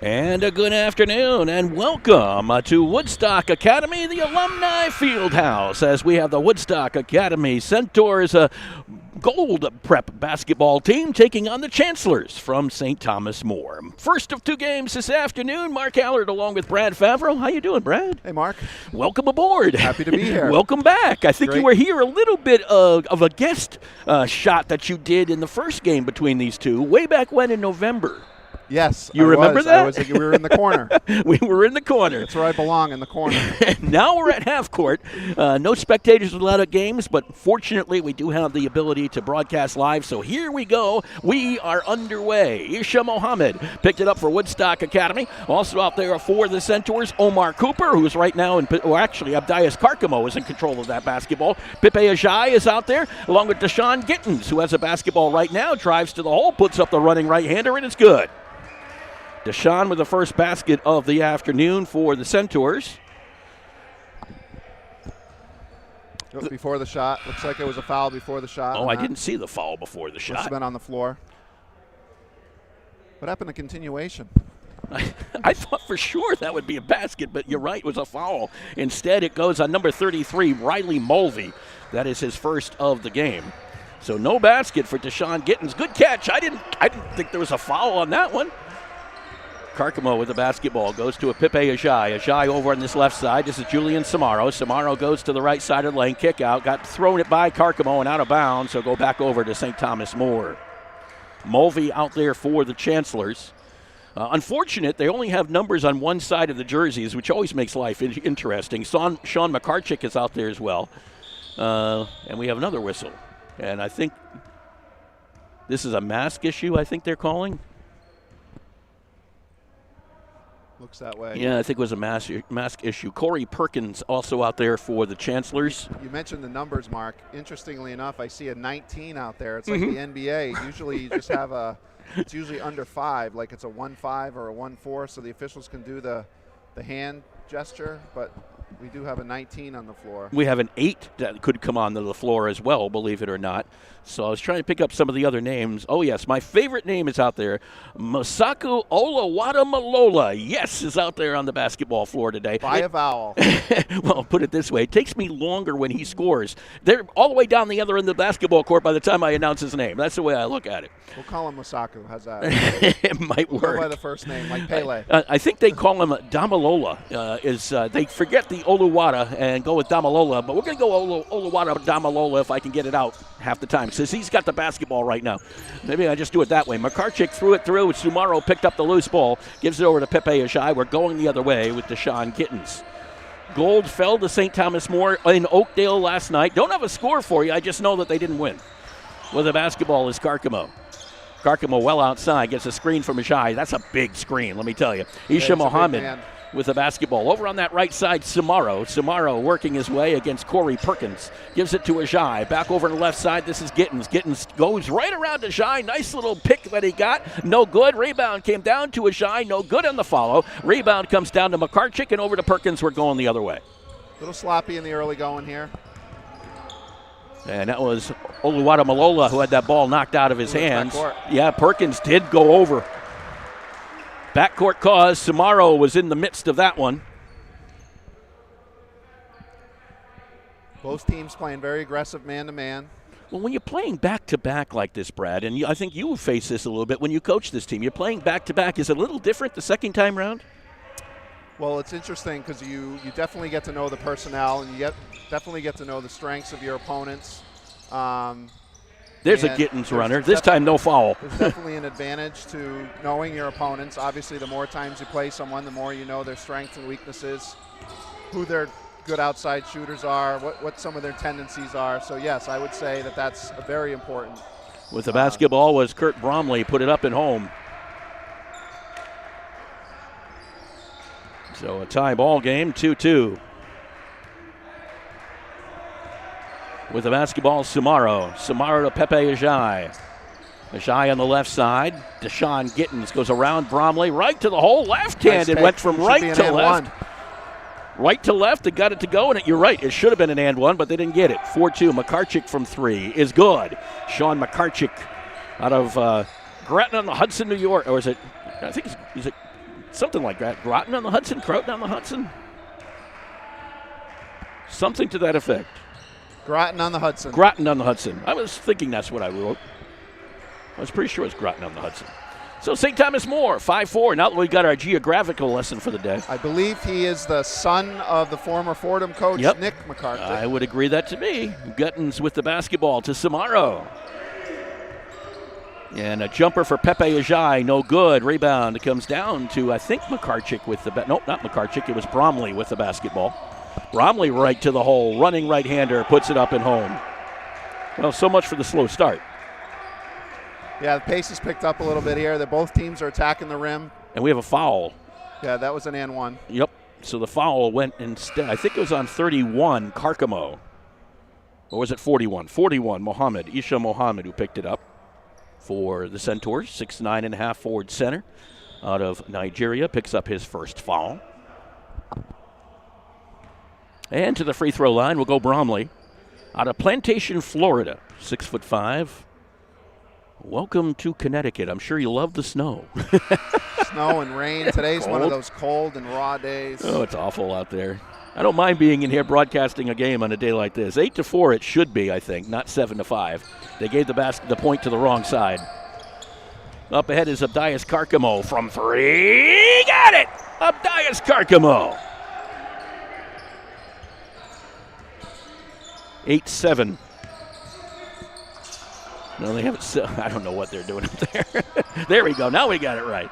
And a good afternoon and welcome to Woodstock Academy, the Alumni Fieldhouse, as we have the Woodstock Academy Centaurs Gold Prep basketball team taking on the Chancellors from St. Thomas More. First of two games this afternoon, Mark Allard along with Brad Favreau. How you doing, Brad? Hey, Mark. Welcome aboard. Happy to be here. Welcome back. I think Great. you were here a little bit of a guest shot that you did in the first game between these two way back when in November. Yes. You remember that? We were in the corner. We were in the corner. That's where I belong, in the corner. Now we're at half court. No spectators allowed at games, but fortunately we do have the ability to broadcast live. So here we go. We are underway. Isha Mohammed picked it up for Woodstock Academy. Also out there for the Centaurs, Omar Cooper, who's right now actually Abdias Karkamo is in control of that basketball. Pipe Ajay is out there, along with Deshaun Gittins, who has a basketball right now, drives to the hole, puts up the running right-hander, and it's good. Deshaun with the first basket of the afternoon for the Centaurs. Before the shot. Looks like it was a foul before the shot. Oh, I didn't see the foul before the shot. Must have been on the floor. What happened to continuation? I thought for sure that would be a basket, but you're right, it was a foul. Instead, it goes on number 33, Riley Mulvey. That is his first of the game. So no basket for Deshaun Gittins. Good catch. I didn't think there was a foul on that one. Karkamo with the basketball goes to a Pipe Ajay. Ajay over on this left side. This is Julian Samaro. Samaro goes to the right side of the lane. Kick out. Got thrown it by Karkamo and out of bounds. So go back over to St. Thomas More. Mulvey out there for the Chancellors. Unfortunate, they only have numbers on one side of the jerseys, which always makes life interesting. Sean McCarchick is out there as well. And we have another whistle. And I think this is a mask issue, I think they're calling. Looks that way. Yeah, I think it was a mask issue. Corey Perkins also out there for the Chancellors. You mentioned the numbers, Mark. Interestingly enough, I see a 19 out there. It's like the NBA. Usually you just have it's usually under 5, like it's a 1-5 or a 1-4, so the officials can do the hand gesture, but we do have a 19 on the floor. We have an 8 that could come onto the floor as well, believe it or not. So I was trying to pick up some of the other names. Oh, yes, my favorite name is out there. Masaku Olawada-Malola, yes, is out there on the basketball floor today. By a vowel. Well, put it this way. It takes me longer when he scores. They're all the way down the other end of the basketball court by the time I announce his name. That's the way I look at it. We'll call him Masaku. How's that? It might work. Go by the first name, like Pele. I think they call him Damalola. They forget the Oluwada and go with Damalola, but we're going to go Oluwada-Damalola if I can get it out half the time, since he's got the basketball right now. Maybe I just do it that way. McCarchick threw it through. Sumaro picked up the loose ball, gives it over to Pipe Ajay. We're going the other way with Deshaun Gittins. Gold fell to St. Thomas More in Oakdale last night. Don't have a score for you. I just know that they didn't win. With the basketball is Karkamo. Karkamo well outside, gets a screen from Ajay. That's a big screen, let me tell you. Isha Mohammed with the basketball. Over on that right side, Samaro. Samaro working his way against Corey Perkins. Gives it to Ajay. Back over on the left side, this is Gittins. Gittins goes right around Ajay. Nice little pick that he got. No good. Rebound came down to Ajay. No good on the follow. Rebound comes down to McCarchick and over to Perkins. We're going the other way. A little sloppy in the early going here. And that was Oluwada-Malola who had that ball knocked out of his hands. Yeah, Perkins did go over. Backcourt cause. Samaro was in the midst of that one. Both teams playing very aggressive man-to-man. Well, when you're playing back-to-back like this, Brad, and I think you face this a little bit when you coach this team, you're playing back-to-back. Is it a little different the second time round? Well, it's interesting because you definitely get to know the personnel, and you definitely get to know the strengths of your opponents. There's a Gittins runner. This time, no foul. There's definitely an advantage to knowing your opponents. Obviously, the more times you play someone, the more you know their strengths and weaknesses, who their good outside shooters are, what some of their tendencies are. So, yes, I would say that that's very important. With the basketball was Kurt Bromley, put it up and home. So a tie ball game, 2-2. With the basketball, Samaro. Samaro to Pipe Ajay. Ajay on the left side. Deshaun Gittins goes around Bromley, right to the hole, left-handed, went from right to left. Right to left, they got it to go, and you're right, it should have been an and one, but they didn't get it. 4-2, McCarchick from 3 is good. Sean McCarchick out of Gretna on the Hudson, New York, or is it, I think, is it Something like that. Groton on the Hudson, Croton on the Hudson. Something to that effect. Groton on the Hudson. Groton on the Hudson. I was thinking that's what I wrote. I was pretty sure it was Groton on the Hudson. So St. Thomas More, 5-4. Now that we got our geographical lesson for the day. I believe he is the son of the former Fordham coach, Nick McCarthy. I would agree that to me. Guttins with the basketball to Samaro. And a jumper for Pepe Ajay, no good. Rebound comes down to, I think, McCarchick with the nope, not McCarchick. It was Bromley with the basketball. Bromley right to the hole. Running right-hander puts it up and home. Well, so much for the slow start. Yeah, the pace has picked up a little bit here. Both teams are attacking the rim. And we have a foul. Yeah, that was an and one. Yep. So the foul went instead. I think it was on 31, Carcamo. Or was it 41? 41, Isha Mohammed, who picked it up for the Centaurs. 6'9.5" forward center out of Nigeria. Picks up his first foul. And to the free throw line will go Bromley out of Plantation, Florida. 6'5". Welcome to Connecticut. I'm sure you love the snow. Snow and rain. Today's one of those cold and raw days. Oh, it's awful out there. I don't mind being in here broadcasting a game on a day like this. 8-4 it should be, I think, not 7-5. They gave the point to the wrong side. Up ahead is Abdias Carcamo from three. Got it! Abdias Carcamo. 8-7. No, they haven't. I don't know what they're doing up there. There we go. Now we got it right.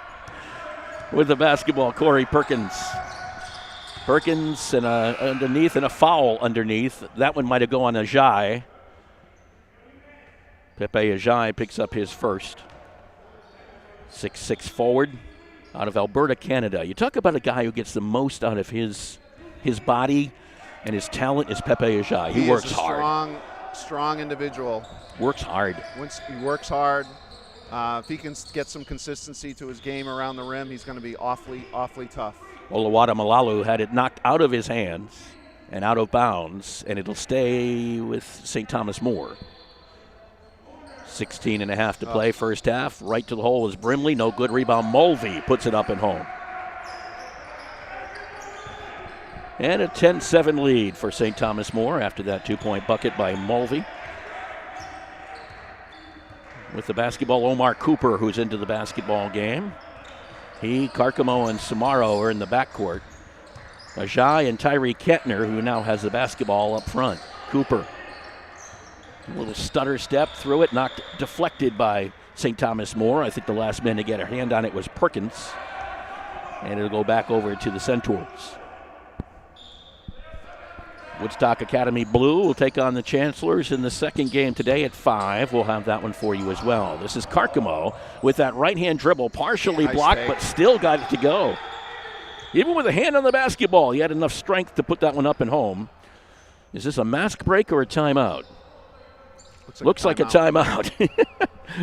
With the basketball, Corey Perkins. Perkins and underneath and a foul underneath. That one might have gone on Ajay. Pepe Ajay picks up his first. 6'6" forward out of Alberta, Canada. You talk about a guy who gets the most out of his body and his talent is Pepe Ajay. He works hard. Strong individual. Works hard. He works hard. If he can get some consistency to his game around the rim, he's going to be awfully, awfully tough. Oluwata Malalu had it knocked out of his hands and out of bounds, and it'll stay with St. Thomas More. 16.5 to play first half. Right to the hole is Brimley. No good rebound. Mulvey puts it up and home. And a 10-7 lead for St. Thomas More after that 2-point bucket by Mulvey. With the basketball, Omar Cooper, who's into the basketball game. He, Carcamo, and Samaro are in the backcourt. Ajay and Tyree Kettner, who now has the basketball up front. Cooper. A little stutter step through it, deflected by St. Thomas More. I think the last man to get a hand on it was Perkins. And it'll go back over to the Centaurs. Woodstock Academy Blue will take on the Chancellors in the second game today at 5. We'll have that one for you as well. This is Carcamo with that right-hand dribble, partially blocked, but still got it to go. Even with a hand on the basketball, he had enough strength to put that one up and home. Is this a mask break or a timeout? Looks like a timeout.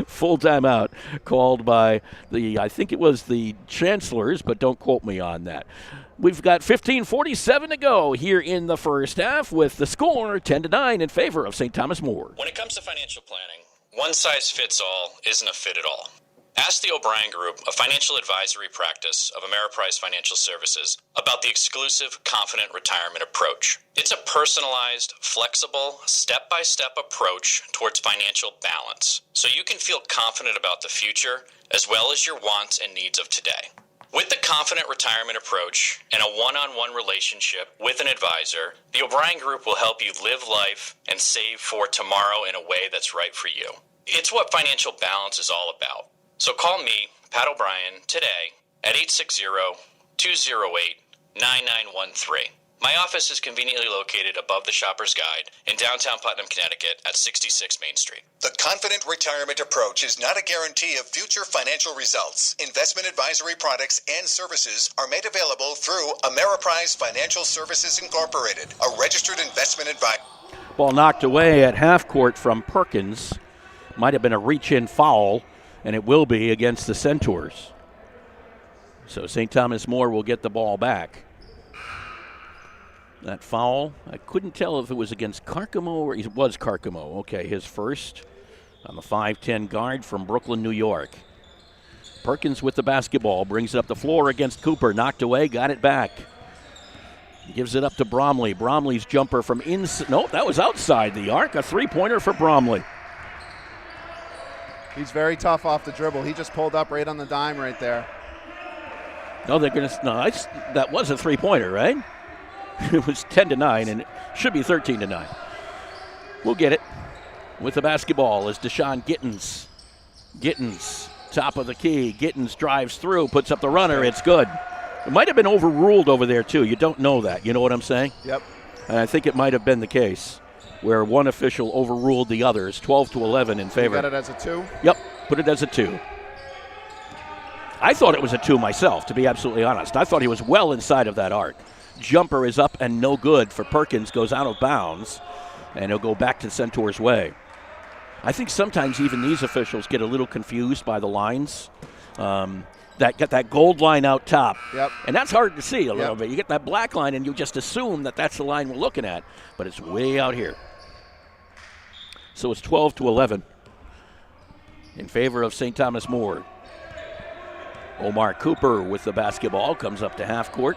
Full timeout called by I think it was the Chancellors, but don't quote me on that. We've got 15:47 to go here in the first half with the score 10-9 in favor of St. Thomas More. When it comes to financial planning, one size fits all isn't a fit at all. Ask the O'Brien Group, a financial advisory practice of Ameriprise Financial Services, about the exclusive Confident Retirement Approach. It's a personalized, flexible, step-by-step approach towards financial balance, so you can feel confident about the future as well as your wants and needs of today. With the Confident Retirement Approach and a one-on-one relationship with an advisor, the O'Brien Group will help you live life and save for tomorrow in a way that's right for you. It's what financial balance is all about. So call me, Pat O'Brien, today at 860-208-9913. My office is conveniently located above the Shopper's Guide in downtown Putnam, Connecticut at 66 Main Street. The Confident Retirement Approach is not a guarantee of future financial results. Investment advisory products and services are made available through Ameriprise Financial Services Incorporated, a registered investment advisor. Ball knocked away at half court from Perkins. Might have been a reach-in foul, and it will be against the Centaurs. So St. Thomas More will get the ball back. That foul, I couldn't tell if it was against Carcamo or it was Carcamo. Okay, his first on the 5'10" guard from Brooklyn, New York. Perkins with the basketball, brings it up the floor against Cooper, knocked away, got it back. Gives it up to Bromley. Bromley's jumper from inside. Nope, that was outside the arc. A three-pointer for Bromley. He's very tough off the dribble. He just pulled up right on the dime right there. No, they're going to. No, that was a three-pointer, right? It was 10-9, and it should be 13-9. We'll get it. With the basketball is Deshaun Gittins. Gittins, top of the key. Gittins drives through, puts up the runner. It's good. It might have been overruled over there, too. You don't know that. You know what I'm saying? Yep. And I think it might have been the case where one official overruled the others, 12-11 in favor. You got it as a 2? Yep, put it as a 2. I thought it was a 2 myself, to be absolutely honest. I thought he was well inside of that arc. Jumper is up and no good for Perkins, goes out of bounds, and he'll go back to Centaur's way. I think sometimes even these officials get a little confused by the lines. That gold line out top. Yep. And that's hard to see a little bit. You get that black line and you just assume that that's the line we're looking at, but it's way out here. So it's 12-11 in favor of St. Thomas More. Omar Cooper with the basketball comes up to half court.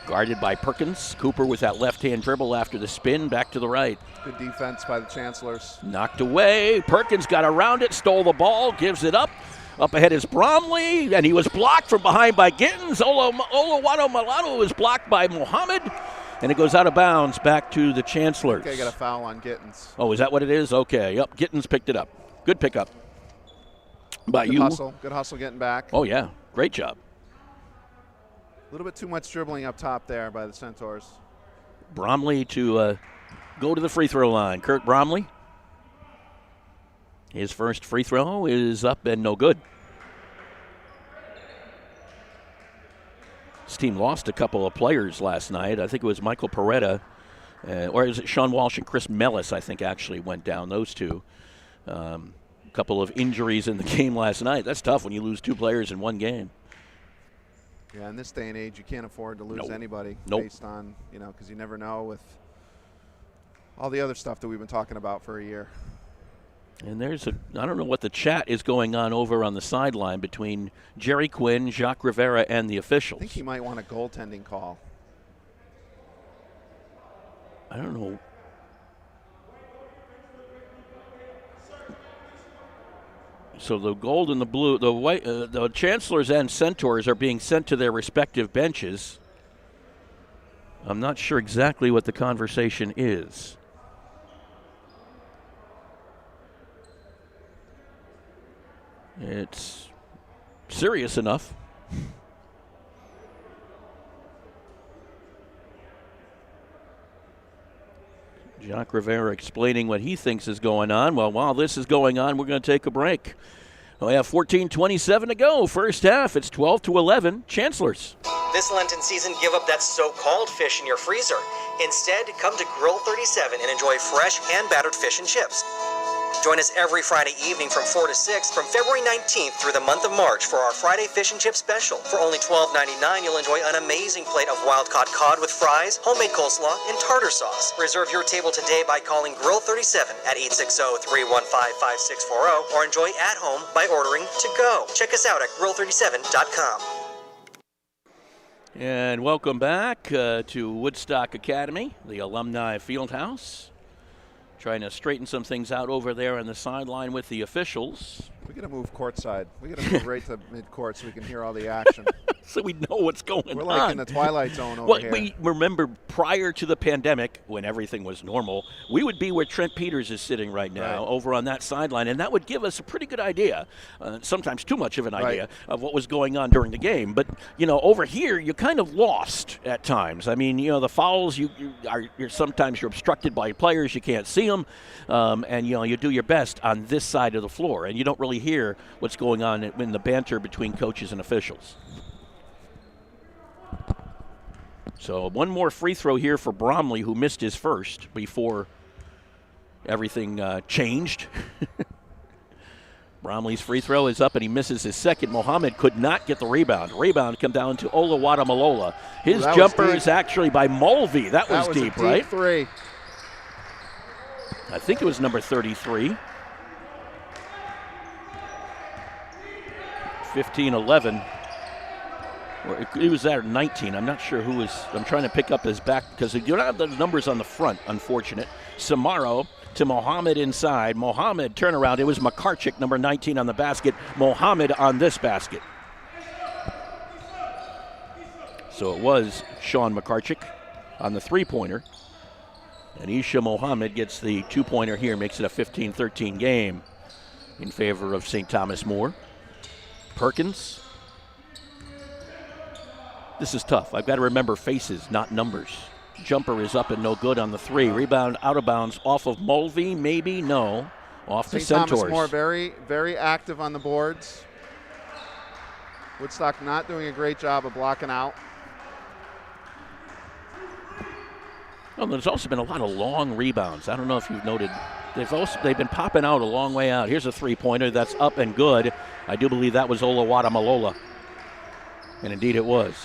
Guarded by Perkins. Cooper with that left-hand dribble after the spin, back to the right. Good defense by the Chancellors. Knocked away. Perkins got around it, stole the ball, gives it up. Up ahead is Bromley, and he was blocked from behind by Gittins. Oluwato Malado was blocked by Mohammed, and it goes out of bounds back to the Chancellors. Okay, got a foul on Gittins. Oh, is that what it is? Okay, yep, Gittins picked it up. Good pickup by Good you. hustle. Good hustle getting back. Oh, yeah, great job. A little bit too much dribbling up top there by the Centaurs. Bromley to go to the free throw line. Kurt Bromley. His first free throw is up and no good. This team lost a couple of players last night. I think it was Michael Peretta, or is it Sean Walsh and Chris Mellis, I think, actually went down, those two. A couple of injuries in the game last night. That's tough when you lose 2 players in one game. Yeah, in this day and age, you can't afford to lose anybody based on, because you never know with all the other stuff that we've been talking about for a year. And I don't know what the chat is going on over on the sideline between Jerry Quinn, Jacques Rivera, and the officials. I think he might want a goaltending call. I don't know. So the gold and the blue, the white, the Chancellors and Centaurs are being sent to their respective benches. I'm not sure exactly what the conversation is. It's serious enough. Jacques Rivera explaining what he thinks is going on. Well, while this is going on, we're going to take a break. We have 14:27 to go. First half, it's 12-11. Chancellors. This Lenten season, give up that so-called fish in your freezer. Instead, come to Grill 37 and enjoy fresh, hand-battered fish and chips. Join us every Friday evening from 4 to 6 from February 19th through the month of March for our Friday Fish and Chip Special. For only $12.99, you'll enjoy an amazing plate of wild-caught cod with fries, homemade coleslaw, and tartar sauce. Reserve your table today by calling Grill 37 at 860-315-5640 or enjoy at home by ordering to go. Check us out at grill37.com. And welcome back to Woodstock Academy, the Alumni Fieldhouse. Trying to straighten some things out over there on the sideline with the officials. We got to move courtside. We got to move right to mid-court so we can hear all the action. So we know what's going on. We're like in the twilight zone over here. We remember prior to the pandemic, when everything was normal, we would be where Trent Peters is sitting right now, over on that sideline, and that would give us a pretty good idea, sometimes too much of an idea, of what was going on during the game. But, over here, you're kind of lost at times. I mean, the fouls, you're sometimes you're obstructed by players, you can't see them, and, you do your best on this side of the floor, and you don't really hear what's going on in the banter between coaches and officials. So one more free throw here for Bromley, who missed his first before everything changed. Bromley's free throw is up, and he misses his second. Mohammed could not get the rebound. Rebound come down to Oluwato Malola. His jumper is actually by Mulvey. That was deep, right? Three. I think it was number 33. 15-11. He was there at 19. I'm not sure who was. I'm trying to pick up his back because you don't have the numbers on the front. Unfortunate. Samaro to Mohammed inside. Mohammed turnaround. It was Makarchik, number 19 on the basket. Mohammed on this basket. So it was Sean Makarchik on the three-pointer. And Isha Mohammed gets the two-pointer here, makes it a 15-13 game in favor of St. Thomas More. Perkins. This is tough. I've got to remember faces, not numbers. Jumper is up and no good on the three. Rebound out of bounds off of Mulvey, maybe? No. Off the St. Centaurs. Thomas More very, very active on the boards. Woodstock not doing a great job of blocking out. Well, there's also been a lot of long rebounds. I don't know if you've noted. They've been popping out a long way out. Here's a three-pointer that's up and good. I do believe that was Olawada Malola. And indeed it was.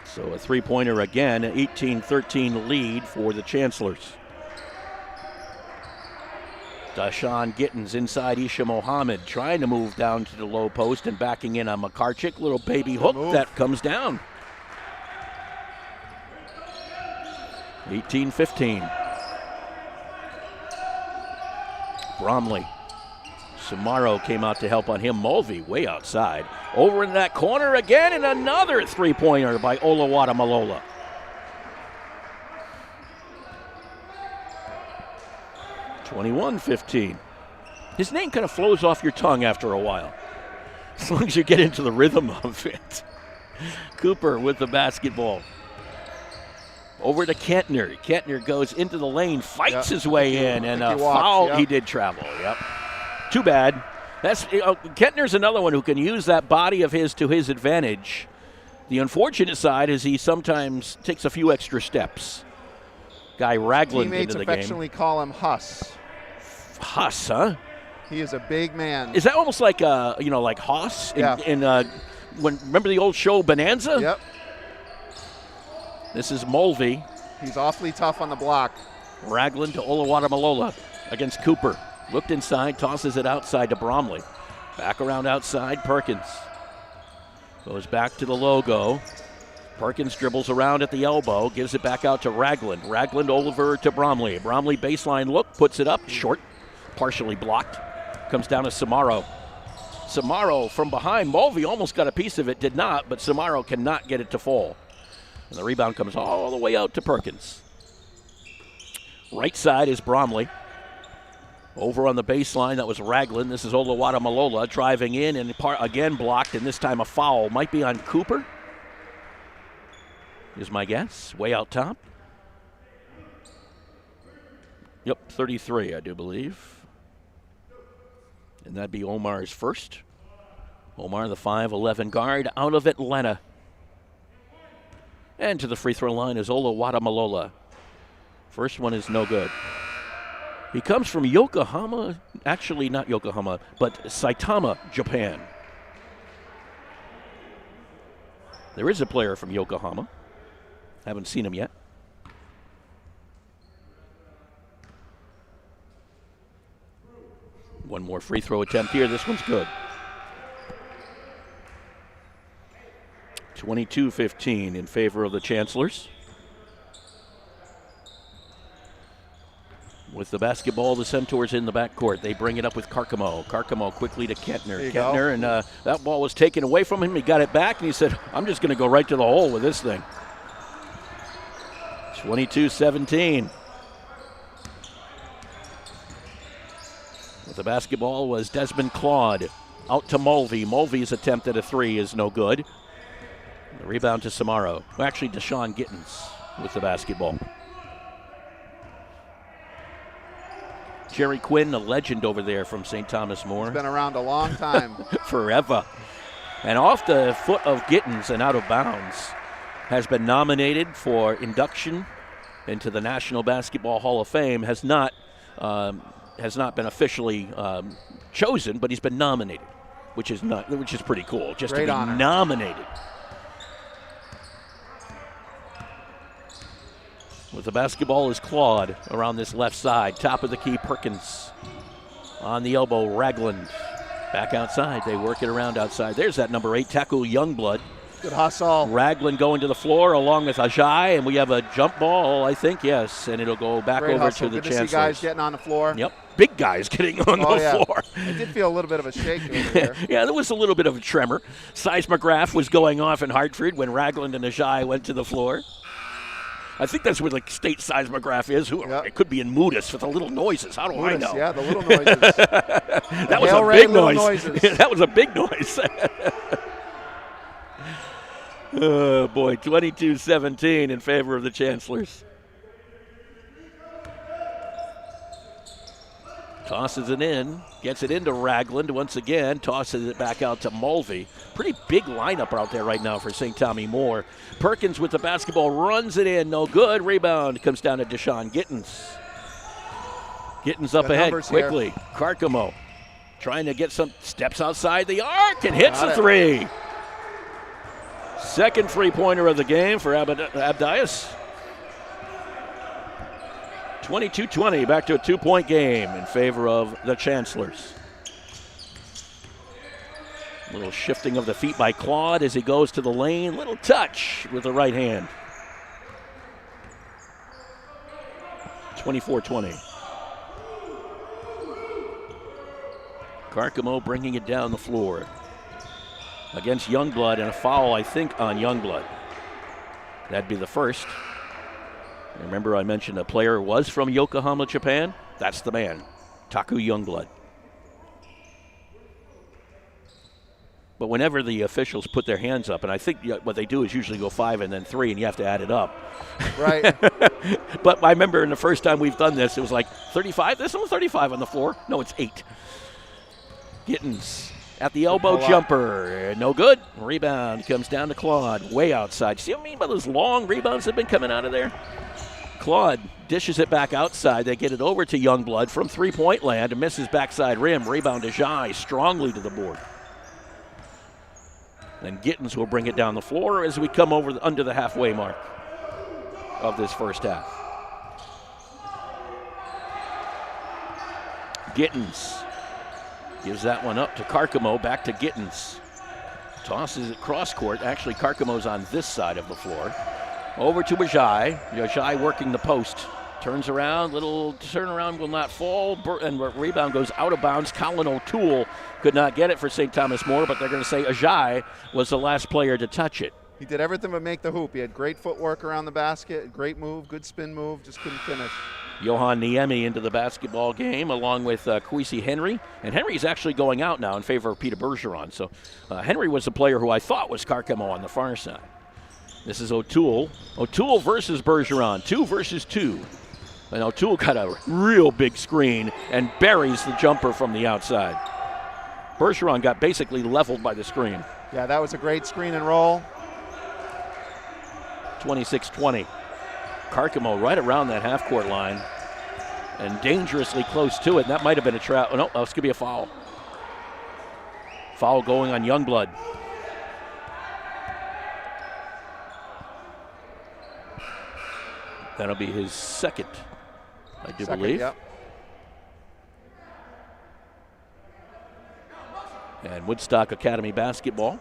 So a three-pointer again, 18-13 lead for the Chancellors. Dashawn Gittins inside Isha Mohammed, trying to move down to the low post and backing in on Makarchik. Little baby hook that comes down. 18-15. Bromley. Samaro came out to help on him. Mulvey way outside. Over in that corner again, and another three-pointer by Olawada Malola. (21-15). His name kind of flows off your tongue after a while, as long as you get into the rhythm of it. Cooper with the basketball. Over to Kentner. Kentner goes into the lane, fights his way in, and a foul. He did travel. Yep. Too bad. That's Kentner's another one who can use that body of his to his advantage. The unfortunate side is he sometimes takes a few extra steps. Guy Ragland into the game. Teammates affectionately call him Huss. Huss, huh? He is a big man. Is that almost like like Hoss? Remember the old show Bonanza? Yep. This is Mulvey. He's awfully tough on the block. Ragland to Olawada Malola against Cooper. Looked inside, tosses it outside to Bromley. Back around outside, Perkins. Goes back to the logo. Perkins dribbles around at the elbow, gives it back out to Ragland. Ragland over to Bromley. Bromley baseline look, puts it up, short, partially blocked. Comes down to Samaro. Samaro from behind. Mulvey almost got a piece of it, did not, but Samaro cannot get it to fall. And the rebound comes all the way out to Perkins. Right side is Bromley. Over on the baseline, that was Ragland. This is Olawada Malola driving in and again blocked, and this time a foul. Might be on Cooper, is my guess. Way out top. Yep, 33, I do believe. And that'd be Omar's first. Omar, the 5'11 guard, out of Atlanta. And to the free throw line is Olawada Malola. First one is no good. He comes from Yokohama, actually not Yokohama, but Saitama, Japan. There is a player from Yokohama. Haven't seen him yet. One more free throw attempt here. This one's good. 22-15 in favor of the Chancellors. With the basketball, the Centaurs in the backcourt. They bring it up with Carcamo. Carcamo quickly to Kentner. Kentner, and that ball was taken away from him. He got it back, and he said, I'm just going to go right to the hole with this thing. 22-17. With the basketball was Desmond Claude. Out to Mulvey. Mulvey's attempt at a three is no good. The rebound to Samaro. Well, actually, Dashawn Gittins with the basketball. Jerry Quinn, a legend over there from St. Thomas More. He's been around a long time. Forever. And off the foot of Gittins and out of bounds. Has been nominated for induction into the National Basketball Hall of Fame. Has not been officially chosen, but he's been nominated, which is pretty cool. Just Great to be honor. Nominated. With the basketball is Claude around this left side. Top of the key, Perkins. On the elbow, Ragland. Back outside. They work it around outside. There's that number 8, Taku Youngblood. Good hustle. Ragland going to the floor along with Ajay, and we have a jump ball, I think, yes, and it'll go back Great over hustle. to the Good Chancellors. to see guys getting on the floor. Yep, big guys getting on the floor. I did feel a little bit of a shake over there. Yeah, there was a little bit of a tremor. Seismograph was going off in Hartford when Ragland and Ajay went to the floor. I think that's where the state seismograph is. It could be in Moodus with the little noises. How do I know? Yeah, the little noises. That was a big noise. That was a big noise. Oh, boy, 22-17 in favor of the Chancellors. Tosses it in, gets it into Ragland once again, tosses it back out to Mulvey. Pretty big lineup out there right now for St. Tommy Moore. Perkins with the basketball, runs it in, no good. Rebound comes down to Deshaun Gittens. Gittens up ahead quickly. Carcamo trying to get some steps outside the arc and hits a three. Second three-pointer of the game for Abdias. 22-20, back to a two-point game in favor of the Chancellors. A little shifting of the feet by Claude as he goes to the lane. Little touch with the right hand. 24-20. Carcamo bringing it down the floor against Youngblood, and a foul, I think, on Youngblood. That'd be the first. Remember I mentioned a player was from Yokohama, Japan? That's the man, Taku Youngblood. But whenever the officials put their hands up, and I think what they do is usually go 5 and then 3, and you have to add it up. Right. But I remember in the first time we've done this, it was like 35. There's only 35 on the floor. No, it's 8. Gittens at the elbow jumper. No good. Rebound comes down to Claude, way outside. See what I mean by those long rebounds that have been coming out of there? Claude dishes it back outside. They get it over to Youngblood from three-point land and misses backside rim. Rebound to Jai, strongly to the board. And Gittens will bring it down the floor as we come over under the halfway mark of this first half. Gittens gives that one up to Carcamo, back to Gittens. Tosses it cross court. Actually, Carcamo's on this side of the floor. Over to Ajay. Ajay working the post. Turns around, little turnaround will not fall, and rebound goes out of bounds. Colin O'Toole could not get it for St. Thomas More, but they're going to say Ajay was the last player to touch it. He did everything but make the hoop. He had great footwork around the basket, great move, good spin move, just couldn't finish. Johan Niemi into the basketball game along with Kwesi Henry. And Henry's actually going out now in favor of Peter Bergeron. So Henry was the player who I thought was Carcamo on the far side. This is O'Toole. O'Toole versus Bergeron, 2 versus 2. And O'Toole got a real big screen and buries the jumper from the outside. Bergeron got basically leveled by the screen. Yeah, that was a great screen and roll. 26-20. Carcamo right around that half-court line and dangerously close to it. And that might have been a trap. Oh, no, this could be a foul. Foul going on Youngblood. That'll be his second, I do believe. Yep. And Woodstock Academy basketball.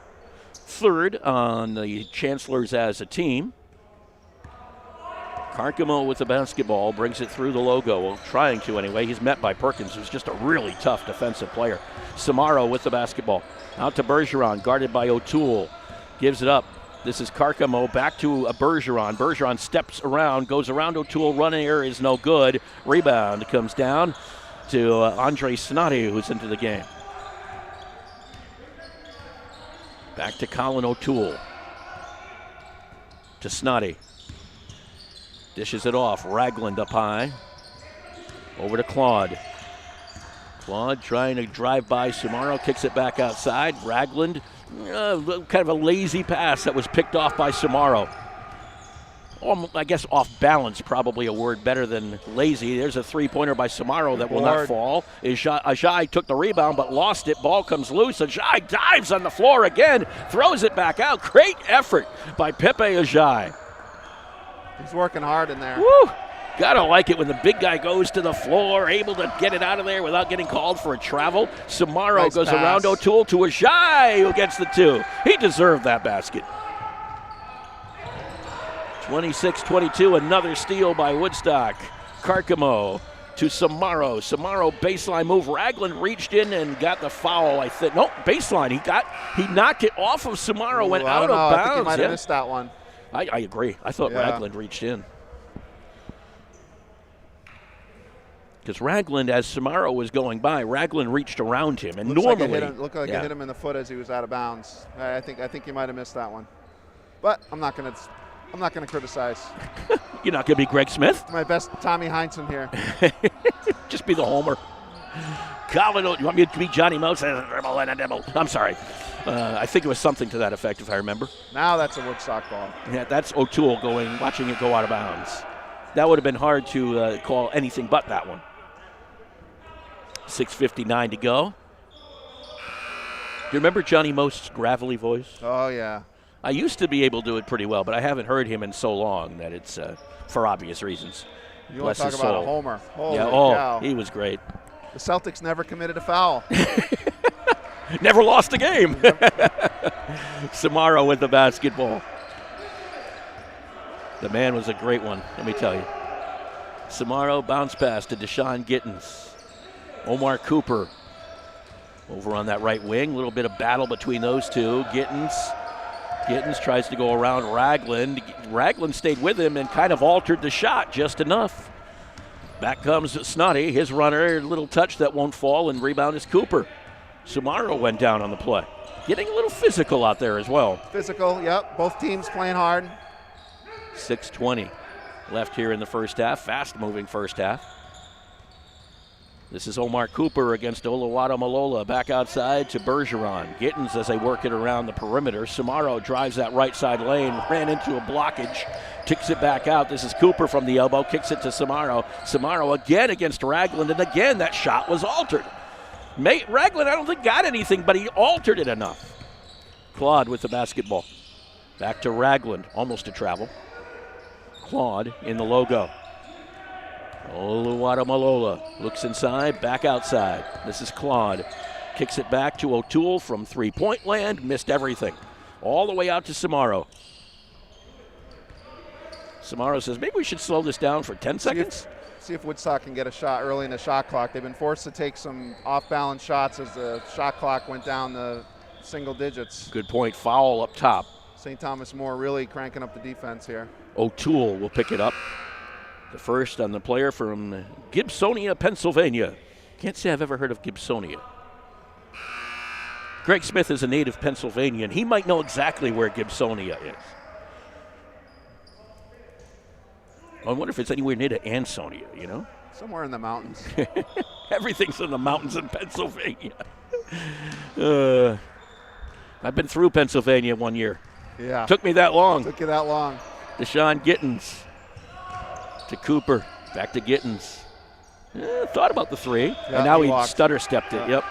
Third on the Chancellors as a team. Carcamo with the basketball, brings it through the logo, well, trying to anyway. He's met by Perkins, who's just a really tough defensive player. Samaro with the basketball. Out to Bergeron, guarded by O'Toole. Gives it up. This is Carcamo, back to Bergeron. Bergeron steps around, goes around O'Toole. Running air is no good. Rebound comes down to Andre Snoddy, who's into the game. Back to Colin O'Toole. To Snoddy. Dishes it off. Ragland up high. Over to Claude. Claude trying to drive by Samaro. Kicks it back outside. Ragland, kind of a lazy pass that was picked off by Samaro. I guess off balance, probably a word better than lazy. There's a three-pointer by Samaro that will not fall. Ajay took the rebound but lost it. Ball comes loose. Ajay dives on the floor again. Throws it back out. Great effort by Pepe Ajay. He's working hard in there. Woo! Gotta like it when the big guy goes to the floor, able to get it out of there without getting called for a travel. Samaro Nice goes pass. around O'Toole to Ajay, who gets the 2. He deserved that basket. 26-22, another steal by Woodstock. Carcamo to Samaro. Samaro baseline move. Ragland reached in and got the foul, I think. No, baseline. He knocked it off of Samaro, went out of bounds. I think he might have missed that one. I agree. I thought Yeah. Ragland reached in. Because Ragland, as Samaro was going by, Ragland reached around him, and Looked normally like it hit him in the foot as he was out of bounds. I think he might have missed that one, but I'm not gonna criticize. You're not going to be Greg Smith. My best Tommy Heinsohn here. Just be the homer. Colin, you want me to be Johnny Mouse? I'm sorry. I think it was something to that effect, if I remember. Now that's a Woodstock ball. Yeah, that's O'Toole watching it go out of bounds. That would have been hard to call anything but that one. 6:59 to go. Do you remember Johnny Most's gravelly voice? Oh yeah. I used to be able to do it pretty well, but I haven't heard him in so long that it's for obvious reasons. You want Bless to talk his about soul. a homer? Holy Yeah, cow. he was great. The Celtics never committed a foul. Never lost a game. Samaro with the basketball. The man was a great one, let me tell you. Samaro bounce pass to Deshaun Gittins. Omar Cooper over on that right wing. A little bit of battle between those two. Gittins tries to go around Ragland. Ragland stayed with him and kind of altered the shot just enough. Back comes Snotty, his runner, little touch that won't fall, and rebound is Cooper. Samaro went down on the play. Getting a little physical out there as well. Physical, yep. Both teams playing hard. 6:20 left here in the first half. Fast-moving first half. This is Omar Cooper against Oluwatu Malola. Back outside to Bergeron. Gittins as they work it around the perimeter. Samaro drives that right side lane, ran into a blockage, kicks it back out. This is Cooper from the elbow, kicks it to Samaro. Samaro again against Ragland, and again that shot was altered. Ragland, I don't think got anything, but he altered it enough. Claude with the basketball. Back to Ragland, almost a travel. Claude in the logo. Oluwatu Malola looks inside, back outside. This is Claude. Kicks it back to O'Toole from three-point land, missed everything. All the way out to Samaro. Samaro says, maybe we should slow this down for 10 seconds. See if Woodstock can get a shot early in the shot clock. They've been forced to take some off-balance shots as the shot clock went down the single digits. Good point. Foul up top. St. Thomas More really cranking up the defense here. O'Toole will pick it up. The first on the player from Gibsonia, Pennsylvania. Can't say I've ever heard of Gibsonia. Greg Smith is a native Pennsylvanian. He might know exactly where Gibsonia is. I wonder if it's anywhere near to Ansonia, you know? Somewhere in the mountains. Everything's in the mountains in Pennsylvania. I've been through Pennsylvania one year. Yeah. Took me that long. Took you that long. Deshaun Gittins to Cooper. Back to Gittins. Thought about the three. Yeah, and now he he walked. stutter-stepped it. Yep.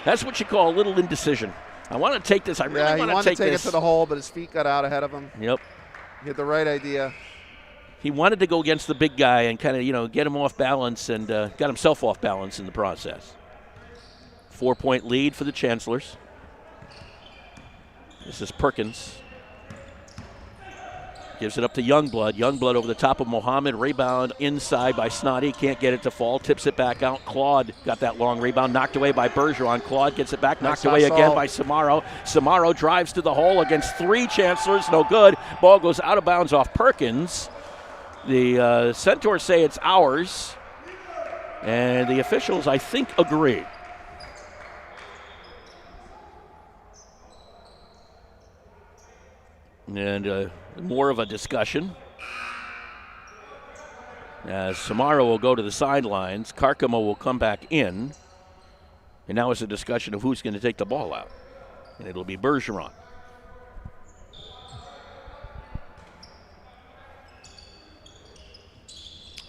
That's what you call a little indecision. I want to take this. I really Yeah, he want wanted to take to take this. it to the hole, but his feet got out ahead of him. Yep. He had the right idea. He wanted to go against the big guy and kind of, get him off balance and got himself off balance in the process. 4-point lead for the Chancellors. This is Perkins. Gives it up to Youngblood. Youngblood over the top of Mohammed. Rebound inside by Snotty. Can't get it to fall. Tips it back out. Claude got that long rebound. Knocked away by Bergeron. Claude gets it back. Knocked away again by Samaro. Samaro drives to the hole against three Chancellors. No good. Ball goes out of bounds off Perkins. The Centaurs say it's ours. And the officials, I think, agree. And more of a discussion. As Samaro will go to the sidelines, Carcamo will come back in. And now it's a discussion of who's going to take the ball out. And it'll be Bergeron.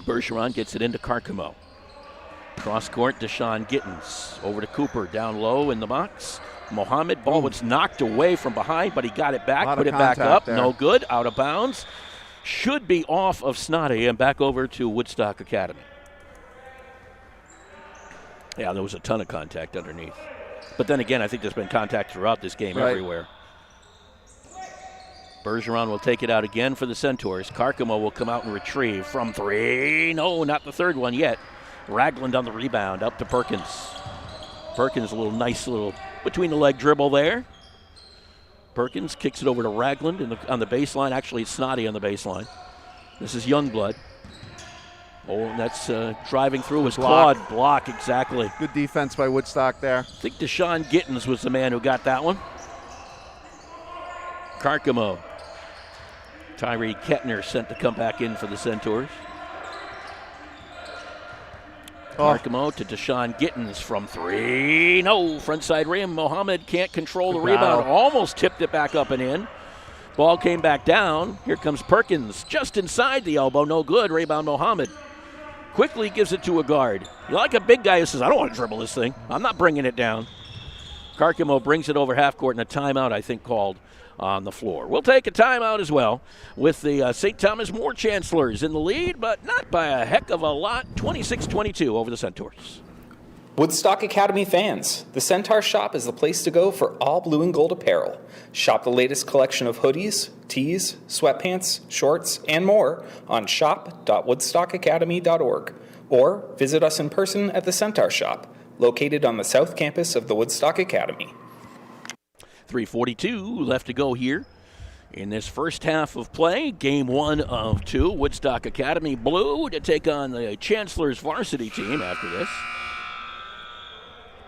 Bergeron gets it into Carcamo. Cross court, Deshaun Gittins. Over to Cooper, down low in the box. Mohammed, ball was knocked away from behind, but he got it back, put it back up. There. No good, out of bounds. should be off of Snoddy and back over to Woodstock Academy. Yeah, there was a ton of contact underneath. But then again, I think there's been contact throughout this game everywhere. Bergeron will take it out again for the Centaurs. Carcamo will come out and retrieve from 3. No, not the third one yet. Ragland on the rebound, up to Perkins. Perkins, a nice little between-the-leg dribble there. Perkins kicks it over to Ragland on the baseline. Actually, it's Snoddy on the baseline. This is Youngblood. Oh, and that's driving through his quad block, exactly. Good defense by Woodstock there. I think Deshaun Gittins was the man who got that one. Carcamo. Tyree Kettner sent to come back in for the Centaurs. Carcamo to Deshaun Gittins from 3. No, front side rim. Mohammed can't control the rebound. Almost tipped it back up and in. Ball came back down. Here comes Perkins just inside the elbow. No good. Rebound Mohammed. Quickly gives it to a guard. You like a big guy who says, I don't want to dribble this thing. I'm not bringing it down. Carcamo brings it over half court and a timeout, I think, called on the floor. We'll take a timeout as well with the St. Thomas More Chancellors in the lead, but not by a heck of a lot. 26-22 over the Centaurs. Woodstock Academy fans, the Centaur Shop is the place to go for all blue and gold apparel. Shop the latest collection of hoodies, tees, sweatpants, shorts, and more on shop.woodstockacademy.org or visit us in person at the Centaur Shop, located on the south campus of the Woodstock Academy. 3:42 left to go here in this first half of play. Game 1 of 2. Woodstock Academy blue to take on the Chancellors varsity team after this.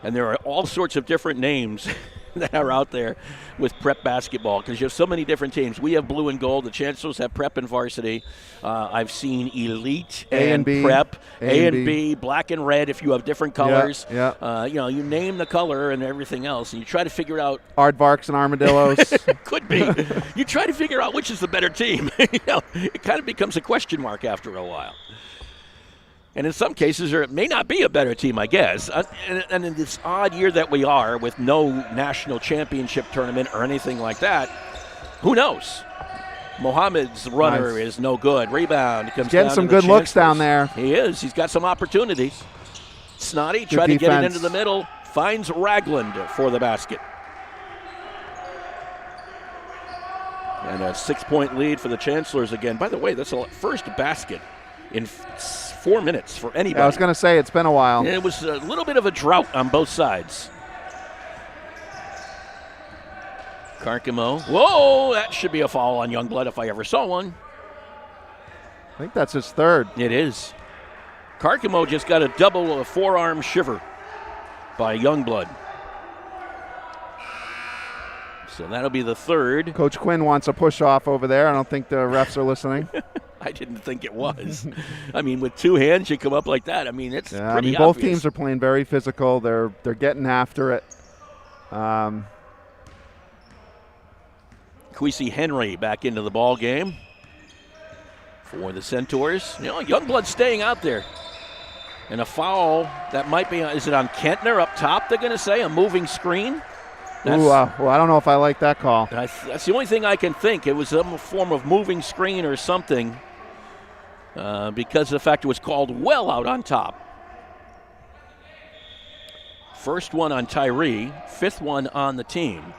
And there are all sorts of different names that are out there with prep basketball because you have so many different teams. We have blue and gold. The Chancellors have prep and varsity. I've seen elite and prep, A and B, black and red if you have different colors. Yeah. You name the color and everything else, and you try to figure out. Aardvarks and armadillos. Could be. You try to figure out which is the better team. It kind of becomes a question mark after a while. And in some cases, there may not be a better team, I guess. And in this odd year that we are, with no national championship tournament or anything like that, who knows? Mohammed's runner is no good. Rebound comes getting down some to the good looks down there. He is. He's got some opportunities. Snoddy tried to get it into the middle. Finds Ragland for the basket. And a 6-point lead for the Chancellors again. By the way, that's the first basket in 4 minutes for anybody. Yeah, I was going to say, it's been a while. And it was a little bit of a drought on both sides. Carcamo. Whoa, that should be a foul on Youngblood if I ever saw one. I think that's his third. It is. Carcamo just got a forearm shiver by Youngblood. So that'll be the third. Coach Quinn wants a push-off over there. I don't think the refs are listening. I didn't think it was. I mean, with two hands, you come up like that. I mean, it's pretty obvious. Both teams are playing very physical. They're getting after it. Kwesi Henry back into the ball game for the Centaurs. Youngblood staying out there. And a foul that might be, is it on Kentner up top, they're going to say, a moving screen? Well, I don't know if I like that call. That's the only thing I can think. It was some form of moving screen or something because of the fact it was called well out on top. First one on Tyree, fifth one on the team.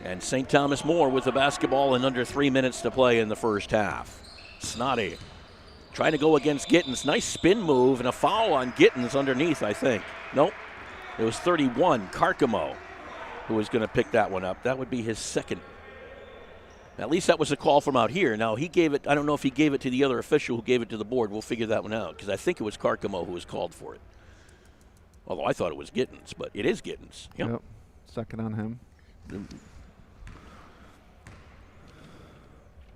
And St. Thomas More with the basketball in under 3 minutes to play in the first half. Snoddy trying to go against Gittins. Nice spin move and a foul on Gittins underneath, I think. Nope. It was 31, Carcamo, who was going to pick that one up. That would be his second. At least that was a call from out here. Now, he gave it, I don't know if he gave it to the other official who gave it to the board. We'll figure that one out because I think it was Carcamo who was called for it. Although I thought it was Gittins, but it is Gittins. Yep. Second on him.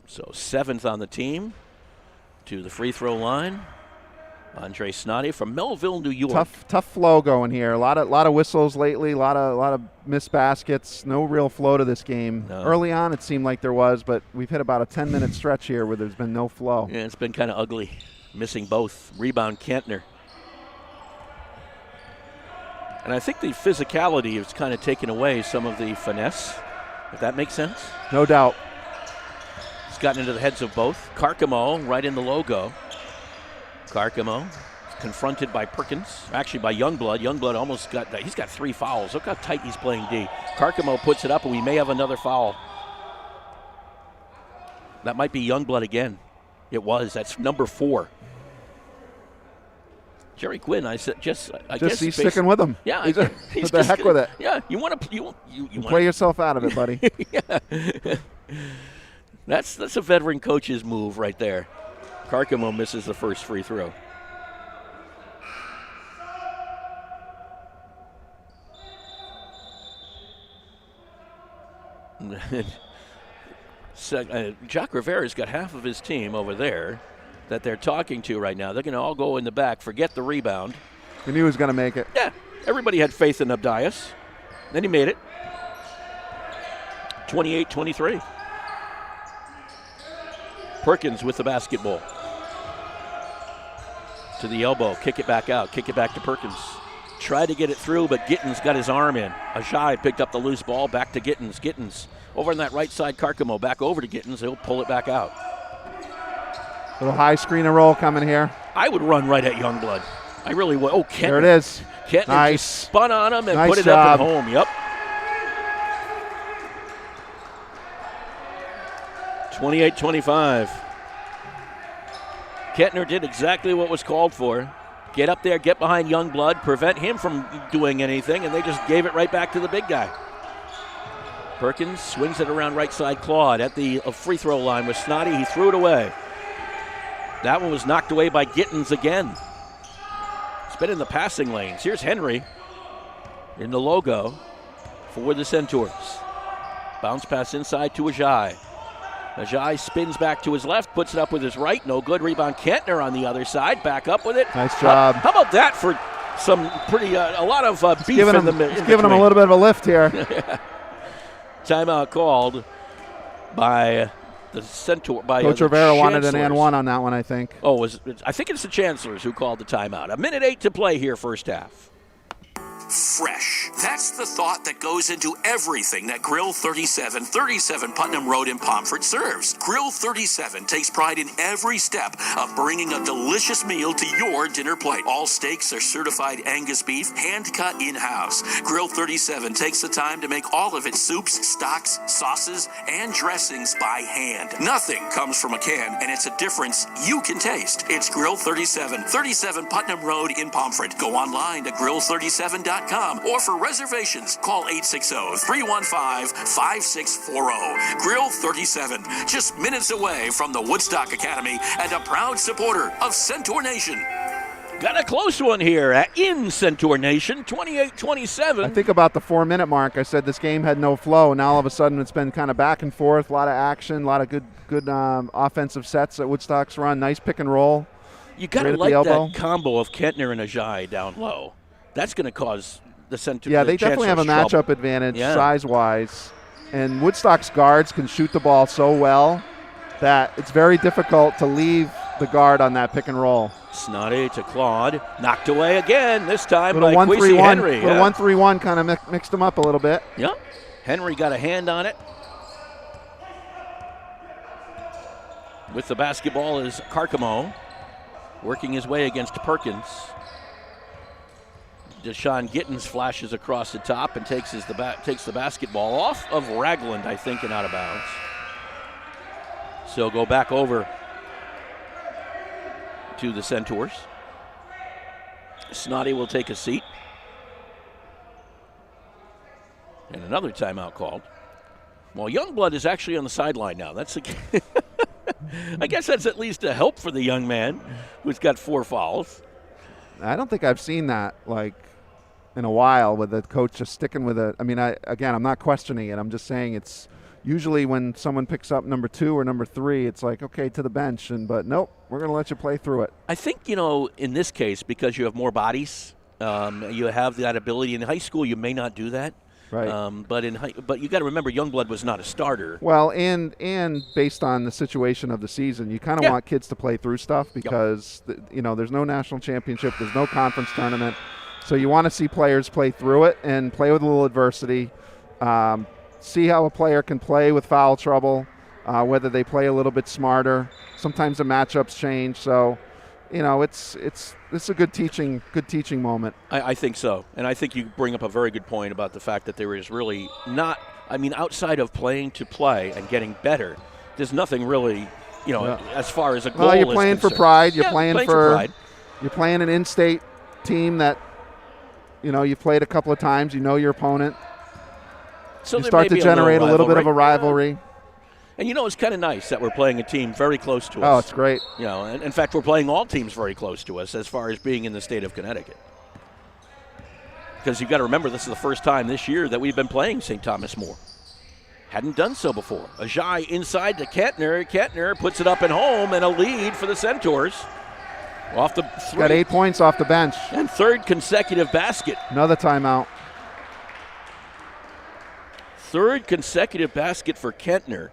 So seventh on the team to the free throw line. Andre Snoddy from Melville, New York. Tough flow going here. A lot of whistles lately. A lot of missed baskets. No real flow to this game. No. Early on, it seemed like there was, but we've hit about a 10-minute stretch here where there's been no flow. Yeah, it's been kind of ugly. Missing both. Rebound Kentner. And I think the physicality has kind of taken away some of the finesse, if that makes sense. No doubt. gotten into the heads of both. Carcamo right in the logo. Carcamo confronted by Perkins, actually by Youngblood. Youngblood almost he's got 3 fouls. Look how tight he's playing D. Carcamo puts it up, and we may have another foul. That might be Youngblood again. It was. That's number 4. Jerry Quinn, I guess he's sticking with him. Yeah, he's the heck with it. Yeah, you want to you play yourself out of it, buddy. Yeah, that's a veteran coach's move right there. Carcamo misses the first free throw. Jacques Rivera's got half of his team over there that they're talking to right now. They're going to all go in the back, forget the rebound. We knew he was going to make it. Yeah, everybody had faith in Abdias. Then he made it. 28-23. Perkins with the basketball. To the elbow, kick it back out, kick it back to Perkins. Tried to get it through, but Gittins got his arm in. Ajay picked up the loose ball, back to Gittins. Gittins over on that right side, Carcamo back over to Gittins. He'll pull it back out. Little high screen and roll coming here. I would run right at Youngblood. I really would. Oh, Kentner. There it is. Kentner nice. Just spun on him and nice put it job. up and home. Yep. 28-25. Kentner did exactly what was called for. Get up there, get behind Youngblood, prevent him from doing anything, and they just gave it right back to the big guy. Perkins swings it around right side. Claude at the free throw line with Snoddy. He threw it away. That one was knocked away by Gittins again. It's been in the passing lanes. Here's Henry in the logo for the Centaurs. Bounce pass inside to Ajay. Ajay spins back to his left, puts it up with his right. No good. Rebound. Kentner on the other side. Back up with it. Nice job. How about that for some pretty, a lot of beef in the middle? He's giving him a little bit of a lift here. Timeout called by the Centaur. Coach Rivera wanted an and one on that one, I think. Oh, I think it's the Chancellors who called the timeout. 1:08 to play here, first half. Fresh. That's the thought that goes into everything that Grill 37 Putnam Road in Pomfret serves. Grill 37 takes pride in every step of bringing a delicious meal to your dinner plate. All steaks are certified Angus beef, hand-cut in-house. Grill 37 takes the time to make all of its soups, stocks, sauces, and dressings by hand. Nothing comes from a can, and it's a difference you can taste. It's Grill 37 Putnam Road in Pomfret. Go online to grill37.com or for reservations, call 860-315-5640. Grill 37, just minutes away from the Woodstock Academy and a proud supporter of Centaur Nation. Got a close one here in Centaur Nation, 28-27. I think about the 4-minute mark, I said this game had no flow, and now all of a sudden it's been kind of back and forth, a lot of action, a lot of good offensive sets that Woodstock's run. Nice pick and roll. You got to like that combo of Kentner and Ajay down low. That's going to cause the Centaur. Yeah, they definitely have a matchup advantage size-wise. And Woodstock's guards can shoot the ball so well that it's very difficult to leave the guard on that pick and roll. Snoddy to Claude. Knocked away again, this time by Quincy Henry. Little 1-3-1 kind of mixed them up a little bit. Yep. Henry got a hand on it. With the basketball is Carcamo, working his way against Perkins. Deshaun Gittins flashes across the top and takes the basketball off of Ragland, I think, and out of bounds. So go back over to the Centaurs. Snoddy will take a seat. And another timeout called. Well, Youngblood is actually on the sideline now. That's I guess that's at least a help for the young man who's got 4 fouls. I don't think I've seen that in a while with the coach just sticking with it. I mean, I'm not questioning it. I'm just saying it's usually when someone picks up number 2 or number 3, it's like, okay, to the bench. But nope, we're going to let you play through it. I think, in this case, because you have more bodies, you have that ability. In high school, you may not do that. Right. But you got to remember, Youngblood was not a starter. Well, and based on the situation of the season, you kind of want kids to play through stuff because there's no national championship, there's no conference tournament, so you want to see players play through it and play with a little adversity. See how a player can play with foul trouble, whether they play a little bit smarter. Sometimes the matchups change. So, it's a good teaching moment. I think so. And I think you bring up a very good point about the fact that there is really not, outside of playing to play and getting better, there's nothing really, as far as a goal Well, you're is playing for concerned. pride. You're Yeah, playing for pride. You're playing an in-state team that, you've played a couple of times. You know your opponent. So You there start may to be generate a little bit of a rivalry. rivalry. And it's kind of nice that we're playing a team very close to us. Oh, it's great. And in fact, we're playing all teams very close to us as far as being in the state of Connecticut. Because you've got to remember, this is the first time this year that we've been playing St. Thomas More. Hadn't done so before. Ajay inside to Kentner. Kentner puts it up and home, and a lead for the Centaurs. Off the three. Got 8 points off the bench. And third consecutive basket. Another timeout. Third consecutive basket for Kentner.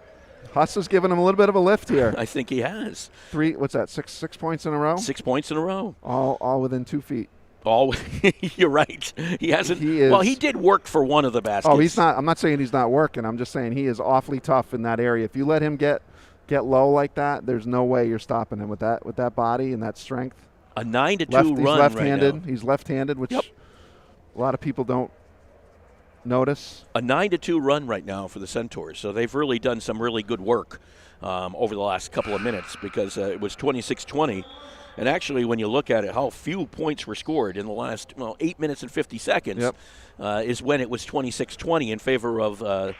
Huss is giving him a little bit of a lift here. I think he has. What's that, six points in a row? 6 points in a row. All within 2 feet. You're right. He hasn't. He is, well, he did work for one of the baskets. Oh, he's not. I'm not saying he's not working. I'm just saying he is awfully tough in that area. If you let him get low like that, there's no way you're stopping him with that body and that strength. A 9-2 He's run left-handed. right now. He's left-handed, which Yep. a lot of people don't notice. A 9-2 run right now for the Centaurs. So they've really done some really good work over the last couple of minutes, because it was 26-20. And actually, when you look at it, how few points were scored in the last 8 minutes and 50 seconds is when it was 26-20 in favor of the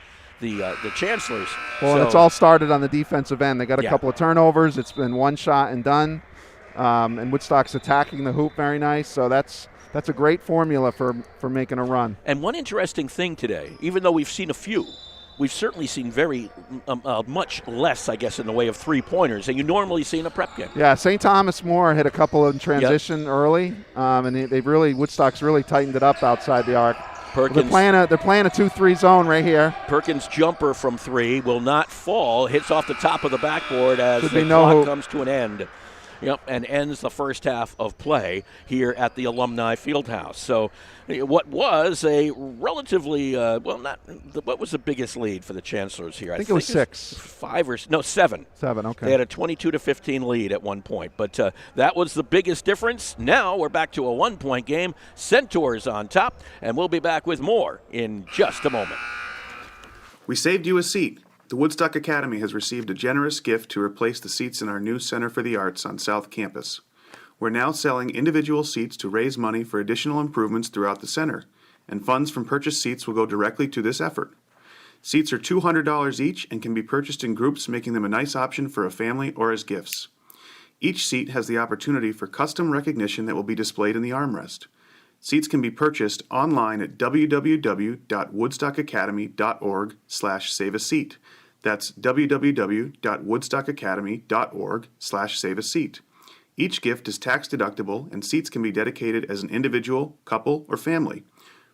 Chancellors. Well, and it's all started on the defensive end. They got a couple of turnovers. It's been one shot and done. And Woodstock's attacking the hoop very nice. So that's a great formula for making a run. And one interesting thing today, even though we've seen a few, we've certainly seen very much less, I guess, in the way of three-pointers than you normally see in a prep game. Yeah, St. Thomas More hit a couple in transition early, and Woodstock's really tightened it up outside the arc. Perkins, they're playing a 2-3 zone right here. Perkins' jumper from three will not fall. Hits off the top of the backboard as Should the be no clock hoop. comes to an end. And ends the first half of play here at the Alumni Fieldhouse. So what was a relatively, what was the biggest lead for the Chancellors here? I think it was 6. 7. 7, okay. They had a 22-15 lead at one point, but that was the biggest difference. Now we're back to a 1-point game. Centaurs on top, and we'll be back with more in just a moment. We saved you a seat. The Woodstock Academy has received a generous gift to replace the seats in our new Center for the Arts on South Campus. We're now selling individual seats to raise money for additional improvements throughout the center, and funds from purchased seats will go directly to this effort. Seats are $200 each and can be purchased in groups, making them a nice option for a family or as gifts. Each seat has the opportunity for custom recognition that will be displayed in the armrest. Seats can be purchased online at www.woodstockacademy.org/save-a-seat. That's www.woodstockacademy.org/save-a-seat. Each gift is tax deductible, and seats can be dedicated as an individual, couple, or family,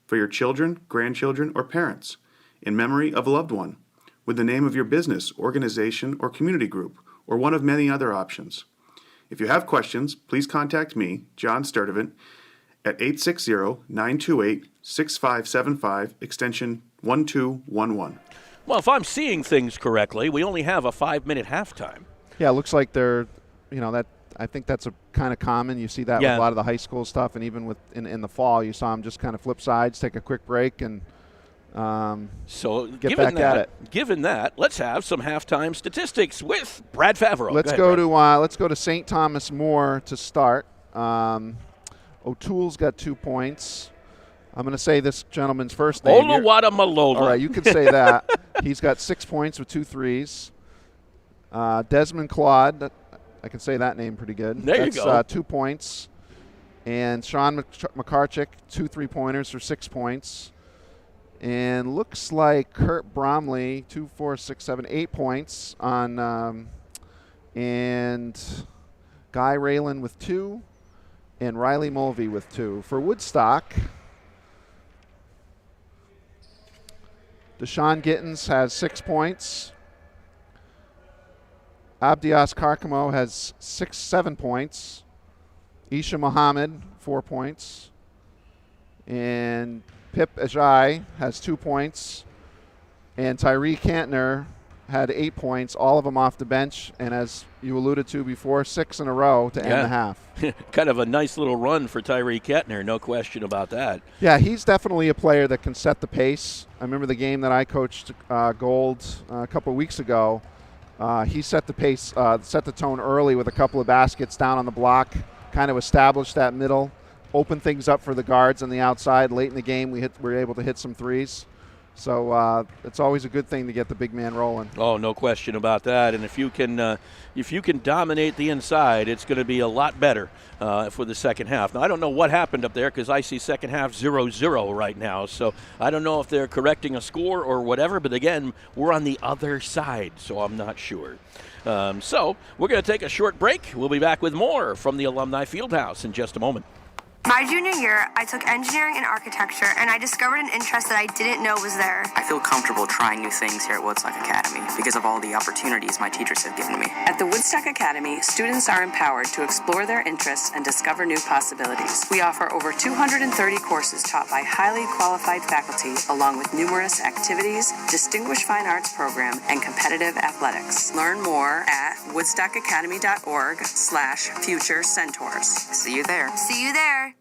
for your children, grandchildren, or parents, in memory of a loved one, with the name of your business, organization, or community group, or one of many other options. If you have questions, please contact me, John Sturdivant, at 860-928-6575, extension 1211. Well, if I'm seeing things correctly, we only have a 5-minute halftime. Yeah, it looks like they're, that I think that's a kind of common. You see that with a lot of the high school stuff, and even in the fall, you saw them just kind of flip sides, take a quick break, and get back at it. Given that, let's have some halftime statistics with Brad Favreau. Let's go to St. Thomas More to start. O'Toole's got 2 points. I'm going to say this gentleman's first name. Oluwata Malola. All right, you can say that. He's got 6 points with 2 threes. Desmond Claude, I can say that name pretty good. You go. 2 points. And Sean McCarchick, 2 3-pointers for 6 points. And looks like Kurt Bromley, 2, 4, 6, 7, 8 points on, and Guy Raylan with 2, and Riley Mulvey with 2. For Woodstock, Deshaun Gittins has 6 points. Abdias Karkamo has 7 points. Isha Muhammad, 4 points. And Pip Ajay has 2 points. And Tyree Kantner had 8 points, all of them off the bench, and as you alluded to before, 6 in a row to end the half. Kind of a nice little run for Tyree Kettner, no question about that. Yeah, he's definitely a player that can set the pace. I remember the game that I coached Gold a couple of weeks ago. He set the pace, set the tone early with a couple of baskets down on the block, kind of established that middle, opened things up for the guards on the outside. Late in the game, we were able to hit some threes. So it's always a good thing to get the big man rolling. Oh, no question about that. And if you can dominate the inside, it's going to be a lot better for the second half. Now, I don't know what happened up there because I see second half 0-0 right now. So I don't know if they're correcting a score or whatever. But again, we're on the other side, so I'm not sure. So we're going to take a short break. We'll be back with more from the Alumni Fieldhouse in just a moment. My junior year, I took engineering and architecture, and I discovered an interest that I didn't know was there. I feel comfortable trying new things here at Woodstock Academy because of all the opportunities my teachers have given me. At the Woodstock Academy, students are empowered to explore their interests and discover new possibilities. We offer over 230 courses taught by highly qualified faculty, along with numerous activities, distinguished fine arts program, and competitive athletics. Learn more at woodstockacademy.org/future centaurs. See you there. See you there.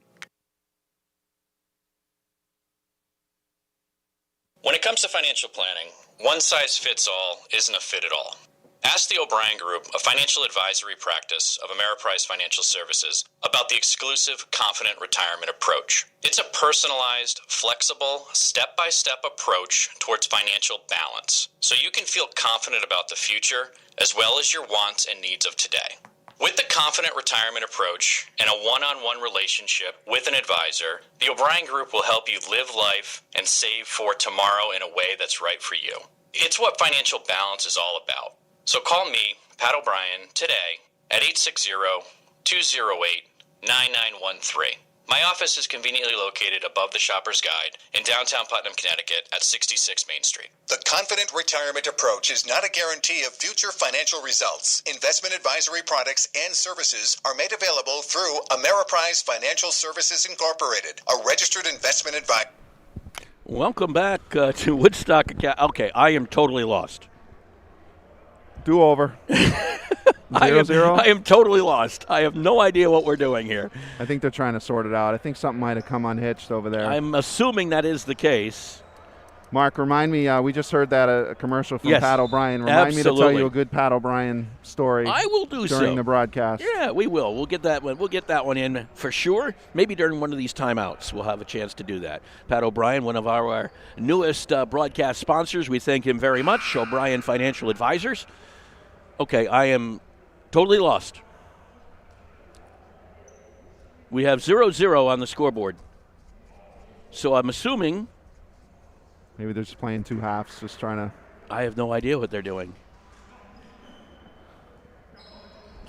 When it comes to financial planning, one size fits all isn't a fit at all. Ask the O'Brien Group, a financial advisory practice of Ameriprise Financial Services, about the exclusive Confident Retirement Approach. It's a personalized, flexible, step-by-step approach towards financial balance, so you can feel confident about the future as well as your wants and needs of today. With the Confident Retirement Approach and a one-on-one relationship with an advisor, the O'Brien Group will help you live life and save for tomorrow in a way that's right for you. It's what financial balance is all about. So call me, Pat O'Brien, today at 860-208-9913. My office is conveniently located above the Shopper's Guide in downtown Putnam, Connecticut at 66 Main Street. The Confident Retirement Approach is not a guarantee of future financial results. Investment advisory products and services are made available through Ameriprise Financial Services Incorporated, a registered investment advisor. Welcome back to Woodstock Academy. Okay, I am totally lost. Do over. 0-0. I am totally lost. I have no idea what we're doing here. I think they're trying to sort it out. I think something might have come unhitched over there. I'm assuming that is the case. Mark, remind me, we just heard that a commercial from Pat O'Brien. Remind me to tell you a good Pat O'Brien story. I will do so during the broadcast. Yeah, we will. We'll get that one. We'll get that one in for sure. Maybe during one of these timeouts, we'll have a chance to do that. Pat O'Brien, one of our newest broadcast sponsors. We thank him very much. O'Brien Financial Advisors. Okay, I am totally lost. We have 0-0 on the scoreboard. So I'm assuming. Maybe they're just playing two halves, just trying to. I have no idea what they're doing.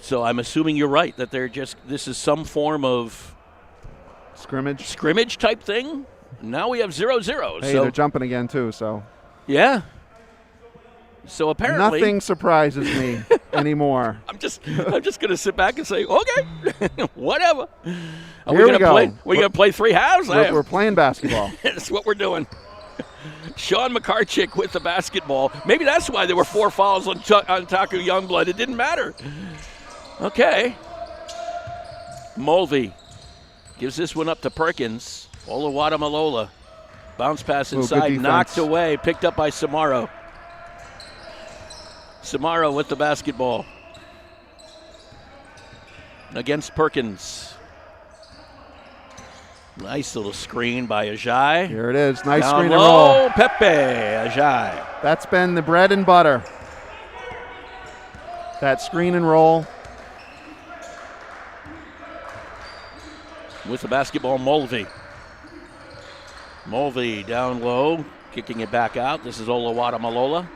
So I'm assuming you're right, that this is some form of scrimmage type thing. Now we have 0-0. Hey, they're jumping again too, so. Yeah. So apparently nothing surprises me anymore. I'm just going to sit back and say, okay, whatever. Are Here we go. We're going to play three halves? We're playing basketball. That's what we're doing. Sean McCarchick with the basketball. Maybe that's why there were 4 fouls on Taku Youngblood. It didn't matter. Okay. Mulvey gives this one up to Perkins. Oluwata Malola. Bounce pass inside, knocked away, picked up by Samaro. Samaro with the basketball against Perkins. Nice little screen by Ajay. Here it is. Nice Down screen and low, roll. Pepe Ajay. That's been the bread and butter. That screen and roll. With the basketball, Mulvey. Mulvey down low, kicking it back out. This is Oluwata Malola.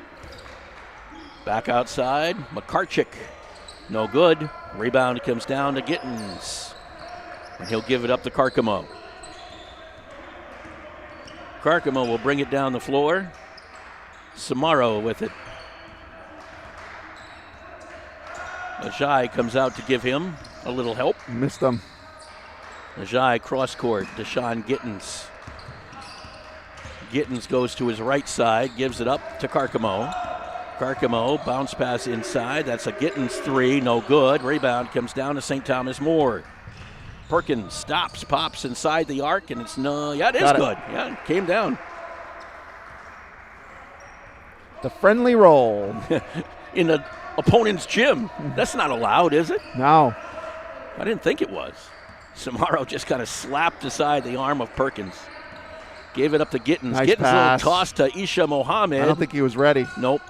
Back outside, McCarchick. No good. Rebound comes down to Gittins. And he'll give it up to Carcamo. Carcamo will bring it down the floor. Samaro with it. Ajay comes out to give him a little help. Missed him. Ajay cross court to Sean Gittins. Gittins goes to his right side, gives it up to Carcamo. Carcamo, bounce pass inside. That's a Gittins 3, no good. Rebound comes down to St. Thomas More. Perkins stops, pops inside the arc, and it's no, yeah, it is good. Yeah, it came down. The friendly roll. In the opponent's gym. That's not allowed, is it? No. I didn't think it was. Samaro just kind of slapped aside the arm of Perkins. Gave it up to Gittins. Nice Gittins' pass. little toss to Isha Mohammed. I don't think he was ready. Nope.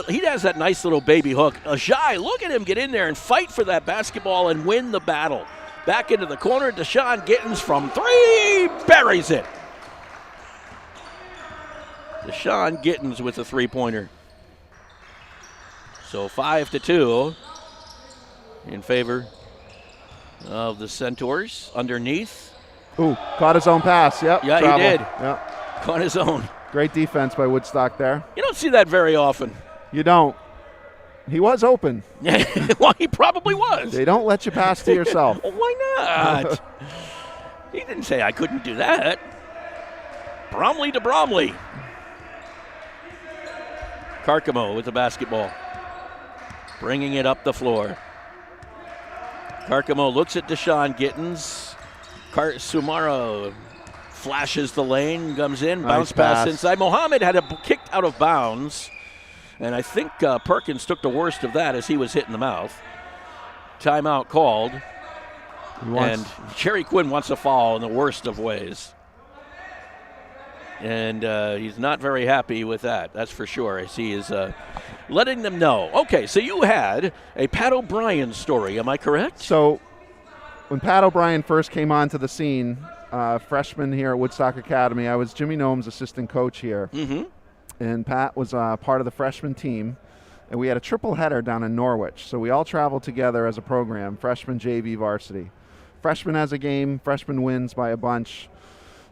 He has that nice little baby hook. Ajay, look at him get in there and fight for that basketball and win the battle. Back into the corner, Deshaun Gittins from 3, buries it. Deshaun Gittins with a 3-pointer. So 5-2 in favor of the Centaurs. Underneath. Ooh, caught his own pass. Yep. Yeah, travel. he did. Yep. Caught his own. Great defense by Woodstock there. You don't see that very often. You don't. He was open. Well, he probably was. They don't let you pass to yourself. Well, why not? He didn't say I couldn't do that. Bromley to Bromley. Carcamo with the basketball. Bringing it up the floor. Carcamo looks at Deshaun Gittins. Sumaro flashes the lane, comes in, bounce pass inside. Mohammed had kicked out of bounds, and I think Perkins took the worst of that as he was hit in the mouth. Timeout called, and Jerry Quinn wants a foul in the worst of ways. And he's not very happy with that, that's for sure, as he is letting them know. Okay, so you had a Pat O'Brien story, am I correct? So when Pat O'Brien first came onto the scene, freshman here at Woodstock Academy, I was Jimmy Nome's assistant coach here. Mm-hmm. And Pat was part of the freshman team. And we had a triple header down in Norwich. So we all traveled together as a program, freshman, JV, varsity. Freshman has a game, freshman wins by a bunch.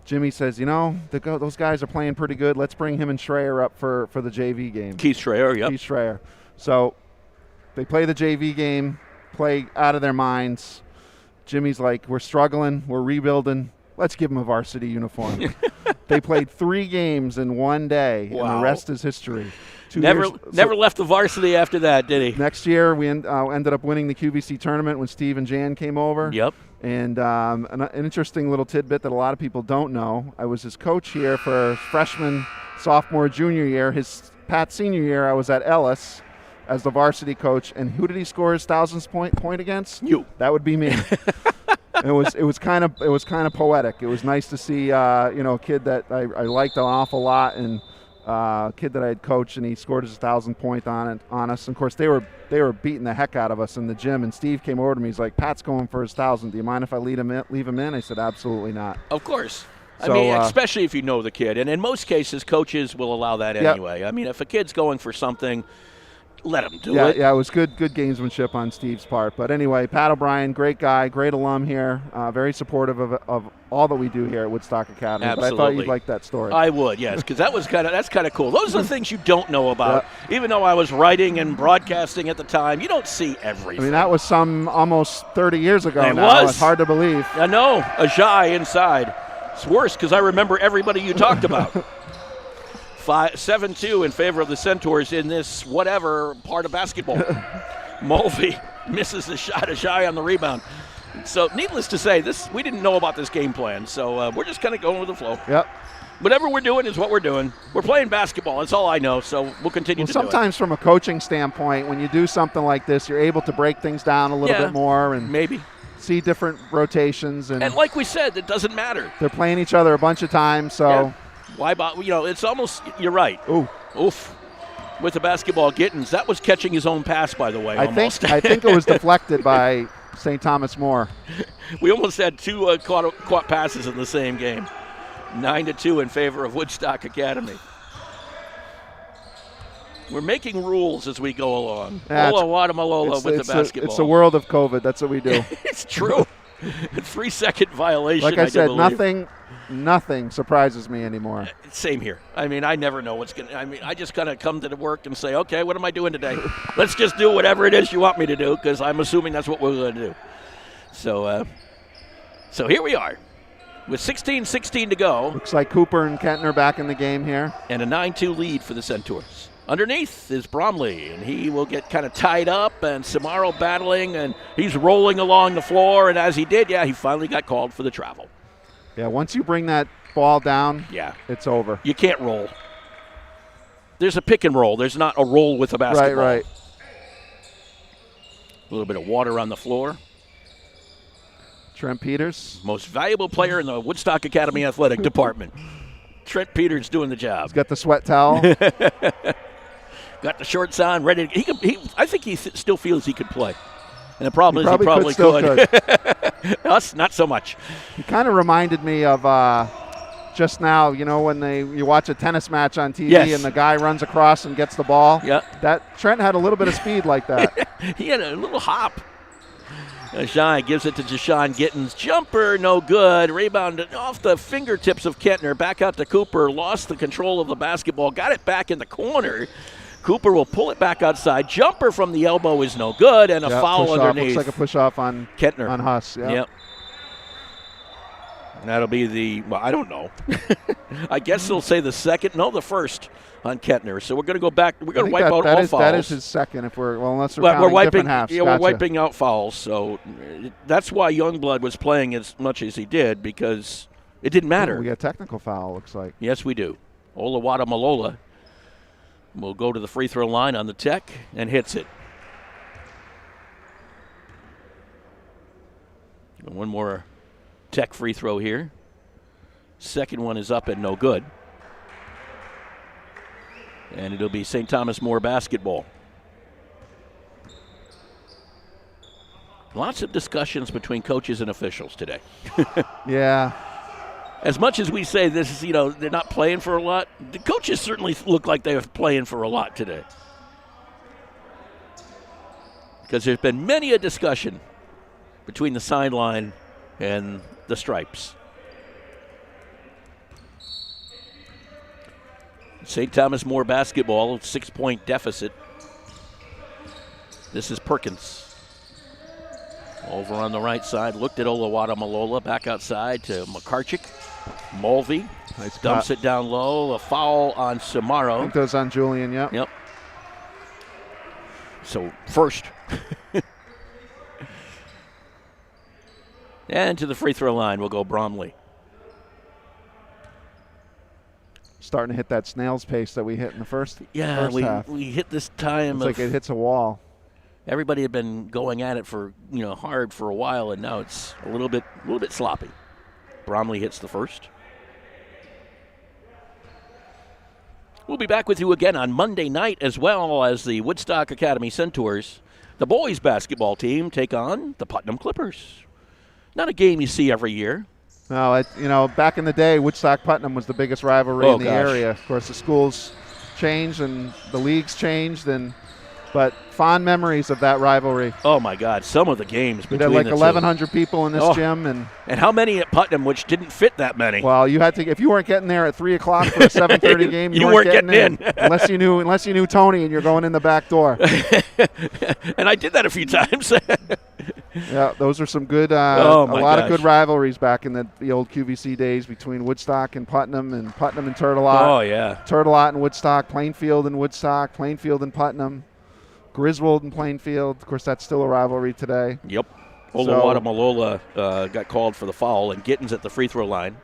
Jimmy says, those guys are playing pretty good. Let's bring him and Schreier up for the JV game. Keith Schreier, yep. Keith Schreier. So they play the JV game, play out of their minds. Jimmy's like, we're struggling, we're rebuilding. Let's give them a varsity uniform. They played 3 games in one day, and the rest is history. Never left the varsity after that, did he? Next year, we ended up winning the QVC tournament when Steve and Jan came over. Yep. And an interesting little tidbit that a lot of people don't know, I was his coach here for freshman, sophomore, junior year. Pat's senior year, I was at Ellis as the varsity coach. And who did he score his 1,000th point against? You. That would be me. It was kind of poetic. It was nice to see a kid that I liked an awful lot, and a kid that I had coached, and he scored his 1,000th point on us. And of course, they were beating the heck out of us in the gym. And Steve came over to me. He's like, "Pat's going for his 1,000. Do you mind if I leave him in?" I said, "Absolutely not." Of course. I mean, especially if you know the kid, and in most cases, coaches will allow that anyway. I mean, if a kid's going for something, let him do it. Yeah, it was good gamesmanship on Steve's part. But anyway, Pat O'Brien, great guy, great alum here, very supportive of all that we do here at Woodstock Academy. Absolutely. But I thought you'd like that story. I would, yes, because that's kind of cool. Those are the things you don't know about. Yeah. Even though I was writing and broadcasting at the time, you don't see everything. I mean, that was some almost 30 years ago it now. Was. It's hard to believe. I know. Ajay inside. It's worse because I remember everybody you talked about. 7-2 in favor of the Centaurs in this whatever part of basketball. Mulvey misses the shot. Ajay on the rebound. So needless to say, we didn't know about this game plan, so we're just kind of going with the flow. Yep. Whatever we're doing is what we're doing. We're playing basketball. That's all I know, so we'll continue to do it. Sometimes from a coaching standpoint, when you do something like this, you're able to break things down a little bit more and maybe see different rotations. And like we said, it doesn't matter. They're playing each other a bunch of times, so... Yeah. Why? It's almost. You're right. Ooh. Oof. With the basketball, Gittins. That was catching his own pass, by the way. I think it was deflected by St. Thomas More. We almost had 2 caught passes in the same game. 9-2 in favor of Woodstock Academy. We're making rules as we go along. Ola Wadamalola with the basketball. It's a world of COVID. That's what we do. It's true. 3-second violation. Like I said, nothing surprises me anymore. Same here. I mean, I never know what's going to – I mean, I just kind of come to the work and say, okay, what am I doing today? Let's just do whatever it is you want me to do because I'm assuming that's what we're going to do. So here we are with 16-16 to go. Looks like Cooper and Kentner back in the game here. And a 9-2 lead for the Centaurs. Underneath is Bromley, and he will get kind of tied up, and Samaro battling, and he's rolling along the floor, and as he did, he finally got called for the travel. Yeah, once you bring that ball down, it's over. You can't roll. There's a pick and roll. There's not a roll with a basketball. Right. A little bit of water on the floor. Trent Peters. Most valuable player in the Woodstock Academy Athletic Department. Trent Peters doing the job. He's got the sweat towel. Got the shorts on, ready. I think he still feels he could play. And the problem is he probably could. Us, not so much. He kind of reminded me of just now, when you watch a tennis match on TV and the guy runs across and gets the ball. Yeah. That Trent had a little bit of speed like that. He had a little hop. Shai gives it to Deshaun Gittens. Jumper, no good. Rebound off the fingertips of Kettner. Back out to Cooper. Lost the control of the basketball. Got it back in the corner. Cooper will pull it back outside. Jumper from the elbow is no good, and a foul underneath. Looks like a push-off on Kettner. On Huss. Yep. And that'll be I don't know. I guess they'll say the second. No, the first on Kettner. So we're going to go back. We're going to wipe out all fouls. That is his second. Unless we're counting different halves. Yeah, we're wiping out fouls. So that's why Youngblood was playing as much as he did, because it didn't matter. We got a technical foul, looks like. Yes, we do. Olawada Malola will go to the free throw line on the tech and hits it. One more tech free throw here. Second one is up and no good. And it'll be St. Thomas More basketball. Lots of discussions between coaches and officials today. Yeah. As much as we say this is, they're not playing for a lot, the coaches certainly look like they're playing for a lot today. Because there's been many a discussion between the sideline and the stripes. St. Thomas More basketball, 6-point deficit. This is Perkins. Over on the right side, looked at Olawada Malola, back outside to McCarchick. Mulvey dumps it down low. A foul on Samaro. I think that was on Julian, Yep. So first. And to the free throw line will go Bromley. Starting to hit that snail's pace that we hit in the first half. We hit this time. It's like it hits a wall. Everybody had been going at it for hard for a while, and now it's a little bit sloppy. Bromley hits the first. We'll be back with you again on Monday night, as well as the Woodstock Academy Centaurs. The boys basketball team take on the Putnam Clippers. Not a game you see every year. No, back in the day, Woodstock-Putnam was the biggest rivalry in the area. Of course, the schools changed and the leagues changed, but fond memories of that rivalry. Oh, my God. Some of the games between the two. We had like 1,100 two. people in this gym. And how many at Putnam, which didn't fit that many? Well, you had to. If you weren't getting there at 3 o'clock for a 7:30 game, you weren't getting in. unless you knew Tony and you're going in the back door. And I did that a few times. Yeah, those are some good, a lot of good rivalries back in the old QVC days between Woodstock and Putnam and Turtle Lot. Oh, yeah. Turtle Lot and Woodstock, Plainfield and Woodstock, Plainfield and Putnam, Griswold and Plainfield. Of course, that's still a rivalry today. Yep. Olawada Malola got called for the foul, and Gittens at the free throw line.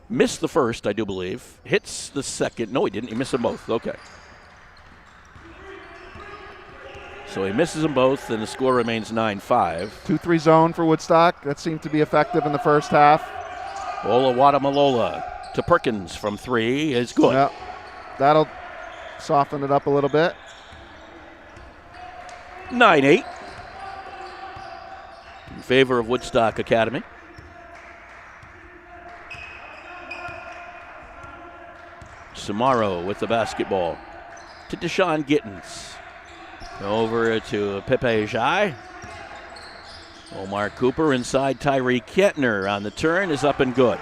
Missed the first, I do believe. Hits the second. No, he didn't. He missed them both. Okay. So he misses them both, and the score remains 9-5. 2-3 zone for Woodstock. That seemed to be effective in the first half. Olawada Malola to Perkins from 3 is good. Yep. That'll soften it up a little bit. 9-8 in favor of Woodstock Academy. Samaro with the basketball to Deshaun Gittens. Over to Pepe Jai. Omar Cooper inside Tyree Kettner on the turn is up and good.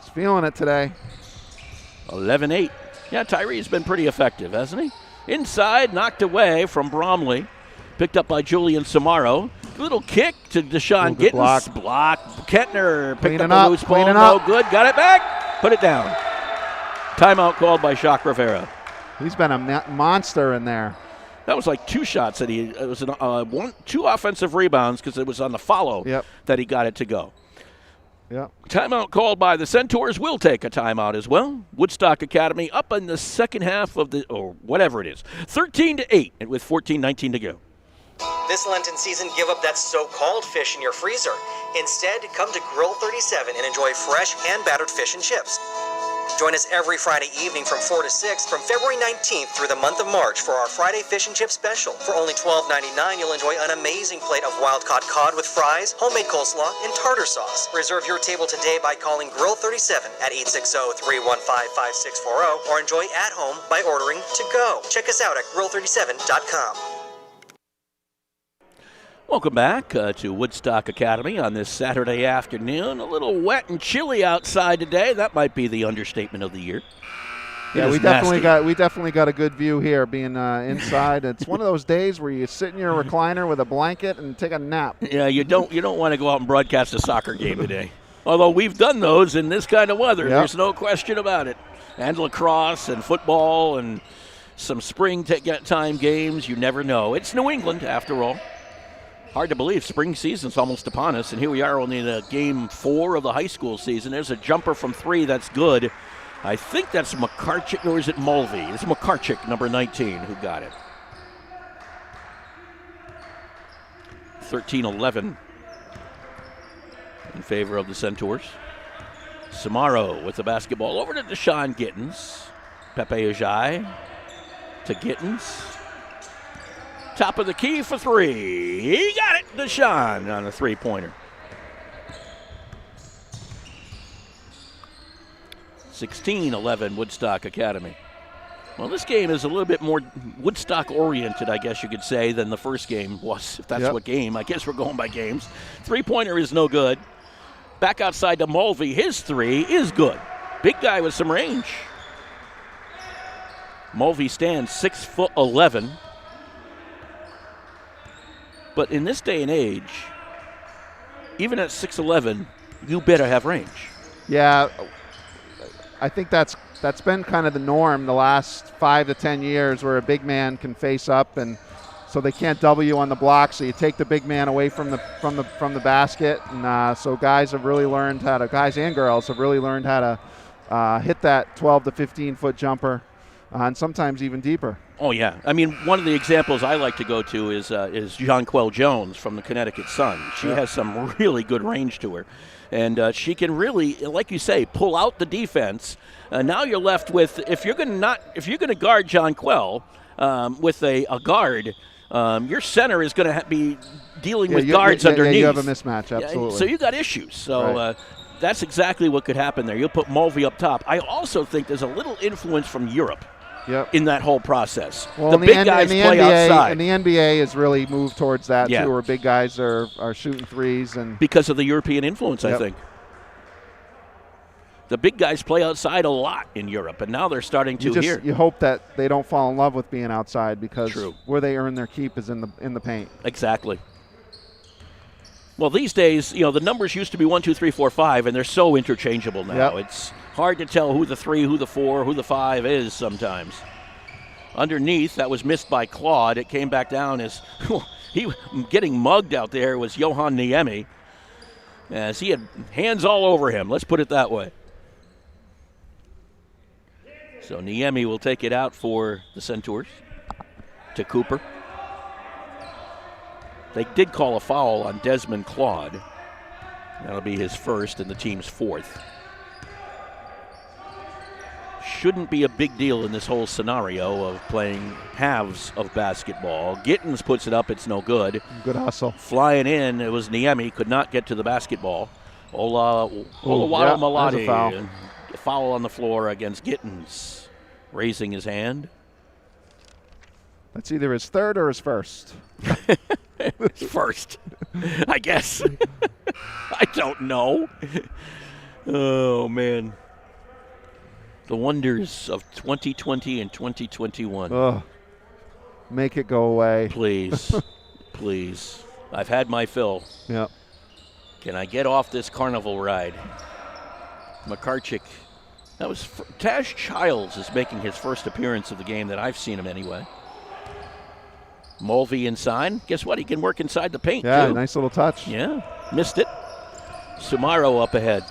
He's feeling it today. 11-8. Yeah, Tyree's been pretty effective, hasn't he? Inside, knocked away from Bromley. Picked up by Julian Samaro. Little kick to Deshaun Gittens. Block. Kettner picked up a loose ball. No good. Got it back. Put it down. Timeout called by Jacques Rivera. He's been a monster in there. That was like 2 shots that it was 2 offensive rebounds because it was on the follow that he got it to go. Yep. Timeout called by the Centaurs. Will take a timeout as well. Woodstock Academy up in the second half of or whatever it is. 13-8 and with 14:19 to go. This Lenten season, give up that so-called fish in your freezer. Instead, come to Grill 37 and enjoy fresh, hand-battered fish and chips. Join us every Friday evening from 4 to 6 from February 19th through the month of March for our Friday Fish and Chip Special. For only $12.99, you'll enjoy an amazing plate of wild-caught cod with fries, homemade coleslaw, and tartar sauce. Reserve your table today by calling Grill 37 at 860-315-5640 or enjoy at home by ordering to go. Check us out at grill37.com. Welcome back to Woodstock Academy on this Saturday afternoon. A little wet and chilly outside today. That might be the understatement of the year. Yeah, we definitely got a good view here being inside. It's one of those days where you sit in your recliner with a blanket and take a nap. Yeah, you don't want to go out and broadcast a soccer game today. Although we've done those in this kind of weather. Yep. There's no question about it. And lacrosse and football and some spring time games. You never know. It's New England after all. Hard to believe spring season's almost upon us, and here we are only in game 4 of the high school season. There's a jumper from 3 that's good. I think that's McCarchick, or is it Mulvey? It's McCarchick, number 19, who got it. 13-11 in favor of the Centaurs. Samaro with the basketball over to Deshaun Gittins. Pepe Ajay to Gittins. Top of the key for 3. He got it. Deshaun on a 3-pointer. 16-11 Woodstock Academy. Well, this game is a little bit more Woodstock-oriented, I guess you could say, than the first game was, if that's what game. I guess we're going by games. 3-pointer is no good. Back outside to Mulvey. His 3 is good. Big guy with some range. Mulvey stands 6'11". But in this day and age, even at 6'11", you better have range. Yeah, I think that's been kind of the norm the last 5 to 10 years, where a big man can face up, and so they can't double you on the block. So you take the big man away from the basket, and so guys and girls have really learned how to hit that 12 to 15 foot jumper, and sometimes even deeper. Oh, yeah. I mean, one of the examples I like to go to is Jonquel Jones from the Connecticut Sun. She has some really good range to her. And she can really, like you say, pull out the defense. Now you're left with, if you're going to guard Jonquel with a guard, your center is going to be dealing with guards underneath. Yeah, you have a mismatch, absolutely. So you got issues. So that's exactly what could happen there. You'll put Mulvey up top. I also think there's a little influence from Europe. Yep. In that whole process. Well, the big guys play outside. And the NBA has really moved towards that, too, where big guys are shooting threes. Because of the European influence, I think. The big guys play outside a lot in Europe, and now they're starting to here. You hope that they don't fall in love with being outside, because where they earn their keep is in the paint. Exactly. Well, these days, the numbers used to be 1, 2, 3, 4, 5, and they're so interchangeable now. Yep. It's hard to tell who the 3, who the 4, who the 5 is sometimes. Underneath, that was missed by Claude. It came back down as he getting mugged out there was Johan Niemi, as he had hands all over him. Let's put it that way. So Niemi will take it out for the Centaurs to Cooper. They did call a foul on Desmond Claude. That'll be his first and the team's 4th. Shouldn't be a big deal in this whole scenario of playing halves of basketball. Gittins puts it up, it's no good. Good hustle. Flying in, it was Niemi, could not get to the basketball. Olawale Malati, foul on the floor against Gittins, raising his hand. That's either his 3rd or his 1st. His 1st, I guess. I don't know. Oh, man. The wonders of 2020 and 2021. Oh, make it go away. Please. Please. I've had my fill. Yep. Can I get off this carnival ride? McCarchick That was Taj Childs is making his first appearance of the game that I've seen him anyway. Mulvey inside. Guess what? He can work inside the paint, Yeah, too. nice little touch. Yeah, missed it. Sumaro up ahead.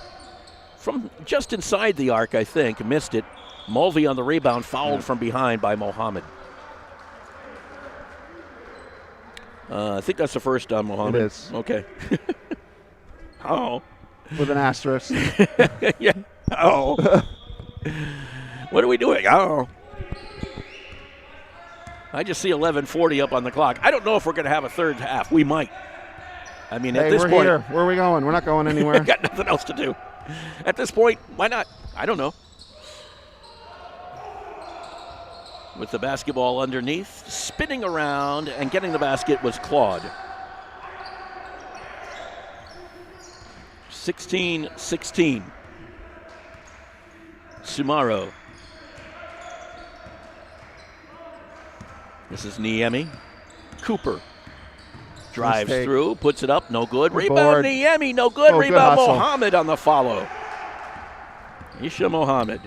From just inside the arc, I think. Missed it. Mulvey on the rebound, fouled from behind by Mohammed. I think that's the first on Mohammed. It is. Okay. Oh. With an asterisk. Yeah. Oh. What are we doing? Oh. I just see 11:40 up on the clock. I don't know if we're going to have a third half. We might. I mean, at this we're point. Here. Where are we going? We're not going anywhere. Got nothing else to do. At this point, why not? I don't know. With the basketball underneath, spinning around and getting the basket was Claude. 16-16. Sumaro. This is Niemi. Cooper drives through, puts it up, no good. Rebound Niemi, no good. Rebound Mohammed on the follow. Isha Mohammed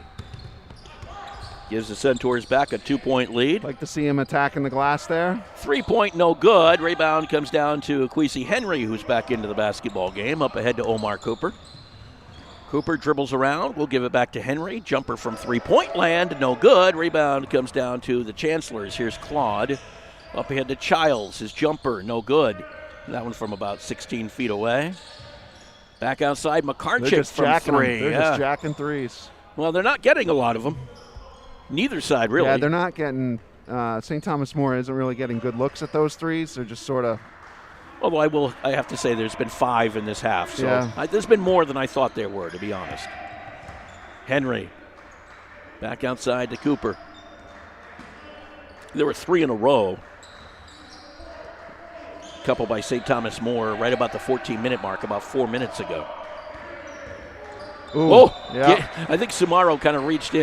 gives the Centaurs back a 2-point lead. Like to see him attacking the glass there. 3-point, no good. Rebound comes down to Kwesi Henry, who's back into the basketball game, up ahead to Omar Cooper. Cooper dribbles around. We'll give it back to Henry. Jumper from three-point land, no good. Rebound comes down to the Chancellors. Here's Claude. Up ahead to Childs. His jumper, no good. That one from about 16 feet away. Back outside, McCarchick from three. They're just jacking threes. Well, they're not getting a lot of them. Neither side, really. Yeah, they're not getting St. Thomas More isn't really getting good looks at those threes. They're just sort of. Although I have to say there's been 5 in this half. So there's been more than I thought there were, to be honest. Henry. Back outside to Cooper. There were 3 in a row. A couple by St. Thomas More right about the 14-minute mark, about 4 minutes ago. Ooh, I think Sumaro kind of reached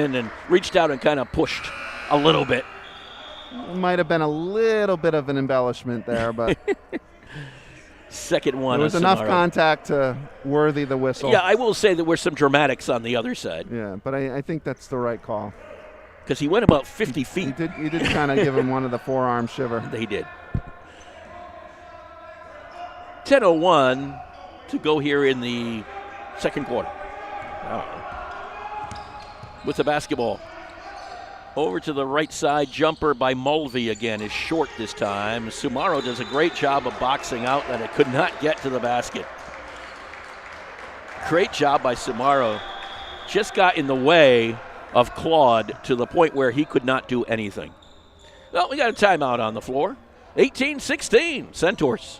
out and kind of pushed a little bit. Might have been a little bit of an embellishment there, but second one. There was enough contact to worthy the whistle. Yeah, I will say there were some dramatics on the other side. Yeah, but I think that's the right call. Because he went about 50 feet. You did kind of give him one of the forearm shiver. He did. 10:01 to go here in the second quarter. With the basketball. Over to the right side, jumper by Mulvey again is short this time. Sumaro does a great job of boxing out and it could not get to the basket. Great job by Sumaro. Just got in the way of Claude to the point where he could not do anything. Well, we got a timeout on the floor. 18-16, Centaurs.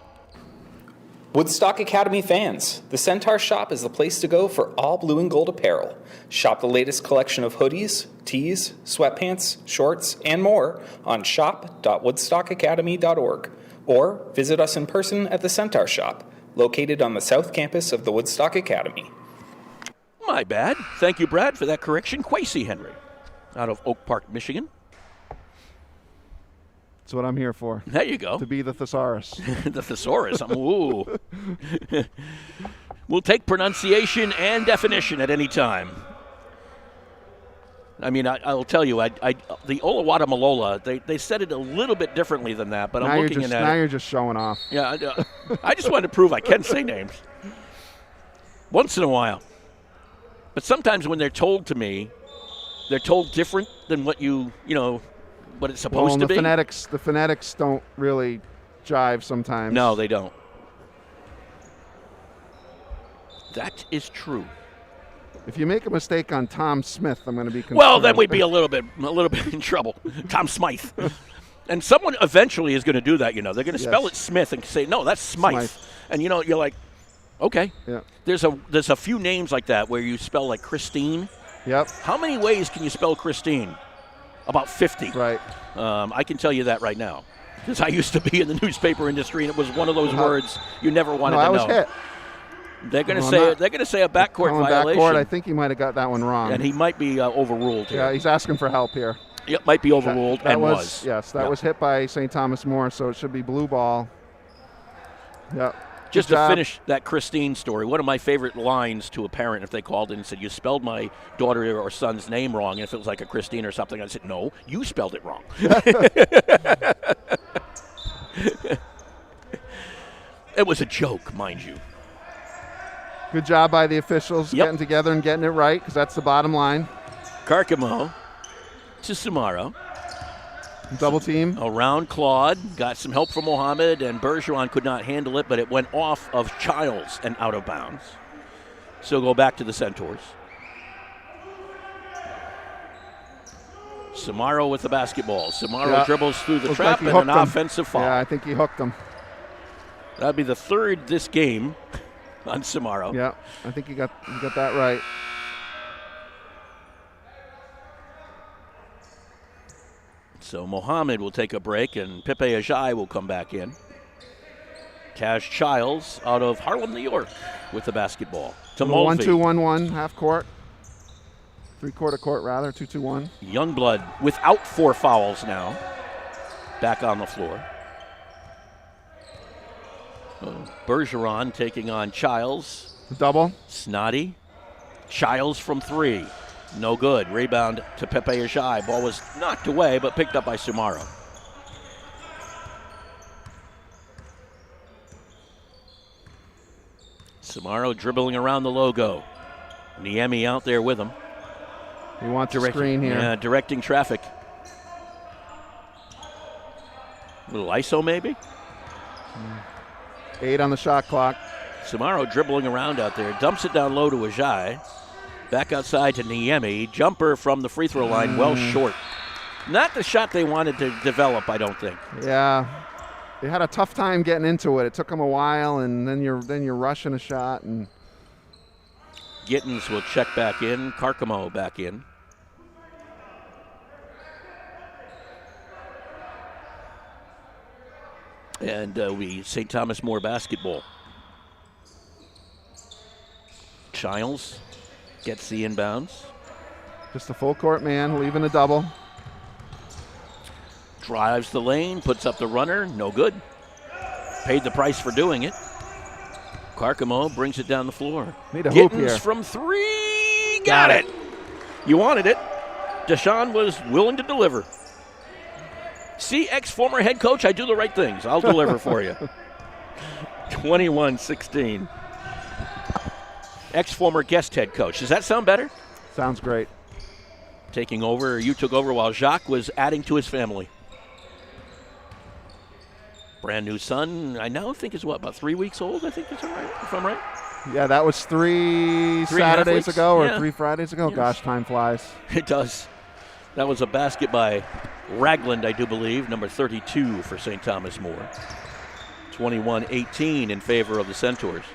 Woodstock Academy fans, the Centaur Shop is the place to go for all blue and gold apparel. Shop the latest collection of hoodies, tees, sweatpants, shorts, and more on shop.woodstockacademy.org or visit us in person at the Centaur Shop, located on the south campus of the Woodstock Academy. My bad. Thank you, Brad, for that correction. Kwesi Henry out of Oak Park, Michigan. That's what I'm here for. There you go. To be the thesaurus. The thesaurus. Ooh. We'll take pronunciation and definition at any time. I mean, I'll tell you, the Olawata Malola, they said it a little bit differently than that, but I'm looking at it. Now you're just showing off. Yeah, I just wanted to prove I can say names. Once in a while. But sometimes when they're told to me, they're told different than what what it's supposed to be. The phonetics don't really jive sometimes. No, they don't. That is true. If you make a mistake on Tom Smith, I'm going to be concerned. Well, then we'd be a little bit in trouble. Tom Smythe. And someone eventually is going to do that, They're going to spell it Smith and say, no, that's Smythe. And, you're like, okay. Yeah. There's a few names like that where you spell like Christine. Yep. How many ways can you spell Christine? About 50. Right. I can tell you that right now. Because I used to be in the newspaper industry, and it was one of those words you never wanted to know. I was hit. They're going to say a backcourt violation. Backcourt, I think he might have got that one wrong. And he might be overruled here. Yeah, he's asking for help here. Yep, might be overruled that was. Yes, that was hit by St. Thomas More, so it should be blue ball. Yep. Just to finish that Christine story, one of my favorite lines to a parent if they called in and said, you spelled my daughter or son's name wrong, and if it was like a Christine or something, I said, no, you spelled it wrong. It was a joke, mind you. Good job by the officials getting together and getting it right, because that's the bottom line. Carcamo to Samaro. Double team. Around Claude. Got some help from Mohammed, and Bergeron could not handle it, but it went off of Childs and out of bounds. So go back to the Centaurs. Samaro with the basketball. Samaro dribbles through the trap like and an offensive foul. Yeah, I think he hooked him. That'd be the third this game on Samaro. Yeah, I think you got that right. So Mohammed will take a break, and Pepe Ajay will come back in. Cash Childs out of Harlem, New York, with the basketball. To Mulvey. 1-2-1-1, half court. 3-quarter court, rather, 2-2-1. Youngblood without 4 fouls now. Back on the floor. Bergeron taking on Childs. Double. Snoddy. Childs from 3. No good. Rebound to Pepe Ajay. Ball was knocked away, but picked up by Samaro. Samaro dribbling around the logo. Niemi out there with him. He wants a screen here. Yeah, directing traffic. A little ISO maybe? 8 on the shot clock. Samaro dribbling around out there. Dumps it down low to Ajay. Back outside to Niemi. Jumper from the free throw line, well short. Not the shot they wanted to develop, I don't think. Yeah. They had a tough time getting into it. It took them a while, and then you're rushing a shot. And Gittins will check back in. Carcamo back in. And we St. Thomas More basketball. Childs gets the inbounds. Just a full court man, leaving a double. Drives the lane, puts up the runner, no good. Paid the price for doing it. Carcamo brings it down the floor. Need a hoop Gittins here. From 3, got it. You wanted it. Deshaun was willing to deliver. See, ex-former head coach, I do the right things. I'll deliver for you. 21-16. Ex-former guest head coach. Does that sound better? Sounds great. Taking over, you took over while Jacques was adding to his family. Brand new son, I now think is about 3 weeks old, I think is right, if I'm right. Yeah, that was 3 Saturdays ago or 3 Fridays ago. Yes. Gosh, time flies. It does. That was a basket by Ragland, I do believe, number 32 for St. Thomas More. 21-18 in favor of the Centaurs.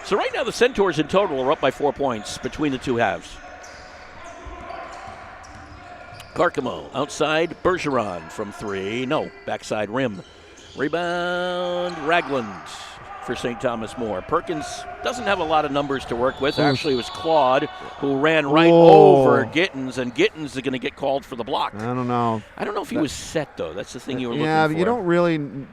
So right now the Centaurs in total are up by 4 points between the two halves. Carcamo outside, Bergeron from 3. No, backside rim. Rebound, Ragland for St. Thomas More. Perkins doesn't have a lot of numbers to work with. Actually, it was Claude who ran right over Gittins, and Gittins is going to get called for the block. I don't know. I don't know if he was set, though. That's the thing you were looking for. Yeah, but you don't really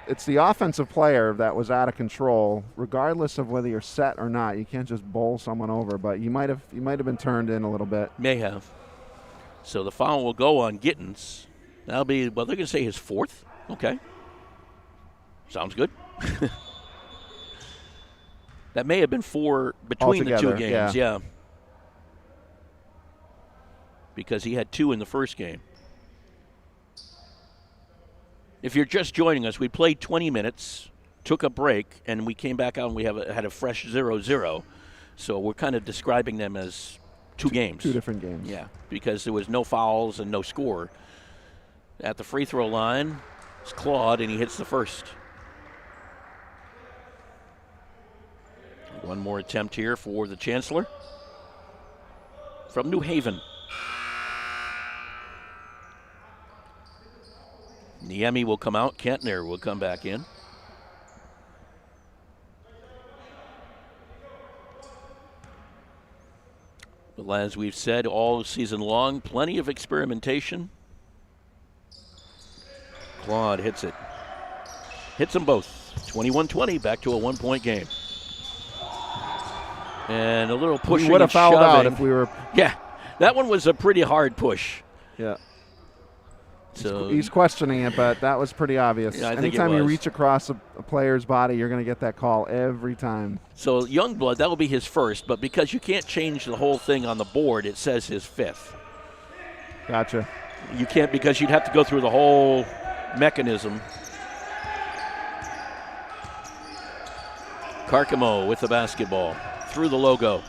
it's the offensive player that was out of control, regardless of whether you're set or not. You can't just bowl someone over, but you might have been turned in a little bit. May have. So the foul will go on Gittins. That'll be, well, they're going to say his 4th. Okay. Sounds good. That may have been 4 between the two games, yeah. Because he had 2 in the first game. If you're just joining us, we played 20 minutes, took a break, and we came back out and we had a fresh 0-0. So we're kind of describing them as two games. 2 different games. Yeah, because there was no fouls and no score. At the free throw line, it's Claude, and he hits the first. One more attempt here for the Chancellor from New Haven. Niemi will come out. Kentner will come back in. Well, as we've said all season long, plenty of experimentation. Claude hits it. Hits them both. 21-20, back to a 1-point game. And a little pushing We would have fouled out if we were. Yeah, that one was a pretty hard push. Yeah. So He's questioning it, but that was pretty obvious. Yeah, I think Anytime it you was. reach across a player's body, you're going to get that call every time. So Youngblood, that will be his first, but because you can't change the whole thing on the board, it says his 5th. Gotcha. You can't, because you'd have to go through the whole mechanism. Carcamo with the basketball through the logo.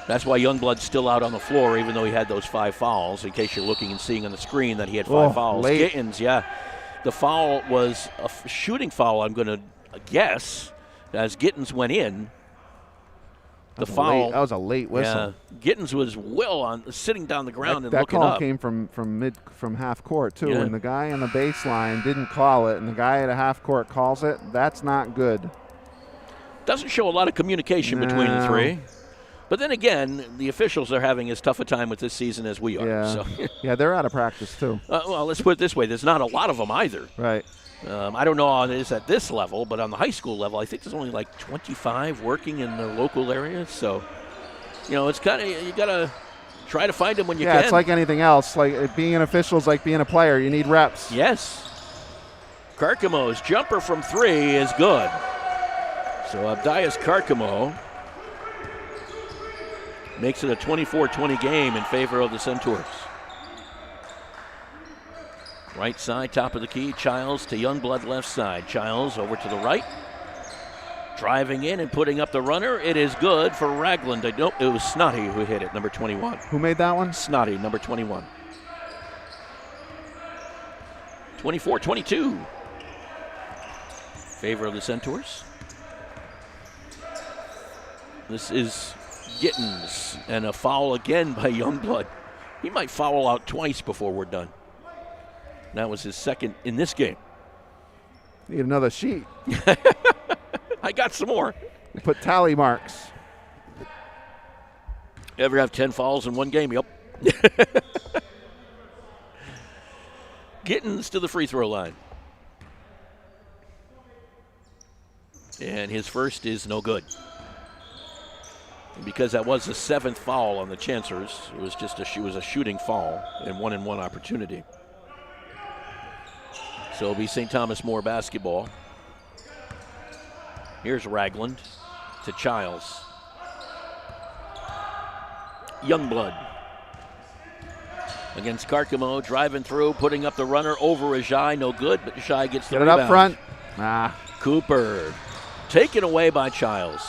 That's why Youngblood's still out on the floor, even though he had those 5 fouls, in case you're looking and seeing on the screen that he had 5 fouls. Late. Gittins, yeah. The foul was a shooting foul, I'm going to guess, as Gittins went in. The foul. That was a late whistle. Yeah. Gittins was sitting down the ground and that looking call up. came from half court too, Yeah. and the guy on the baseline didn't call it, and the guy at a half court calls it. That's not good. Doesn't show a lot of communication between the three. But then again, the officials are having as tough a time with this season as we are. Yeah, So. yeah, they're out of practice too. Well, let's put it this way: there's not a lot of them either. Right. I don't know how it is at this level, but on the high school level, I think there's only like 25 working in the local area. So, it's kind of, you got to try to find them when you can. Yeah, it's like anything else. Like being an official is like being a player. You need reps. Yes. Carcamo's jumper from 3 is good. So Abdias Carcamo makes it a 24-20 game in favor of the Centaurs. Right side, top of the key, Childs to Youngblood left side. Childs over to the right. Driving in and putting up the runner. It is good for Ragland. Nope, it was Snotty who hit it, number 21. Who made that one? Snotty, number 21. 24-22. Favor of the Centaurs. This is Gittins, and a foul again by Youngblood. He might foul out twice before we're done. That was his second in this game. Need another sheet. I got some more. Put tally marks. Ever have 10 fouls in one game? Yep. Gittins to the free throw line. And his first is no good. And because that was the 7th foul on the Chancers, it was just a shooting foul and 1-and-1 opportunity. So it'll be St. Thomas More basketball. Here's Ragland to Childs. Youngblood against Carcamo, driving through, putting up the runner over Ajay. No good, but Ajay gets the rebound. Get it up front. Ah. Cooper taken away by Childs.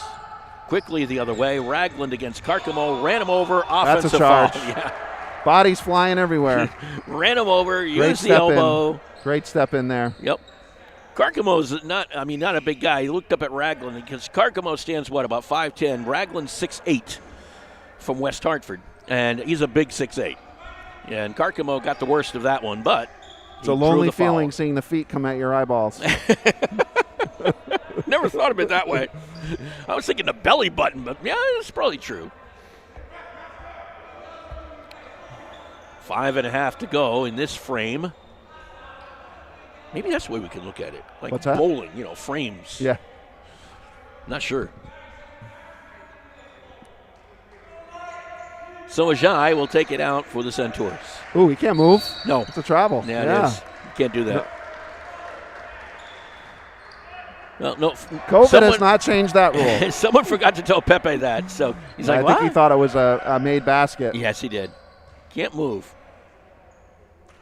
Quickly the other way. Ragland against Carcamo, ran him over. Offensive That's a charge. foul. Yeah. Bodies flying everywhere. Ran him over, used the elbow. Great step in there. Yep. Carcamo's not a big guy. He looked up at Ragland because Carcamo stands, about 5'10". Ragland's 6'8" from West Hartford, and he's a big 6'8". And Carcamo got the worst of that one, but it's a lonely feeling seeing the feet come at your eyeballs. Never thought of it that way. I was thinking the belly button, but yeah, it's probably true. 5.5 to go in this frame. Maybe that's the way we could look at it. Like What's that? bowling, frames. Yeah. Not sure. So Ajay will take it out for the Centaurs. Ooh, he can't move. No. It's a travel. Yeah, it is. You can't do that. No. COVID has not changed that rule. Someone forgot to tell Pepe that, so he's like, I what? think he thought it was a made basket. Yes, he did. Can't move.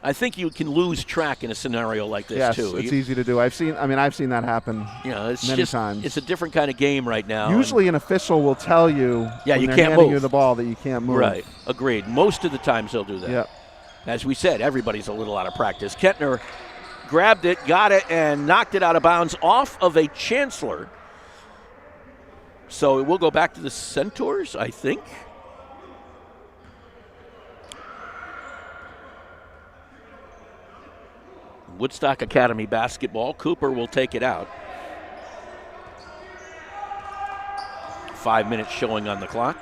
I think you can lose track in a scenario like this, too. Yes, it's easy to do. I've seen that happen many times. It's a different kind of game right now. Usually an official will tell you when you they're can't handing move. you the ball that you can't move. Right. Agreed. Most of the times they'll do that. Yep. As we said, everybody's a little out of practice. Kettner grabbed it, got it, and knocked it out of bounds off of a Chancellor. So it will go back to the Centaurs, I think. Woodstock Academy basketball. Cooper will take it out. 5 minutes showing on the clock.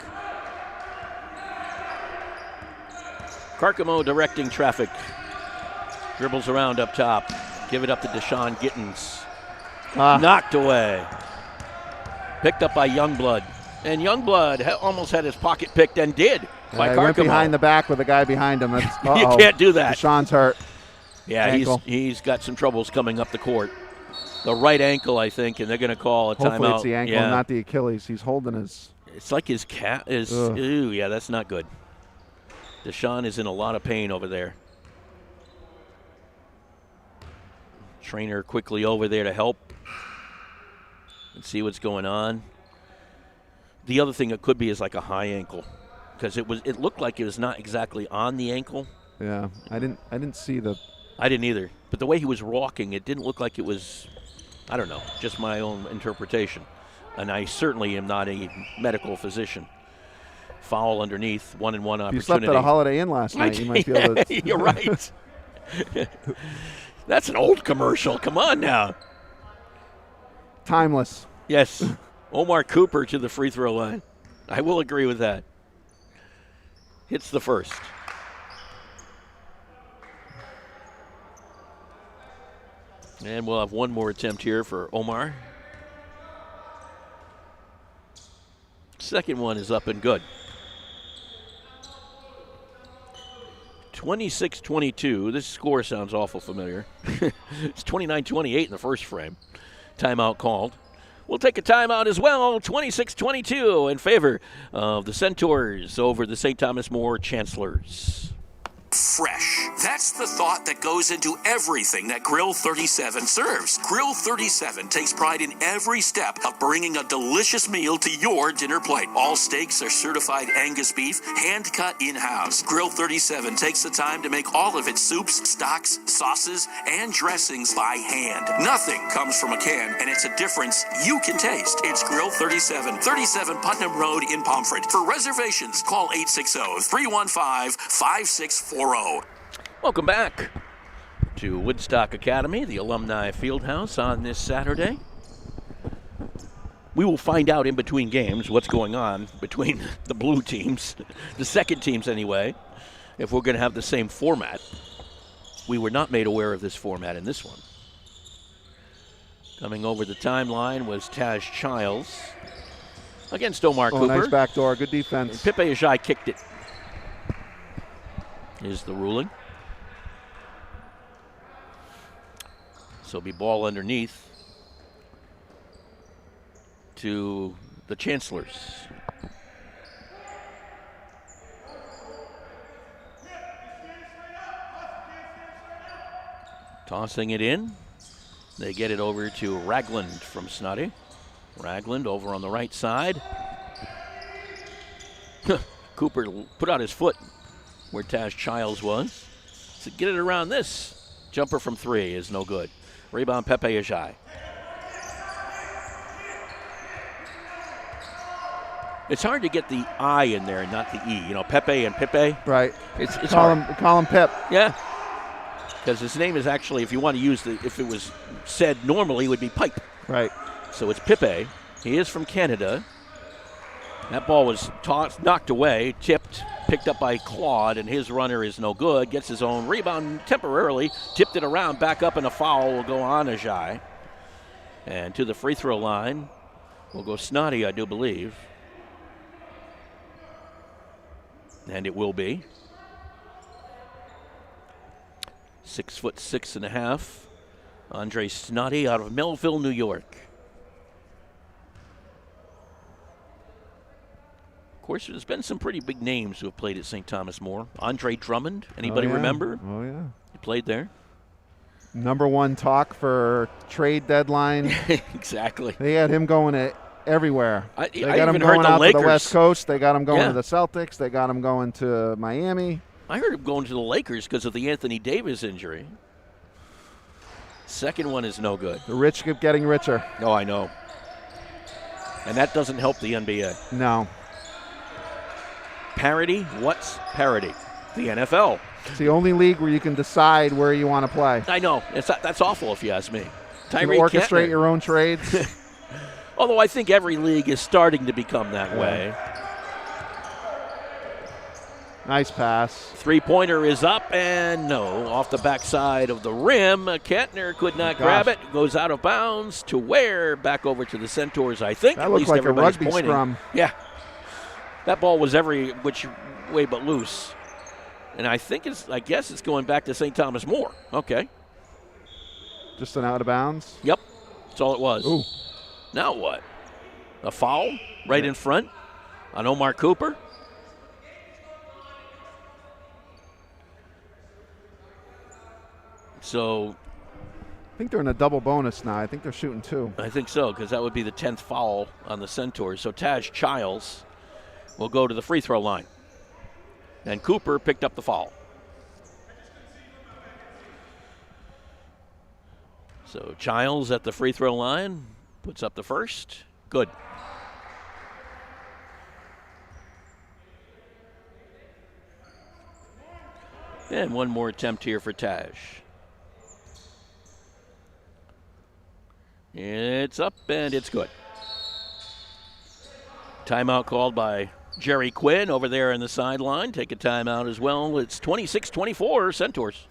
Carcamo directing traffic. Dribbles around up top. Give it up to Deshaun Gittins. Knocked away. Picked up by Youngblood. And Youngblood almost had his pocket picked and did. By He went behind the back with a guy behind him. You can't do that. Deshaun's hurt. Yeah, he's got some troubles coming up the court. The right ankle, I think, and they're going to call a timeout. Hopefully it's the ankle, not the Achilles. He's holding his. It's like his cat is. Ooh, yeah, that's not good. Deshaun is in a lot of pain over there. Trainer quickly over there to help and see what's going on. The other thing it could be is like a high ankle, because it looked like it was not exactly on the ankle. Yeah, I didn't see the. I didn't either. But the way he was walking, it didn't look like it was. I don't know, just my own interpretation. And I certainly am not a medical physician. Foul underneath, 1-and-1 opportunity. If you slept at a Holiday Inn last night, you might feel that. You're right. That's an old commercial. Come on now. Timeless. Yes. Omar Cooper to the free throw line. I will agree with that. Hits the first. And we'll have one more attempt here for Omar. Second one is up and good. 26-22. This score sounds awful familiar. It's 29-28 in the first frame. Timeout called. We'll take a timeout as well. 26-22 in favor of the Centaurs over the St. Thomas More Chancellors. Fresh. That's the thought that goes into everything that Grill 37 serves. Grill 37 takes pride in every step of bringing a delicious meal to your dinner plate. All steaks are certified Angus beef, hand-cut in-house. Grill 37 takes the time to make all of its soups, stocks, sauces, and dressings by hand. Nothing comes from a can, and it's a difference you can taste. It's Grill 37, 37 Putnam Road in Pomfret. For reservations, call 860-315-5640. Welcome back to Woodstock Academy, the Alumni Fieldhouse on this Saturday. We will find out in between games what's going on between the blue teams, the second teams anyway, if we're going to have the same format. We were not made aware of this format in this one. Coming over the timeline was Taj Childs against Omar Cooper. Nice backdoor, good defense. And Pepe Ajay kicked it. Is the ruling. So be ball underneath to the Chancellors. Tossing it in. They get it over to Ragland from Snoddy. Ragland over on the right side. Cooper put out his foot where Taj Childs was. So get it around this. Jumper from three is no good. Rebound Pepe Ajay. It's hard to get the I in there and not the E. You know, Pepe and Pepe. Right. It's call hard. him Pep. Yeah. Because his name is actually, if you want to use if it was said normally, it would be Pipe. Right. So it's Pepe. He is from Canada. That ball was knocked away, tipped, picked up by Claude, and his runner is no good. Gets his own rebound temporarily, tipped it around, back up, and a foul will go on Ajay. And to the free throw line will go Snoddy, I do believe. And it will be. 6'6.5". Andre Snoddy out of Melville, New York. Of course, there's been some pretty big names who have played at St. Thomas More. Andre Drummond, anybody remember? Oh, yeah. He played there. Number one talk for trade deadline. Exactly. They had him going everywhere. They got him even going heard the out Lakers. to the West Coast. They got him going to the Celtics. They got him going to Miami. I heard him going to the Lakers because of the Anthony Davis injury. Second one is no good. The rich keep getting richer. Oh, I know. And that doesn't help the NBA. No. Parity? What's parity? The NFL. It's the only league where you can decide where you want to play. I know. That's awful if you ask me. You can orchestrate your own trades. Although I think every league is starting to become that way. Nice pass. Three-pointer is up, and no. Off the backside of the rim. Kentner could not grab it. Goes out of bounds to where? Back over to the Centaurs, I think. That At looked least like a everybody's rugby pointing. scrum. Yeah. That ball was every which way but loose. And I guess it's going back to St. Thomas More. Okay. Just an out of bounds? Yep. That's all it was. Ooh. Now what? A foul right in front on Omar Cooper. So I think they're in a double bonus now. I think they're shooting 2. I think so, because that would be the 10th foul on the Centaurs. So Taj Childs will go to the free throw line. And Cooper picked up the foul. So Childs at the free throw line, puts up the first. Good. And one more attempt here for Taj. It's up and it's good. Timeout called by Jerry Quinn over there in the sideline. Take a timeout as well. It's 26-24 Centaurs.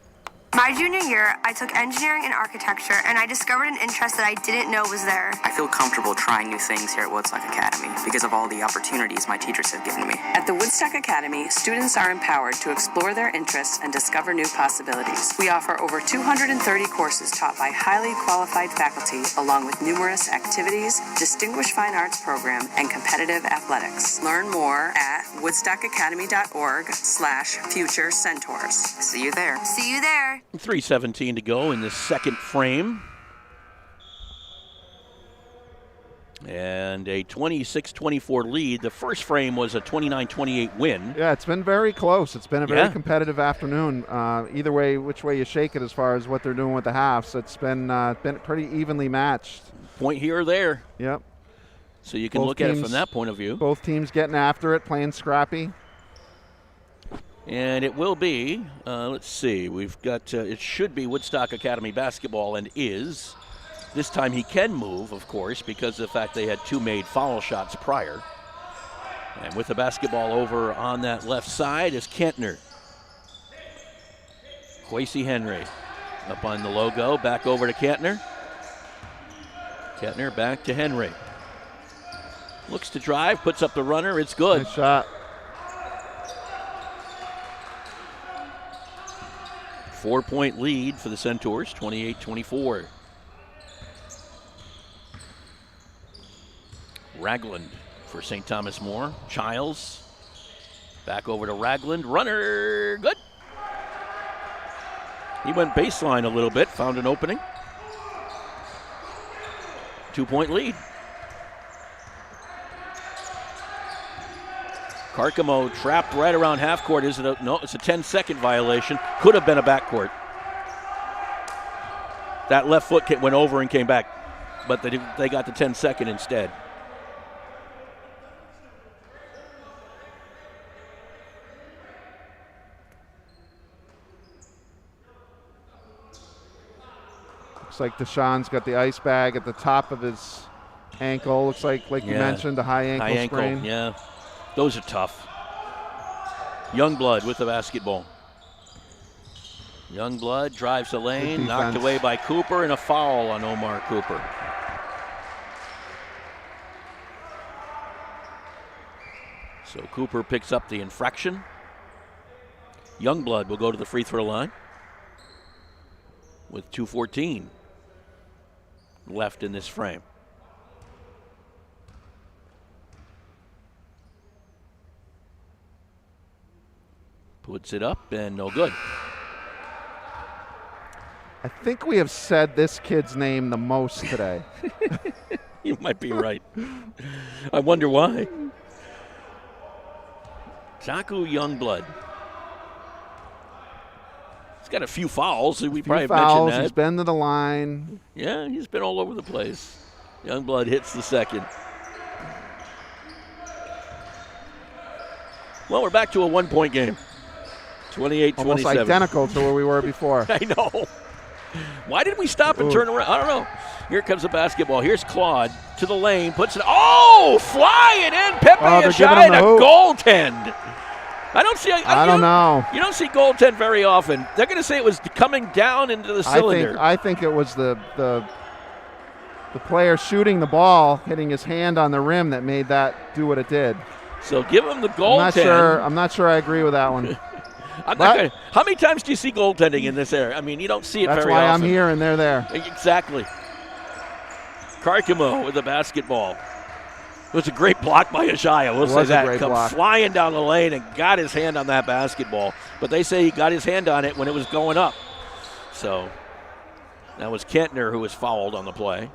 My junior year, I took engineering and architecture, and I discovered an interest that I didn't know was there. I feel comfortable trying new things here at Woodstock Academy because of all the opportunities my teachers have given me. At the Woodstock Academy, students are empowered to explore their interests and discover new possibilities. We offer over 230 courses taught by highly qualified faculty, along with numerous activities, distinguished fine arts program, and competitive athletics. Learn more at woodstockacademy.org/future centaurs. See you there. See you there. 3:17 to go in the second frame. And a 26-24 lead. The first frame was a 29-28 win. Yeah, it's been very close. It's been a very competitive afternoon. Either way, which way you shake it as far as what they're doing with the halves. It's been pretty evenly matched. Point here or there. Yep. So you can look at it from that point of view. Both teams getting after it, playing scrappy. And it will be, let's see, we've got, it should be Woodstock Academy basketball and is. This time he can move, of course, because of the fact they had 2 made foul shots prior. And with the basketball over on that left side is Kentner. Kwesi Henry up on the logo, back over to Kentner. Kentner back to Henry. Looks to drive, puts up the runner, it's good. Nice shot. 4-point lead for the Centaurs, 28-24. Ragland for St. Thomas More. Childs back over to Ragland. Runner, good. He went baseline a little bit, found an opening. 2-point lead. Carcamo trapped right around half court. Is it no, it's a 10-second violation. Could have been a backcourt. That left foot went over and came back, but they got the 10-second instead. Looks like Deshaun's got the ice bag at the top of his ankle. Looks like you mentioned, a high ankle sprain. Yeah. Those are tough. Youngblood with the basketball. Youngblood drives the lane, knocked away by Cooper, and a foul on Omar Cooper. So Cooper picks up the infraction. Youngblood will go to the free throw line with 2:14 left in this frame. Puts it up and no good. I think we have said this kid's name the most today. You might be right. I wonder why. Taku Youngblood. He's got a few fouls. We probably mentioned that. He's been to the line. Yeah, he's been all over the place. Youngblood hits the second. Well, we're back to a 1-point game. 28-27. Almost identical to where we were before. I know. Why did we stop and turn around? I don't know. Here comes the basketball. Here's Claude to the lane. Puts it. Oh, flying in. Pepe Ashai to goaltend. I don't see. I don't know. You don't see goaltend very often. They're going to say it was coming down into the cylinder. I think it was the player shooting the ball, hitting his hand on the rim that made that do what it did. So give him the goaltend. I'm not sure I agree with that one. How many times do you see goaltending in this area? I mean, you don't see it very often. That's why I'm here and they're there. Exactly. Karkamo with the basketball. It was a great block by Ajaya. We'll say that. Come flying down the lane and got his hand on that basketball. But they say he got his hand on it when it was going up. So that was Kentner who was fouled on the play.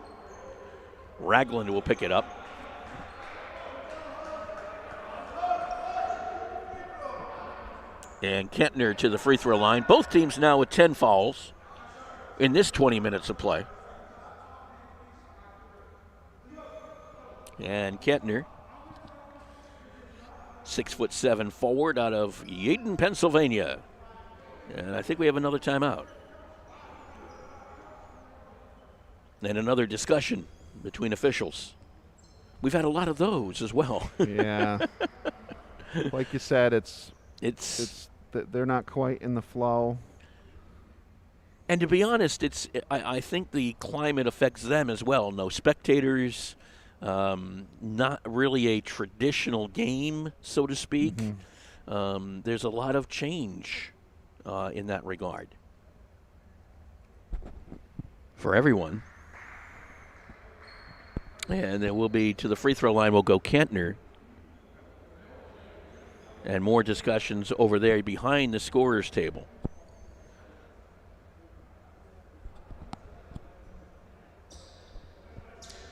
Ragland will pick it up. And Kentner to the free throw line. Both teams now with 10 fouls in this 20 minutes of play. And Kentner, 6'7" forward out of Yeadon, Pennsylvania. And I think we have another timeout. And another discussion between officials. We've had a lot of those as well. Yeah. Like you said, they're not quite in the flow. And to be honest, I think the climate affects them as well. No spectators. Not really a traditional game, so to speak. Mm-hmm. There's a lot of change in that regard for everyone. And then we'll be to the free throw line. We'll go Kentner. And more discussions over there behind the scorer's table.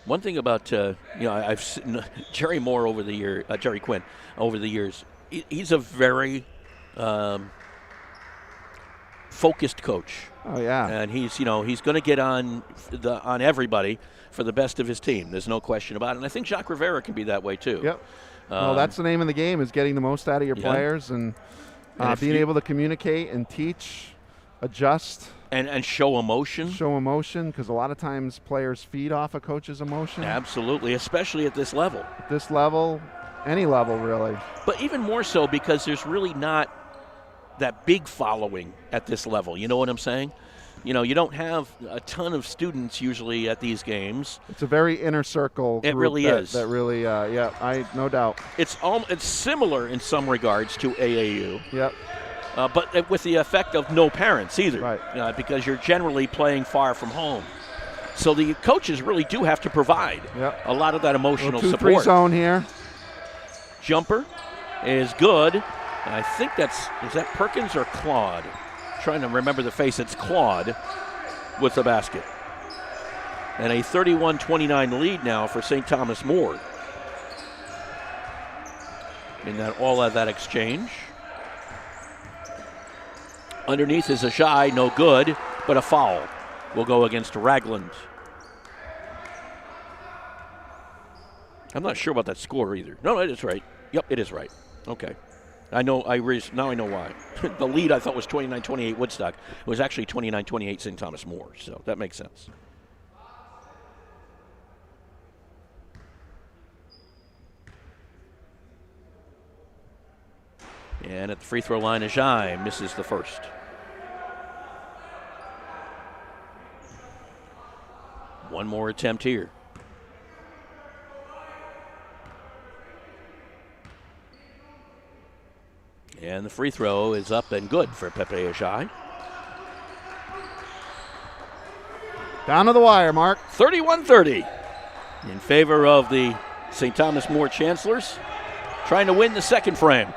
One thing about, I've seen Jerry Moore over the year, Jerry Quinn over the years. He's a very focused coach. Oh yeah, and he's going to get on everybody for the best of his team. There's no question about it. And I think Jacques Rivera can be that way too. Yep. Well, that's the name of the game: is getting the most out of your players and being able to communicate and teach, adjust. And show emotion. Show emotion, because a lot of times players feed off a coach's emotion. Absolutely, especially at this level. At this level, any level really. But even more so because there's really not that big following at this level. You know what I'm saying? You don't have a ton of students usually at these games. It's a very inner circle group. It really is. That really, no doubt. It's similar in some regards to AAU. Yep. But with the effect of no parents either, right. Because you're generally playing far from home. So the coaches really do have to provide a lot of that emotional support. 2-3 zone here. Jumper is good. And I think is that Perkins or Claude? Trying to remember the face. It's Claude with the basket. And a 31-29 lead now for St. Thomas More. In all of that exchange. Underneath is a shy, no good, but a foul will go against Ragland. I'm not sure about that score either. No, it is right. Yep, it is right. Okay. Now I know why. The lead I thought was 29-28 Woodstock. It was actually 29-28 St. Thomas More, so that makes sense. And at the free throw line, Ajay misses the first. One more attempt here. And the free throw is up and good for Pepe Ajay. Down to the wire, Mark. 31-30 in favor of the St. Thomas More Chancellors, trying to win the second frame.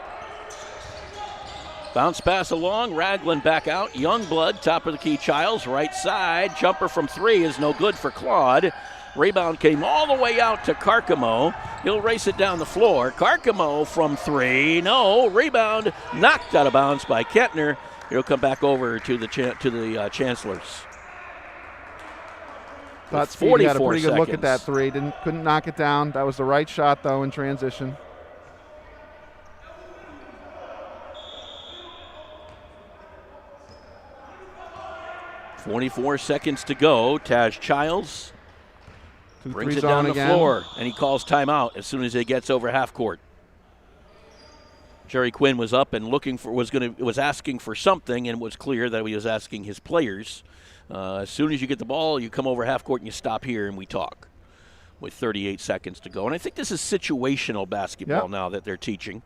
Bounce pass along, Ragland back out. Youngblood, top of the key, Childs, right side. Jumper from three is no good for Claude. Rebound came all the way out to Karkamo. He'll race it down the floor. Karkamo from three, no. Rebound knocked out of bounds by Kentner. He'll come back over to the Chancellors. Thought Speedy had a pretty good look at that three. Couldn't knock it down. That was the right shot, though, in transition. .24 seconds to go. Taj Childs brings it down the floor, and he calls timeout as soon as he gets over half court. Jerry Quinn was up and was asking for something, and it was clear that he was asking his players. As soon as you get the ball, you come over half court and you stop here and we talk. With 38 seconds to go, and I think this is situational basketball now that they're teaching.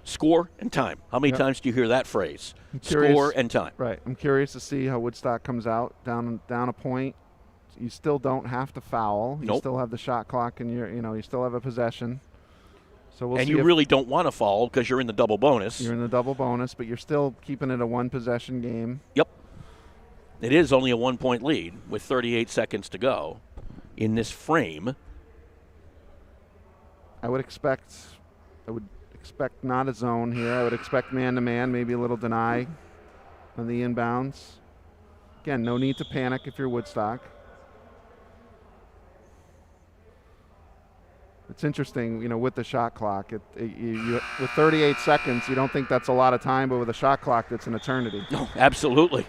Score and time. How many times do you hear that phrase? Score and time. Right. I'm curious to see how Woodstock comes out down a point. You still don't have to foul. You still have the shot clock, and you still have a possession. So we'll see. And you really don't want to foul because you're in the double bonus. You're in the double bonus, but you're still keeping it a one-possession game. Yep. It is only a 1-point lead with 38 seconds to go in this frame. I would expect not a zone here. I would expect man-to-man, maybe a little deny on the inbounds. Again, no need to panic if you're Woodstock. It's interesting, with the shot clock. With 38 seconds, you don't think that's a lot of time, but with a shot clock, that's an eternity. No, absolutely.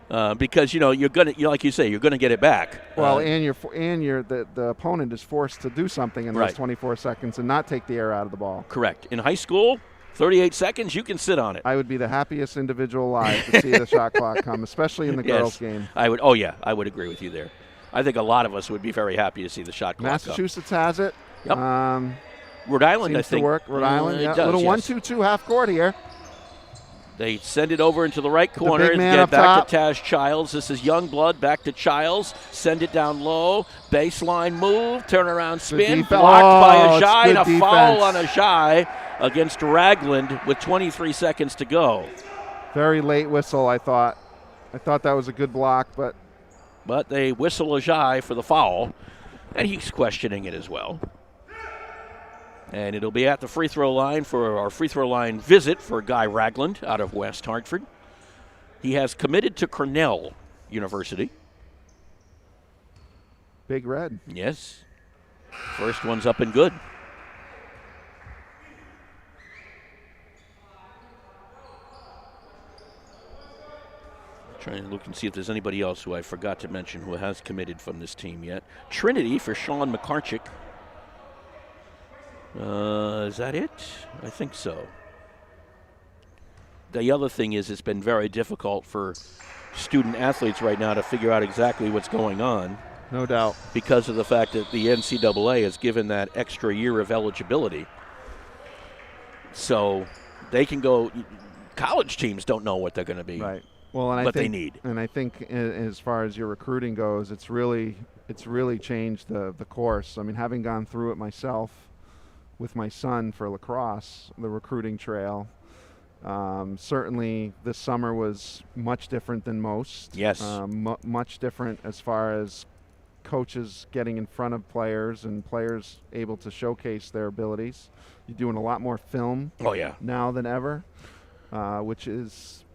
Because you're gonna, like you say, you're gonna get it back. Well, the opponent is forced to do something in those 24 seconds and not take the air out of the ball. Correct. In high school, 38 seconds, you can sit on it. I would be the happiest individual alive to see the shot clock come, especially in the girls' game. I would. Oh yeah, I would agree with you there. I think a lot of us would be very happy to see the shot clock. Massachusetts has it. Yep. Rhode Island, I think. To work. Rhode Island, yeah. Does, little 1-2-2 half court here. They send it over into the right corner. Get back to Taz Childs. This is Youngblood. Back to Childs. Send it down low. Baseline move. Turnaround spin. Blocked by Ajay. And a foul on Ajay against Ragland with 23 seconds to go. Very late whistle, I thought. I thought that was a good block, but they whistle Ajay for the foul, and he's questioning it as well. And it'll be at the free throw line for our free throw line visit for Guy Ragland out of West Hartford. He has committed to Cornell University. Big Red. Yes. First one's up and good. Trying to look and see if there's anybody else who I forgot to mention who has committed from this team yet. Trinity for Sean McCarchick. Is that it? I think so. The other thing is it's been very difficult for student athletes right now to figure out exactly what's going on. No doubt. Because of the fact that the NCAA has given that extra year of eligibility. So they can go – college teams don't know what they're going to be. Right. Well, and they need. And I think as far as your recruiting goes, it's really changed the course. I mean, having gone through it myself with my son for lacrosse, the recruiting trail, certainly this summer was much different than most. Yes. Much different as far as coaches getting in front of players and players able to showcase their abilities. You're doing a lot more film now than ever, which is –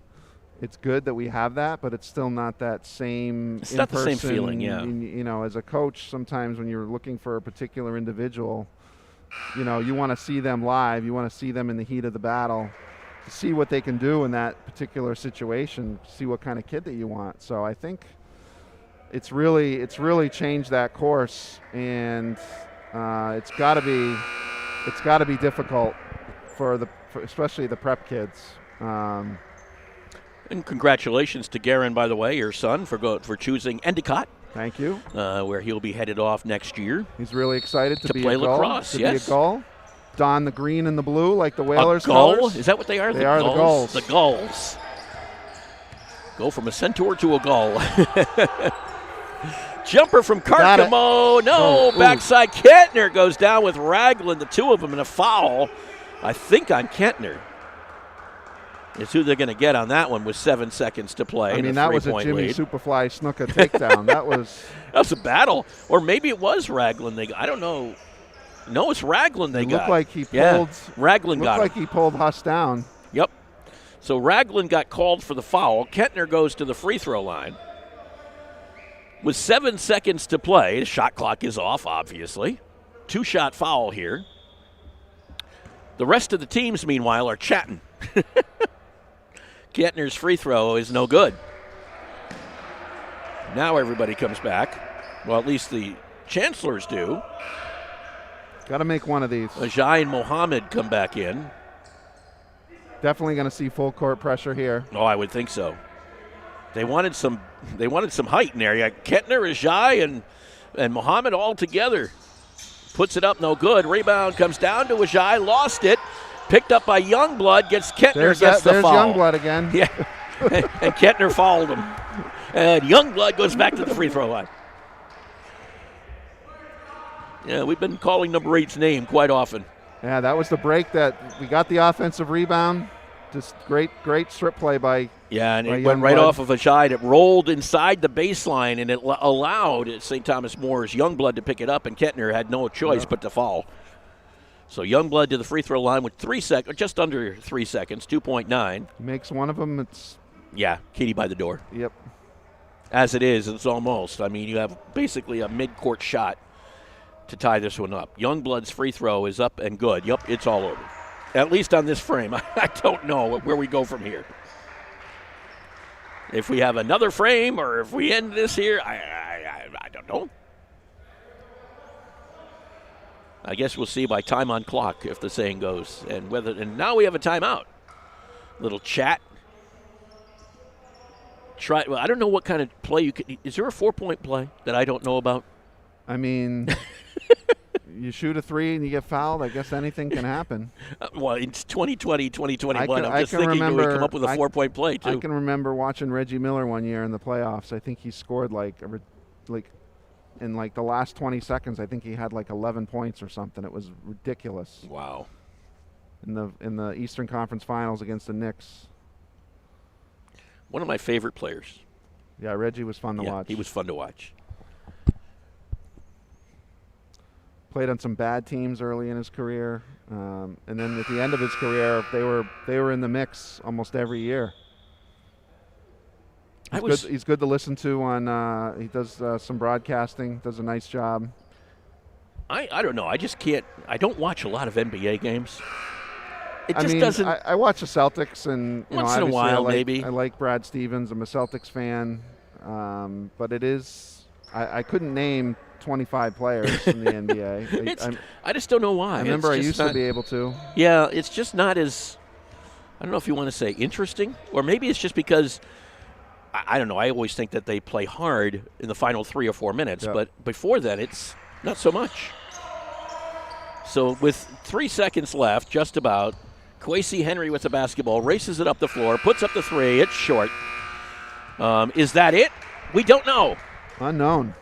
it's good that we have that, but it's still not that same. It's not the same feeling, yeah. As a coach, sometimes when you're looking for a particular individual, you want to see them live. You want to see them in the heat of the battle, see what they can do in that particular situation, see what kind of kid that you want. So I think it's really changed that course, and it's got to be difficult for especially the prep kids. And congratulations to Guerin, by the way, your son, for choosing Endicott. Thank you. Where he'll be headed off next year. He's really excited to be play a gull, lacrosse. be a gull. Don the green and the blue like the Whalers. A gull? Colors. Is that what they are? They are the Gulls. The Gulls. Go from a centaur to a gull. Jumper from Carcamo. No, backside. Kentner goes down with Ragland, the two of them in a foul. I think on Kentner. It's who they're going to get on that one with 7 seconds to play. I mean, that was a Jimmy lead. Superfly Snuka takedown. That was a battle. Or maybe it was Ragland. I don't know. No, it's Ragland they got. Looked like he pulled. Ragland got him. Looked like he pulled Huss down. Yep. So Ragland got called for the foul. Kentner goes to the free throw line. With 7 seconds to play, the shot clock is off, obviously. 2-shot foul here. The rest of the teams, meanwhile, are chatting. Kentner's free throw is no good. Now everybody comes back. Well, at least the Chancellors do. Got to make one of these. Ajay and Mohammed come back in. Definitely going to see full court pressure here. Oh, I would think so. They wanted some height in there. You got Kettner, Ajay, and Mohammed all together. Puts it up, no good. Rebound comes down to Ajay, lost it. Picked up by Youngblood, gets Kettner, gets the there's foul. Youngblood again. Yeah, and Kettner fouled him. And Youngblood goes back to the free throw line. Yeah, we've been calling number 8's name quite often. Yeah, that was the break that we got the offensive rebound. Just great strip play by Yeah, and by it went right Youngblood. off of Ajay. It rolled inside the baseline, and it allowed St. Thomas More's Youngblood to pick it up, and Kettner had no choice but to foul. So Youngblood to the free throw line with just under 3 seconds, 2.9. Makes one of them. It's Yeah, Katie by the door. Yep. As it is, it's almost. I mean, you have basically a mid-court shot to tie this one up. Youngblood's free throw is up and good. Yep, it's all over. At least on this frame. I don't know where we go from here. If we have another frame or if we end this here, I don't know. I guess we'll see by time on clock, if the saying goes. And now we have a timeout. Little chat. Well, I don't know what kind of play you could. Is there a 4-point play that I don't know about? I mean, you shoot a 3 and you get fouled. I guess anything can happen. Well, it's 2020, 2021. I'm I just can thinking remember, we come up with a 4-point play, too. I can remember watching Reggie Miller one year in the playoffs. I think he scored in the last 20 seconds. I think he had 11 points or something. It was ridiculous. Wow. In the Eastern Conference Finals against the Knicks. One of my favorite players. Yeah, Reggie was fun to watch. He was fun to watch. Played on some bad teams early in his career, and then at the end of his career, they were in the mix almost every year. He's good to listen to. He does some broadcasting. Does a nice job. I don't know. I just can't. I don't watch a lot of NBA games. I watch the Celtics, and once in a while, maybe. I like Brad Stevens. I'm a Celtics fan, but it is. I couldn't name 25 players in the NBA. I just don't know why. I remember I used to be able to. Yeah, it's just not as. I don't know if you want to say interesting, or maybe it's just because. I don't know. I always think that they play hard in the final 3 or 4 minutes, but before then, it's not so much. So with 3 seconds left, just about, Kwesi Henry with the basketball, races it up the floor, puts up the 3. It's short. Is that it? We don't know. Unknown.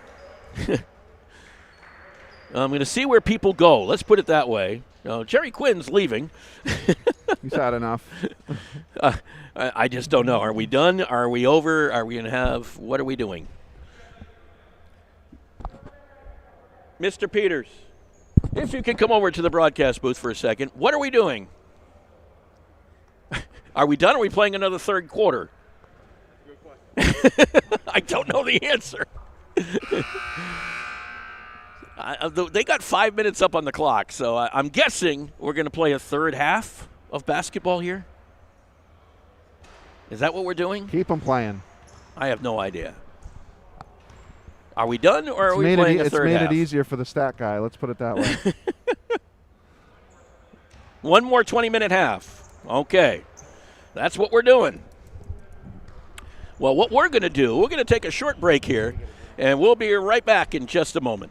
I'm going to see where people go. Let's put it that way. Jerry Quinn's leaving. He's had enough. I just don't know. Are we done? Are we over? Are we going to have – what are we doing? Mr. Peters, if you could come over to the broadcast booth for a second, what are we doing? Are we done? Or are we playing another third quarter? I don't know the answer. They got 5 minutes up on the clock, so I'm guessing we're going to play a third half of basketball here. Is that what we're doing? Keep them playing. I have no idea. Are we done, or are we playing a third half? It's made it easier for the stat guy. Let's put it that way. One more 20-minute half. Okay. That's what we're doing. Well, what we're going to do, we're going to take a short break here, and we'll be right back in just a moment.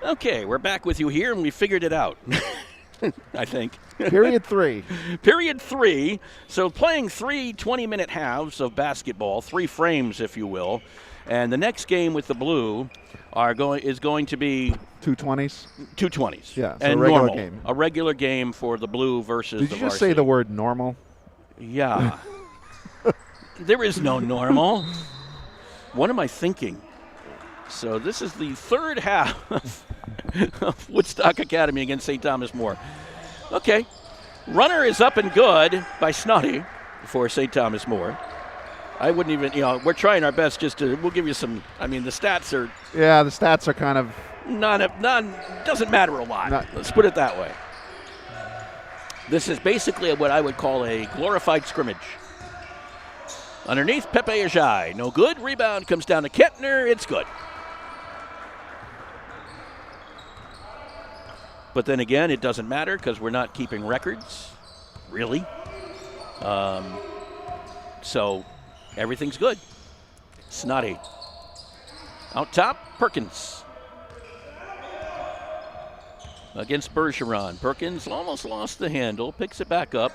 Okay, we're back with you here, and we figured it out, I think. Period 3. Period 3. So playing 3 20-minute halves of basketball, 3 frames, if you will. And the next game with the Blue is going to be 220s? 220s. Yeah, so and a regular normal. game. A regular game for the Blue versus the Did you just varsity. say the word normal? Yeah. There is no normal. What am I thinking? So this is the third half of Woodstock Academy against St. Thomas More. Okay. Runner is up and good by Snotty for St. Thomas More. I wouldn't even, we're trying our best we'll give you some, the stats are. Yeah, the stats are kind of. Doesn't matter a lot. Let's put it that way. This is basically what I would call a glorified scrimmage. Underneath, Pepe Ajay. No good. Rebound comes down to Kentner. It's good. But then again, it doesn't matter because we're not keeping records, really. So everything's good. Snotty. Out top, Perkins. Against Bergeron. Perkins almost lost the handle, picks it back up.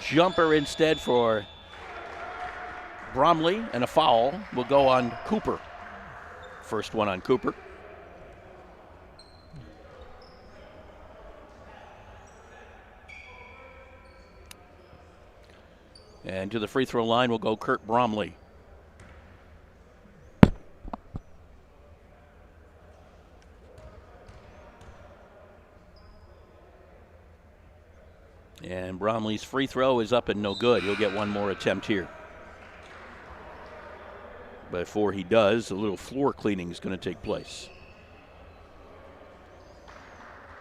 Jumper instead for Bromley, and a foul will go on Cooper. First one on Cooper. And to the free throw line will go Kurt Bromley. And Bromley's free throw is up and no good. He'll get one more attempt here. Before he does, a little floor cleaning is going to take place.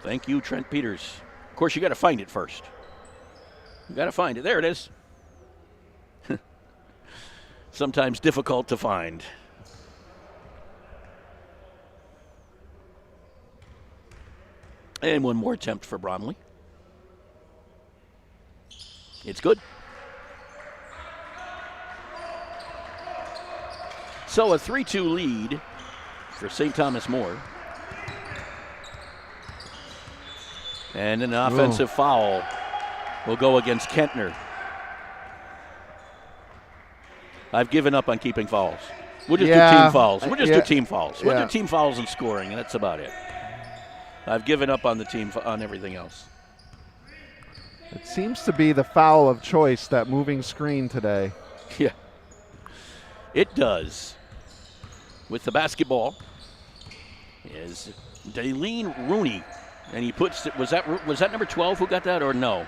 Thank you, Trent Peters. Of course, you got to find it first. You got to find it. There it is. Sometimes difficult to find. And one more attempt for Bromley. It's good. So a 3-2 lead for St. Thomas More. And an offensive foul will go against Kentner. I've given up on keeping fouls. We'll just do team fouls. We'll just do team fouls. We'll do team fouls and scoring, and that's about it. I've given up on the team on everything else. It seems to be the foul of choice, that moving screen today. Yeah, it does. With the basketball is Daleen Rooney, and he puts it. Was that number 12 who got that, or no?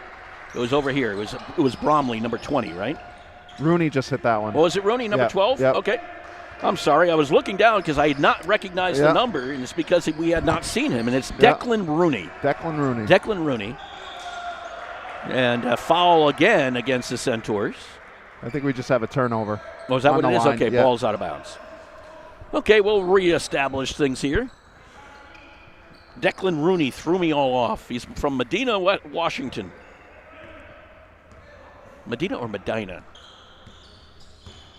It was over here. It was Bromley, number 20, right? Rooney just hit that one. Oh, was it Rooney, number 12? Yep. Okay. I'm sorry. I was looking down because I had not recognized the number, and it's because we had not seen him, and it's Declan Rooney. Declan Rooney. And a foul again against the Centaurs. I think we just have a turnover. Oh, is that what it is? Line. Okay, ball's out of bounds. Okay, we'll reestablish things here. Declan Rooney threw me all off. He's from Medina, Washington. Medina or Medina?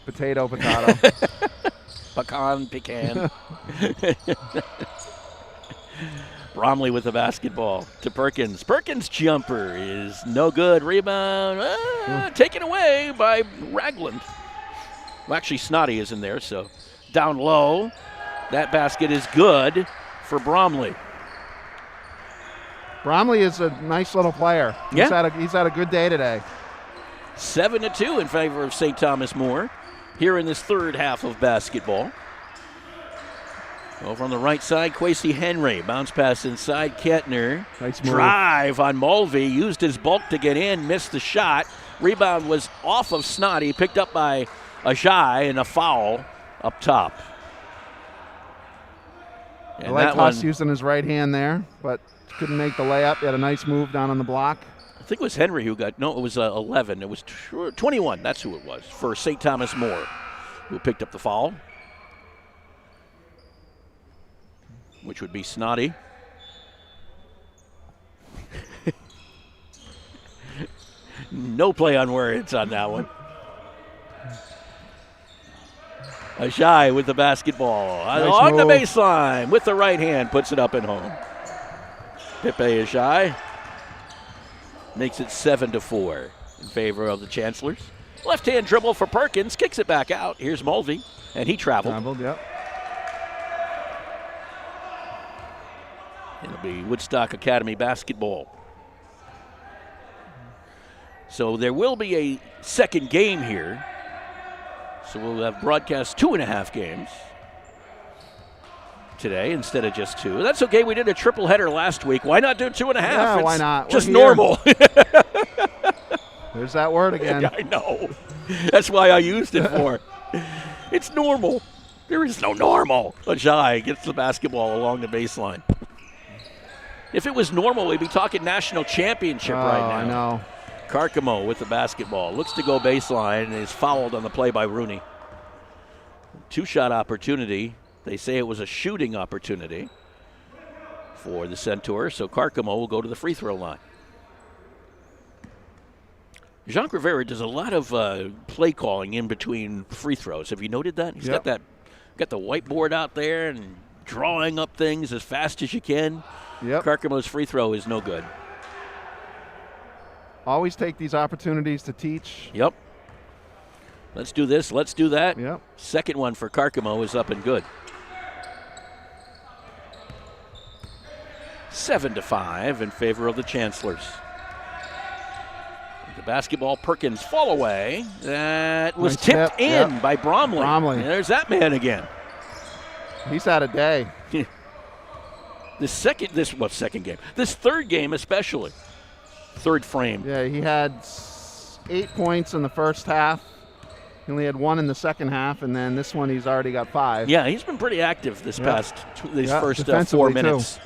Potato. Pecan. Bromley with the basketball to Perkins. Perkins' jumper is no good. Rebound taken away by Ragland. Well, actually, Snotty is in there, so down low. That basket is good for Bromley. Bromley is a nice little player. Yeah. He's had a good day today. 7-2 in favor of St. Thomas More here in this third half of basketball. Over on the right side, Kwesi Henry. Bounce pass inside, Kentner. Nice move. Drive on Mulvey. Used his bulk to get in, missed the shot. Rebound was off of Snotty, picked up by Ajay, and a foul up top. And I like Haas using his right hand there, but couldn't make the layup. He had a nice move down on the block. I think it was Henry who got, no, it was 11. It was 21. That's who it was for St. Thomas More, who picked up the foul, which would be Snotty. No play on words on that one. Ajay with the basketball. Nice Along the move. baseline with the right hand, puts it up and home. Pipe Ajay makes it 7-4 in favor of the Chancellors. Left-hand dribble for Perkins, kicks it back out. Here's Mulvey, and he traveled. Yep. It'll be Woodstock Academy basketball. So there will be a second game here. So we'll have broadcast 2.5 games today instead of just 2. That's okay. We did a triple header last week. Why not do 2.5? Yeah, It's why not? Just We're here. normal. There's that word again. I know. That's why I used it for. It's normal. There is no normal. Ajay gets the basketball along the baseline. If it was normal, we'd be talking national championship right now. I know. Carcamo with the basketball. Looks to go baseline and is fouled on the play by Rooney. 2-shot opportunity. They say it was a shooting opportunity for the Centaurs, so Carcamo will go to the free throw line. Jean Rivera does a lot of play calling in between free throws. Have you noted that? He's got the whiteboard out there and drawing up things as fast as you can. Yep. Carcamo's free throw is no good. Always take these opportunities to teach. Yep. Let's do this. Let's do that. Yep. Second one for Carcamo is up and good. 7-5 in favor of the Chancellors. The basketball, Perkins, fall away. That was Nice tipped tip. in by Bromley. And there's that man again. He's had a day. This second game? This third game especially. Third frame. Yeah, he had 8 points in the first half. He only had 1 in the second half, and then this one he's already got 5. Yeah, he's been pretty active this first defensively 4 minutes.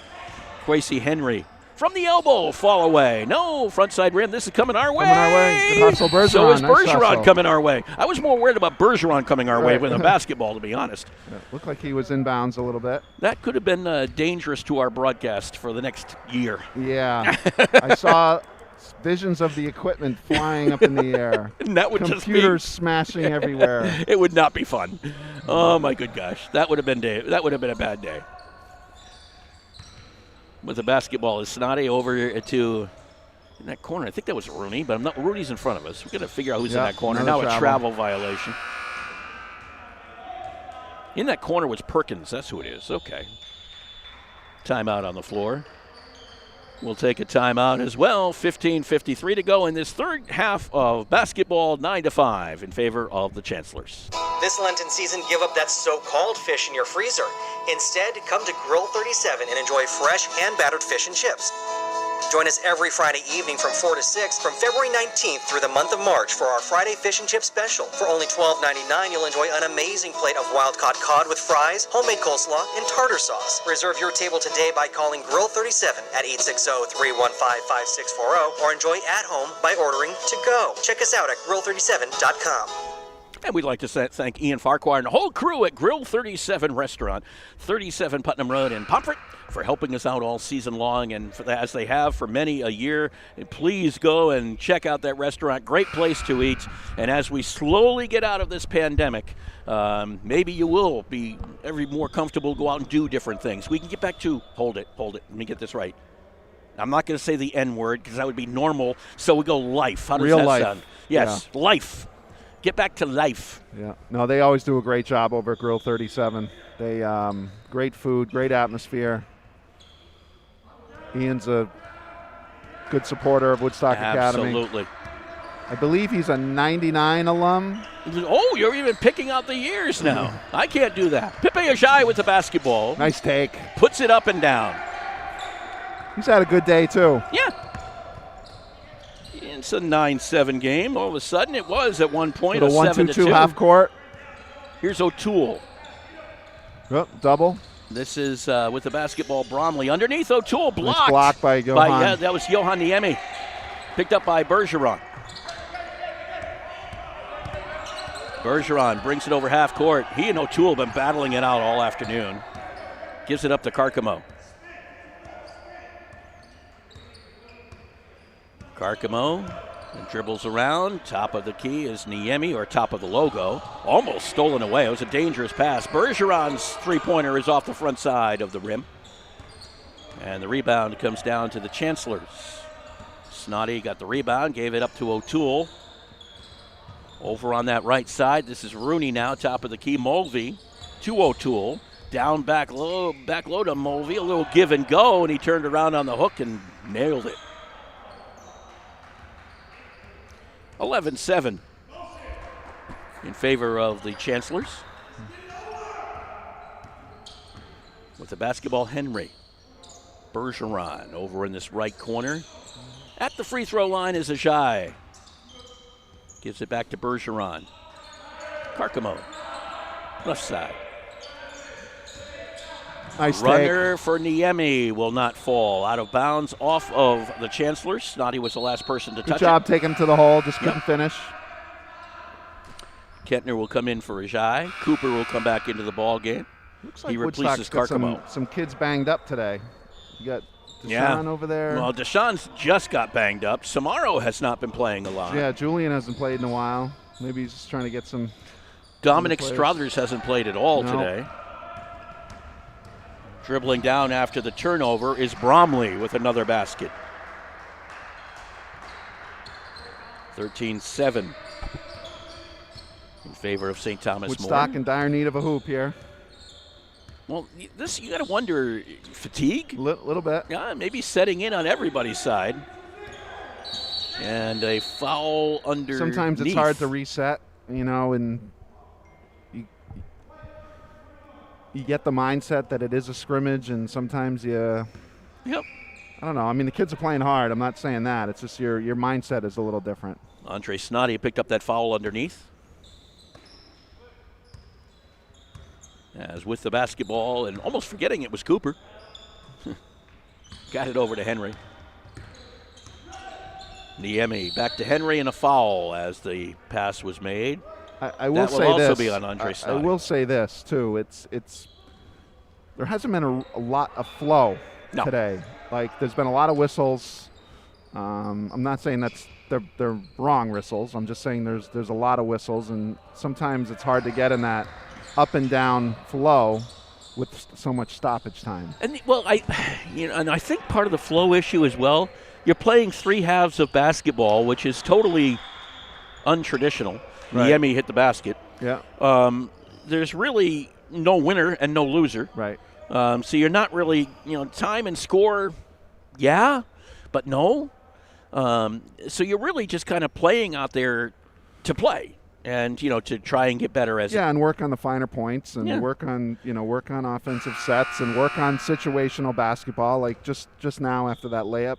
Kwesi Henry from the elbow, fall away. No, front side rim. This is coming our way. Coming our way. Good hustle, Bergeron. So is Nice Bergeron hustle. coming our way. I was more worried about Bergeron coming our way Right. with a basketball, to be honest. Yeah, looked like he was inbounds a little bit. That could have been dangerous to our broadcast for the next year. Yeah. I saw visions of the equipment flying up in the air. And that would Computers just be smashing everywhere. It would not be fun. Oh my good gosh, that would have been a bad day. With the basketball is Snoddy over to in that corner. I think that was Rooney, but Rooney's in front of us. We're going to figure out who's in that corner. Now a travel violation. In that corner was Perkins. That's who it is. Okay. Timeout on the floor. We'll take a timeout as well. 15:53 to go in this third half of basketball, 9-5 in favor of the Chancellors. This Lenten season, give up that so-called fish in your freezer. Instead, come to Grill 37 and enjoy fresh, hand-battered fish and chips. Join us every Friday evening from 4 to 6 from February 19th through the month of March for our Friday Fish and Chip Special. For only $12.99, you'll enjoy an amazing plate of wild-caught cod with fries, homemade coleslaw, and tartar sauce. Reserve your table today by calling Grill 37 at 860-315-5640 or enjoy at home by ordering to go. Check us out at grill37.com. And we'd like to thank Ian Farquhar and the whole crew at Grill 37 Restaurant, 37 Putnam Road in Pomfret, for helping us out all season long, and as they have for many a year. And please go and check out that restaurant. Great place to eat. And as we slowly get out of this pandemic, maybe you will be more comfortable to go out and do different things. We can get back to, hold it, let me get this right. I'm not going to say the N word because that would be normal. So we go life. How does Real that life. sound? Yes, yeah. Life. Get back to life. Yeah. No, they always do a great job over at Grill 37. They great food, great atmosphere. Ian's a good supporter of Woodstock Academy. Absolutely. I believe he's a 99 alum. Oh, you're even picking out the years now. I can't do that. Pipe Ajay with the basketball. Nice take. Puts it up and down. He's had a good day, too. Yeah. It's a 9-7 game. All of a sudden, it was at one point a 7-2 half court. Here's O'Toole. Yep, double. This is with the basketball, Bromley. Underneath, O'Toole blocked. Nice block by Johan. That was Johan Niemi. Picked up by Bergeron. Bergeron brings it over half court. He and O'Toole have been battling it out all afternoon. Gives it up to Carcamo. Carcamo And dribbles around. Top of the key is Niemi, or top of the logo. Almost stolen away. It was a dangerous pass. Bergeron's three-pointer is off the front side of the rim. And the rebound comes down to the Chancellors. Snoddy got the rebound, gave it up to O'Toole. Over on that right side, this is Rooney now, top of the key. Mulvey to O'Toole. Down back low to Mulvey. A little give and go, and he turned around on the hook and nailed it. 11-7 in favor of the Chancellors. With the basketball, Henry. Bergeron over in this right corner. At the free throw line is Ajay. Gives it back to Bergeron. Carcamo, left side. Nice Runner take. for Niemi will not fall. Out of bounds off of the Chancellors. Snoddy was the last person to touch it. Good job taking him to the hole, just couldn't finish. Kentner will come in for Ajay. Cooper will come back into the ball game. Looks like He replaces Woodstock's got Carcamo. some kids banged up today. You got Deshaun over there. Well, Deshaun's just got banged up. Samaro has not been playing a lot. Yeah, Julian hasn't played in a while. Maybe he's just trying to get some. Dominic players. Struthers hasn't played at all today. Dribbling down after the turnover is Bromley with another basket. 13-7 in favor of St. Thomas Woodstock More. in dire need of a hoop here. Well, this you got to wonder, fatigue? Little bit. Yeah, maybe setting in on everybody's side. And a foul underneath. Sometimes it's hard to reset, and you get the mindset that it is a scrimmage, and sometimes you. Yep. I don't know. I mean, the kids are playing hard. I'm not saying that. It's just your mindset is a little different. Andre Snoddy picked up that foul underneath. As with the basketball and almost forgetting it was Cooper. Got it over to Henry. Niemi back to Henry and a foul as the pass was made. I will that say will also this. be on Andre I Snoddy. will say this too. It's there hasn't been a lot of flow today. Like there's been a lot of whistles. I'm not saying they're wrong whistles. I'm just saying there's a lot of whistles, and sometimes it's hard to get in that up and down flow with so much stoppage time. And I think part of the flow issue as well. You're playing three halves of basketball, which is totally untraditional. Right. Niemi hit the basket. Yeah. There's really no winner and no loser. Right. So you're not really, time and score, yeah, but no. So you're really just kind of playing out there to play and, to try and get better as and work on the finer points and work on offensive sets and work on situational basketball. Like just now after that layup,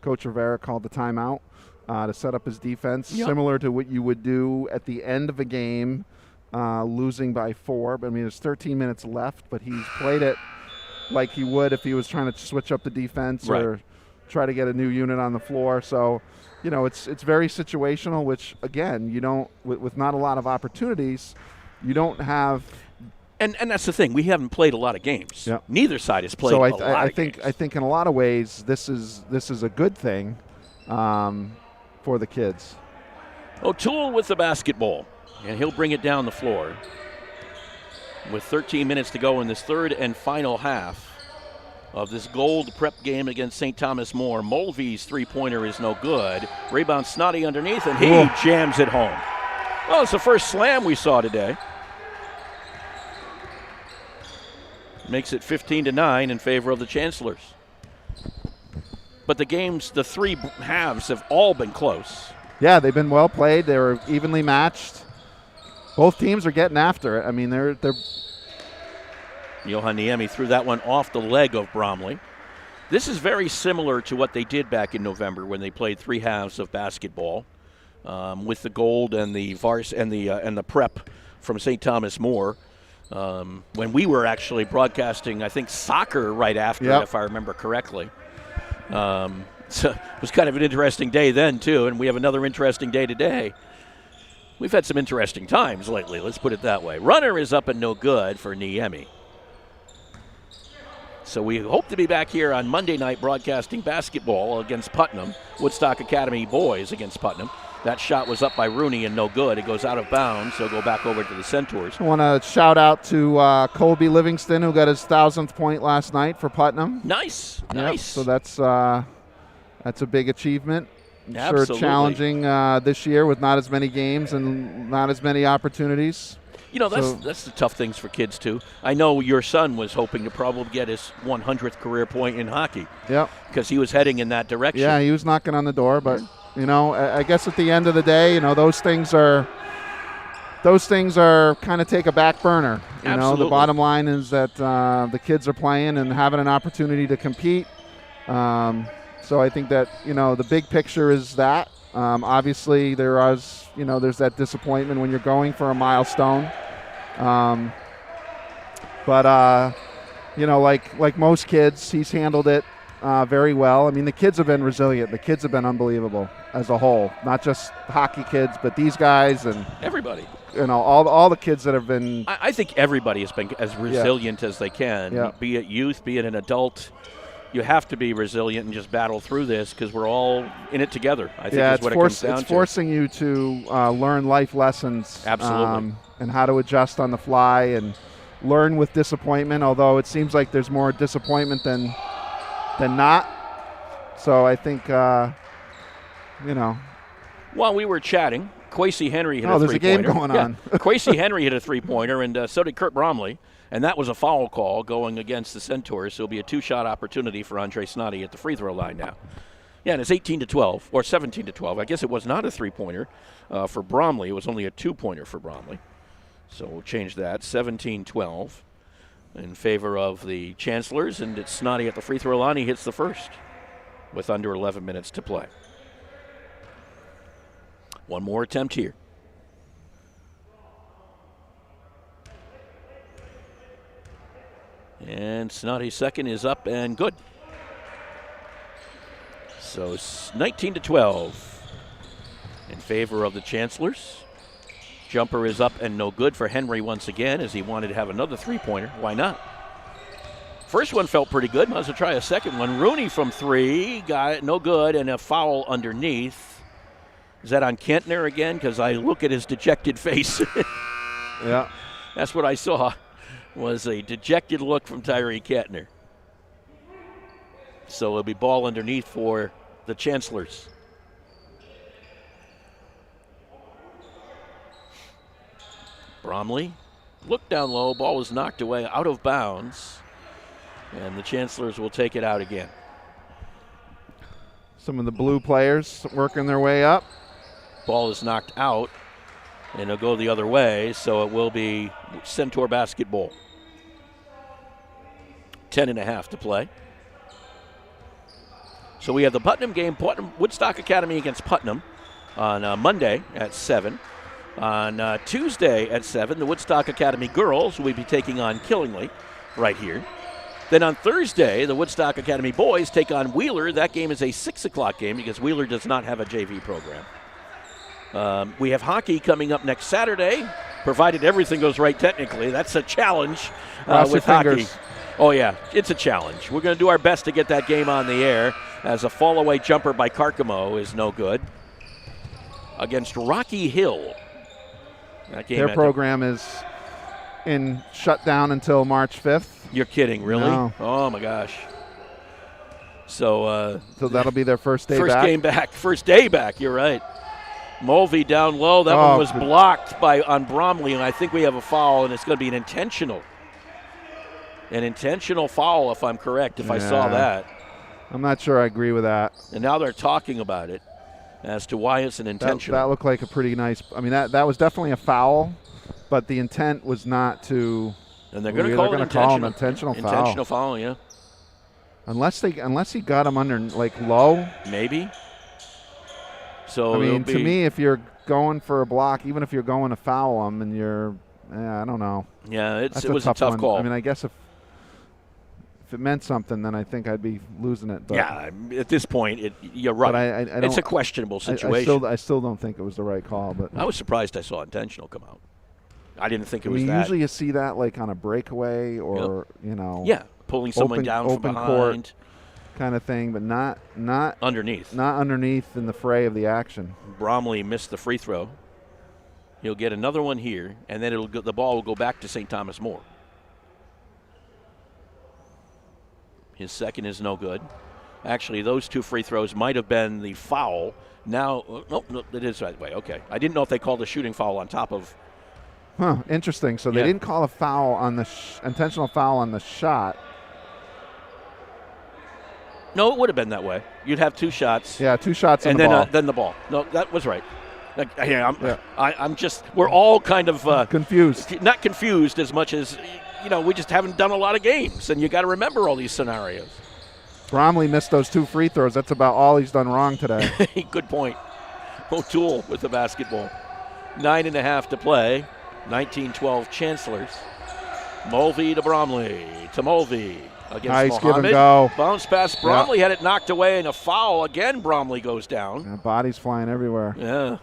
Coach Rivera called the timeout to set up his defense, similar to what you would do at the end of a game, losing by 4. But I mean, there's 13 minutes left, but he's played it like he would if he was trying to switch up the defense or try to get a new unit on the floor. So, it's very situational, which, again, you don't – with not a lot of opportunities, you don't have – And that's the thing. We haven't played a lot of games. Yep. Neither side has played so a lot of games. I think in a lot of ways this is a good thing for the kids. O'Toole with the basketball, and he'll bring it down the floor. With 13 minutes to go in this third and final half of this gold prep game against St. Thomas More. Mulvey's three-pointer is no good. Rebound Snoddy underneath, and he jams it home. Well, it's the first slam we saw today. Makes it 15-9 in favor of the Chancellors. But the three halves have all been close. Yeah, they've been well played. They were evenly matched. Both teams are getting after it. I mean, they're Johan Niemi threw that one off the leg of Bromley. This is very similar to what they did back in November when they played three halves of basketball with the gold and the vars and the prep from St. Thomas More. When we were actually broadcasting, I think, soccer right after, if I remember correctly. So it was kind of an interesting day then, too, and we have another interesting day today. We've had some interesting times lately, let's put it that way. Runner is up and no good for Niemi. So we hope to be back here on Monday night broadcasting basketball against Putnam, Woodstock Academy boys against Putnam. That shot was up by Rooney and no good. It goes out of bounds, so go back over to the Centaurs. I want to shout out to Colby Livingston, who got his 1,000th point last night for Putnam. Nice. So that's a big achievement. Absolutely. Sure, challenging this year with not as many games and not as many opportunities. That's the tough things for kids, too. I know your son was hoping to probably get his 100th career point in hockey. Yep. Because he was heading in that direction. Yeah, he was knocking on the door, but, I guess at the end of the day, those things are kind of take a back burner. Absolutely. The bottom line is that the kids are playing and having an opportunity to compete. So I think that, the big picture is that. Obviously, there's that disappointment when you're going for a milestone. But like most kids, he's handled it very well. I mean, the kids have been resilient. The kids have been unbelievable as a whole, not just hockey kids, but these guys and everybody. All the kids that have been. I think everybody has been as resilient as they can, be it youth, be it an adult. You have to be resilient and just battle through this because we're all in it together, I think is what it comes down to. It's forcing you to learn life lessons. Absolutely. And how to adjust on the fly and learn with disappointment, although it seems like there's more disappointment than not. So I think, While we were chatting, Kwesi Henry hit a three-pointer. There's a game going on. Kwesi Henry hit a three-pointer, and so did Kurt Bromley. And that was a foul call going against the Centaurs, so it'll be a two-shot opportunity for Andre Snoddy at the free throw line now. Yeah, and it's 18-12, or 17-12. I guess it was not a three-pointer for Bromley. It was only a two-pointer for Bromley. So we'll change that, 17-12 in favor of the Chancellors, and it's Snoddy at the free throw line. He hits the first with under 11 minutes to play. One more attempt here. And Snoddy's second is up and good. So it's 19-12 in favor of the Chancellors. Jumper is up and no good for Henry once again as he wanted to have another three-pointer. Why not? First one felt pretty good. Might as well try a second one. Rooney from three, got it, no good, and a foul underneath. Is that on Kentner again? Because I look at his dejected face. Yeah. That's what I saw. Was a dejected look from Tyree Kettner. So it'll be ball underneath for the Chancellors. Bromley looked down low. Ball was knocked away out of bounds. And the Chancellors will take it out again. Some of the blue players working their way up. Ball is knocked out. And it'll go the other way, so it will be Centaur basketball. 10.5 to play. So we have the Putnam game, Woodstock Academy against Putnam on Monday at 7. On Tuesday at 7, the Woodstock Academy girls will be taking on Killingly right here. Then on Thursday, the Woodstock Academy boys take on Wheeler. That game is a 6 o'clock game because Wheeler does not have a JV program. We have hockey coming up next Saturday, provided everything goes right technically. That's a challenge with hockey. Oh, yeah, it's a challenge. We're going to do our best to get that game on the air as a fall-away jumper by Carcamo is no good. Against Rocky Hill. That game their program is in shutdown until March 5th. You're kidding, really? No. Oh, my gosh. So that'll be their first day back? First game back. First day back, you're right. Mulvey down low. That one was blocked on Bromley, and I think we have a foul, and it's going to be an intentional foul, if I'm correct, if I saw that. I'm not sure I agree with that. And now they're talking about it as to why it's an intentional. That looked like a pretty nice – I mean, that was definitely a foul, but the intent was not to – and they're going to call it intentional foul. Intentional foul, yeah. Unless he got him under, like, low. Maybe. So I mean, to me, if you're going for a block, even if you're going to foul them and you're I don't know. Yeah, it was a tough call. I mean, I guess if it meant something, then I think I'd be losing it. But yeah, at this point, you're right. But it's a questionable situation. I still don't think it was the right call. But I was surprised I saw intentional come out. I didn't think it was that. Usually you see that like on a breakaway or, Yeah. pulling someone down from open behind. Court kind of thing, but not underneath. Not underneath in the fray of the action. Bromley missed the free throw. He'll get another one here, and then the ball will go back to St. Thomas More. His second is no good. Actually, those 2 free throws might have been the foul. Now, no, it is that way. Okay. I didn't know if they called a shooting foul on top of. Interesting. So they didn't call a foul on the intentional foul on the shot. No, it would have been that way. You'd have 2 shots. Yeah, 2 shots and the ball. then the ball. No, that was right. I'm just. We're all kind of confused. Not confused as much as we just haven't done a lot of games, and you got to remember all these scenarios. Bromley missed those 2 free throws. That's about all he's done wrong today. Good point. O'Toole with the basketball. 9.5 to play. 19-12 Chancellors. Mulvey to Bromley. To Mulvey against nice Mohammed. Give and go. Bounce pass. Bromley had it knocked away, and a foul. Again, Bromley goes down. Yeah, bodies flying everywhere. Yeah.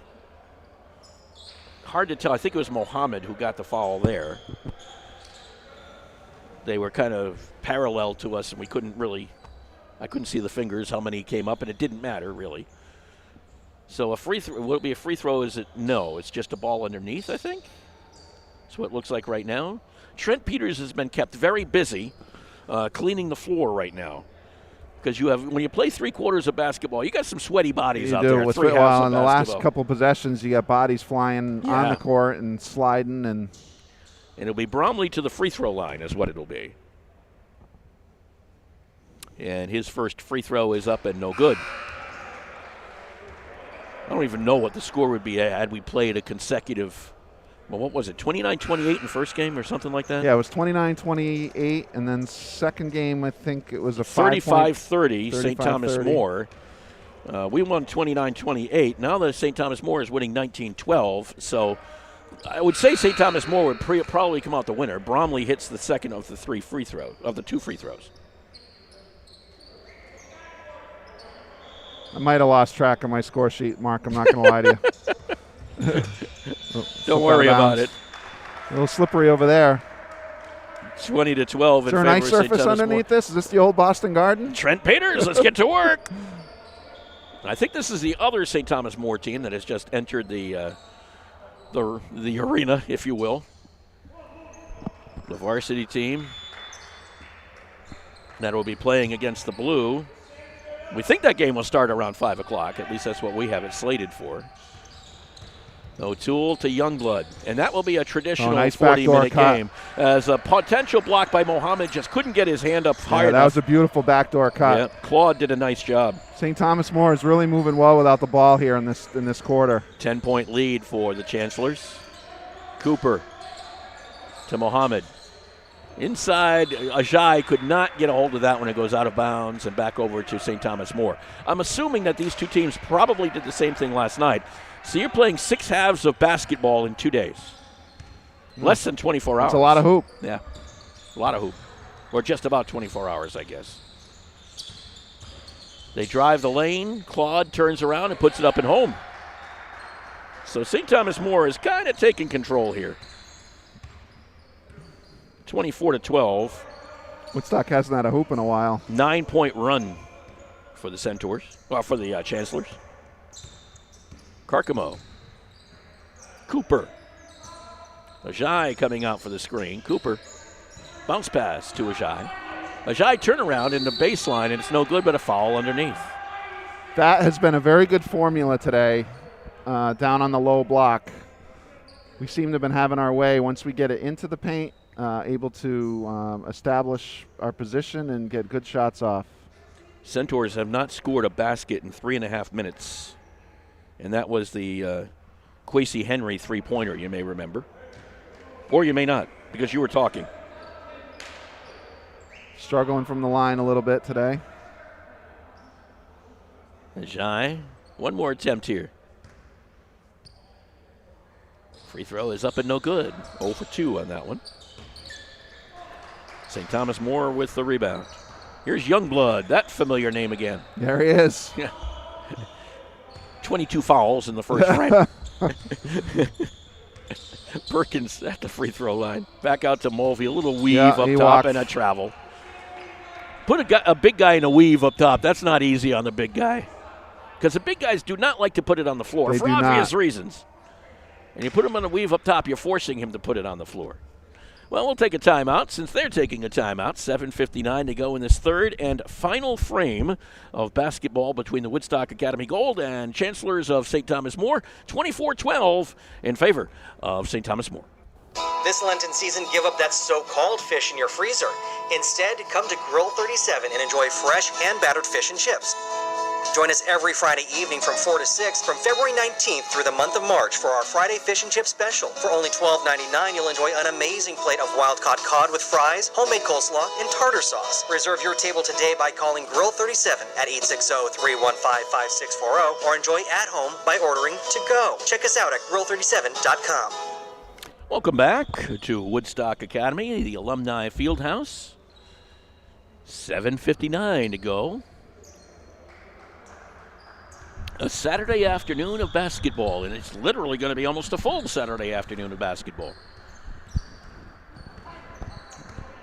Hard to tell. I think it was Mohammed who got the foul there. They were kind of parallel to us, and I couldn't see the fingers, how many came up, and it didn't matter, really. So a free throw, will it be a free throw? Is it? No, it's just a ball underneath, I think. That's what it looks like right now. Trent Peters has been kept very busy cleaning the floor right now. Because when you play 3 quarters of basketball, you got some sweaty bodies out there. In the last couple possessions, you got bodies flying on the court and sliding. And it'll be Bromley to the free throw line is what it'll be. And his first free throw is up and no good. I don't even know what the score would be had we played a consecutive, what was it, 29-28 in first game or something like that? Yeah, it was 29-28, and then second game, I think it was a 35-30, St. Thomas More. We won 29-28. Now the St. Thomas More is winning 19-12, so I would say St. Thomas More would probably come out the winner. Bromley hits the second of the 2 free throws. I might have lost track of my score sheet, Mark. I'm not going to lie to you. Don't worry about it. A little slippery over there. 20-12 in favor of St. Thomas More. Is there an ice surface underneath this? Is this the old Boston Garden? Trent Peters, let's get to work. I think this is the other St. Thomas More team that has just entered the arena, if you will. The varsity team that will be playing against the Blue. We think that game will start around 5 o'clock. At least that's what we have it slated for. O'Toole to Youngblood. And that will be a traditional nice 40-minute game. As a potential block by Mohammed, just couldn't get his hand up high enough. That was a beautiful backdoor cut. Yeah, Claude did a nice job. St. Thomas More is really moving well without the ball here in this quarter. 10-point lead for the Chancellors. Cooper to Mohammed. Inside, Ajay could not get a hold of that when it goes out of bounds and back over to St. Thomas More. I'm assuming that these 2 teams probably did the same thing last night. So you're playing 6 halves of basketball in 2 days. Less than 24 hours. That's a lot of hoop. Yeah, a lot of hoop. Or just about 24 hours, I guess. They drive the lane. Claude turns around and puts it up and home. So St. Thomas More is kind of taking control here. 24-12. Woodstock hasn't had a hoop in a while. 9-point run for the Centaurs, or for the Chancellors. Carcamo. Cooper. Ajay coming out for the screen. Cooper. Bounce pass to Ajay. Ajay turnaround in the baseline, and it's no good but a foul underneath. That has been a very good formula today down on the low block. We seem to have been having our way once we get it into the paint. Able to establish our position and get good shots off. Centaurs have not scored a basket in 3.5 minutes. And that was the Kwesi Henry three-pointer, you may remember. Or you may not, because you were talking. Struggling from the line a little bit today. Ajay, one more attempt here. Free throw is up and no good. 0 for 2 on that one. St. Thomas More with the rebound. Here's Youngblood, that familiar name again. There he is. Yeah. 22 fouls in the first round. Perkins at the free throw line. Back out to Mulvey, a little weave up top and a travel. Put a big guy in a weave up top. That's not easy on the big guy. Because the big guys do not like to put it on the floor for obvious reasons. And you put him on a weave up top, you're forcing him to put it on the floor. Well, we'll take a timeout since they're taking a timeout. 7:59 to go in this third and final frame of basketball between the Woodstock Academy Gold and Chancellors of St. Thomas More. 24-12 in favor of St. Thomas More. This Lenten season, give up that so-called fish in your freezer. Instead, come to Grill 37 and enjoy fresh, hand-battered fish and chips. Join us every Friday evening from 4 to 6 from February 19th through the month of March for our Friday Fish and Chip Special. For only $12.99, you'll enjoy an amazing plate of wild-caught cod with fries, homemade coleslaw, and tartar sauce. Reserve your table today by calling Grill 37 at 860-315-5640 or enjoy at home by ordering to go. Check us out at grill37.com. Welcome back to Woodstock Academy, the Alumni Fieldhouse. 7:59 to go. A Saturday afternoon of basketball, and it's literally going to be almost a full Saturday afternoon of basketball.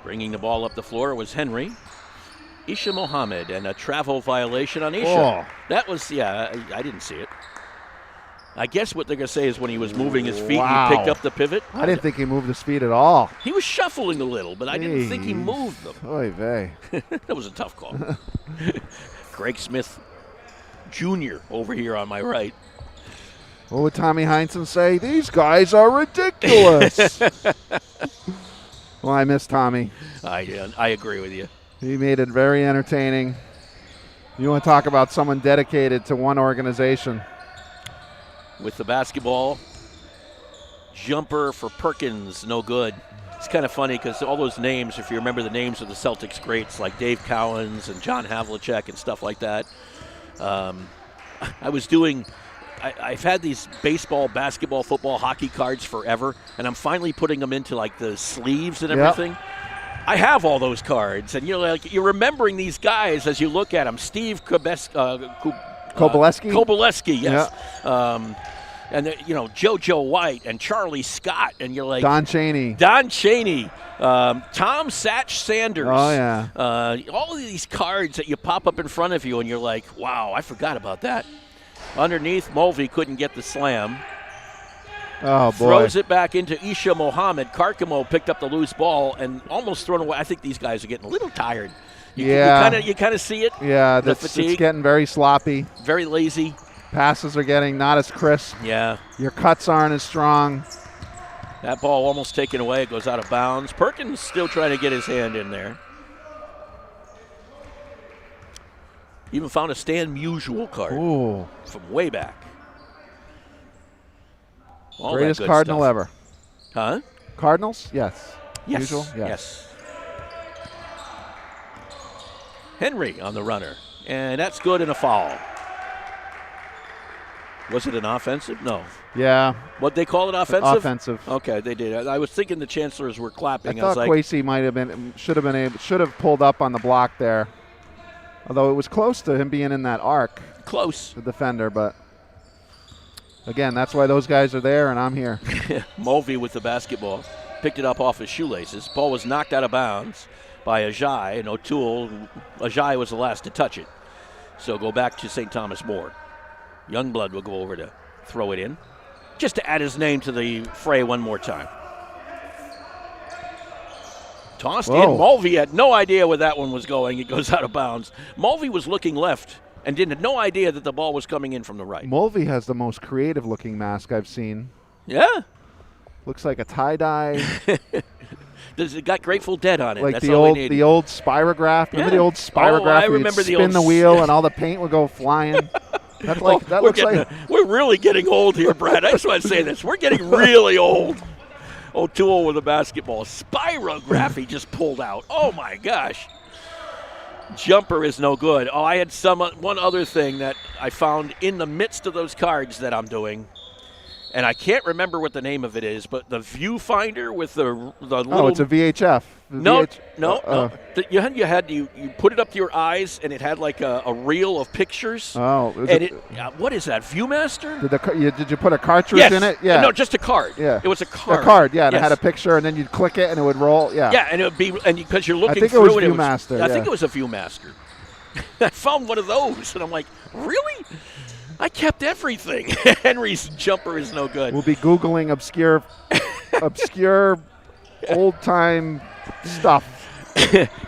Bringing the ball up the floor was Henry. Isha Mohammed, and a travel violation on Isha. Oh. That was, I didn't see it. I guess what they're going to say is when he was moving his feet, Wow. he picked up the pivot. I didn't think he moved his feet at all. He was shuffling a little, but I didn't think he moved them. Oy vey. That was a tough call. Greg Smith Jr. over here on my right. What would Tommy Heinsohn say? These guys are ridiculous. Well, I miss Tommy. I agree with you. He made it very entertaining. You want to talk about someone dedicated to one organization. With the basketball, jumper for Perkins, no good. It's kind of funny because all those names, if you remember the names of the Celtics greats like Dave Cowens and John Havlicek and stuff like that, I've had these baseball, basketball, football, hockey cards forever, and I'm finally putting them into like the sleeves and everything. Yep. I have all those cards, and you're remembering these guys as you look at them. Steve Kobolewski, yes. Yeah. And JoJo White and Charlie Scott, and you're like Don Chaney, Tom Satch Sanders. Oh yeah. All of these cards that you pop up in front of you, and you're like, wow, I forgot about that. Underneath, Mulvey couldn't get the slam. Oh boy! Throws it back into Isha Mohammed. Karkamo picked up the loose ball and almost thrown away. I think these guys are getting a little tired. You kind of see it. Yeah, the fatigue. It's getting very sloppy. Very lazy. Passes are getting not as crisp. Yeah. Your cuts aren't as strong. That ball almost taken away. It goes out of bounds. Perkins still trying to get his hand in there. Even found a Stan Musial card. Ooh. From way back. All greatest that good Cardinal stuff. ever. Huh? Cardinals? Yes. Yes. Musial? Yes. Henry on the runner. And that's good and a foul. Was it an offensive? No. Yeah. What'd they call it, offensive? Offensive. Okay, they did. I was thinking the Chancellors were clapping. I thought Kwesi might have should have pulled up on the block there. Although it was close to him being in that arc. Close. The defender, but again, that's why those guys are there and I'm here. Mulvey with the basketball. Picked it up off his shoelaces. Ball was knocked out of bounds by Ajay, and O'Toole. Ajay was the last to touch it. So go back to St. Thomas More. Youngblood will go over to throw it in, just to add his name to the fray one more time. Tossed in. Mulvey had no idea where that one was going. It goes out of bounds. Mulvey was looking left and had no idea that the ball was coming in from the right. Mulvey has the most creative-looking mask I've seen. Yeah. Looks like a tie-dye. It got Grateful Dead on it. Like that's the old Spirograph. Remember the old Spirograph? I remember the spin the wheel and all the paint would go flying. We're really getting old here, Brad. I just want to say this. We're getting really old. O'Toole with a basketball. Spirograph he just pulled out. Oh, my gosh. Jumper is no good. Oh, I had one other thing that I found in the midst of those cards that I'm doing. And I can't remember what the name of it is, but the viewfinder with the little. Oh, it's a VHF. No. You put it up to your eyes, and it had like a reel of pictures. Oh, what is that? Viewmaster? Did you put a cartridge in it? Yeah. No, just a card. Yeah. It was a card. A card. Yeah, and yes. it had a picture, and then you'd click it, and it would roll. Yeah. Yeah, and it would be, and because you're looking I think through it was Viewmaster. I think it was a Viewmaster. I found one of those, and I'm like, really? I kept everything. Henry's jumper is no good. We'll be Googling obscure old-time stuff.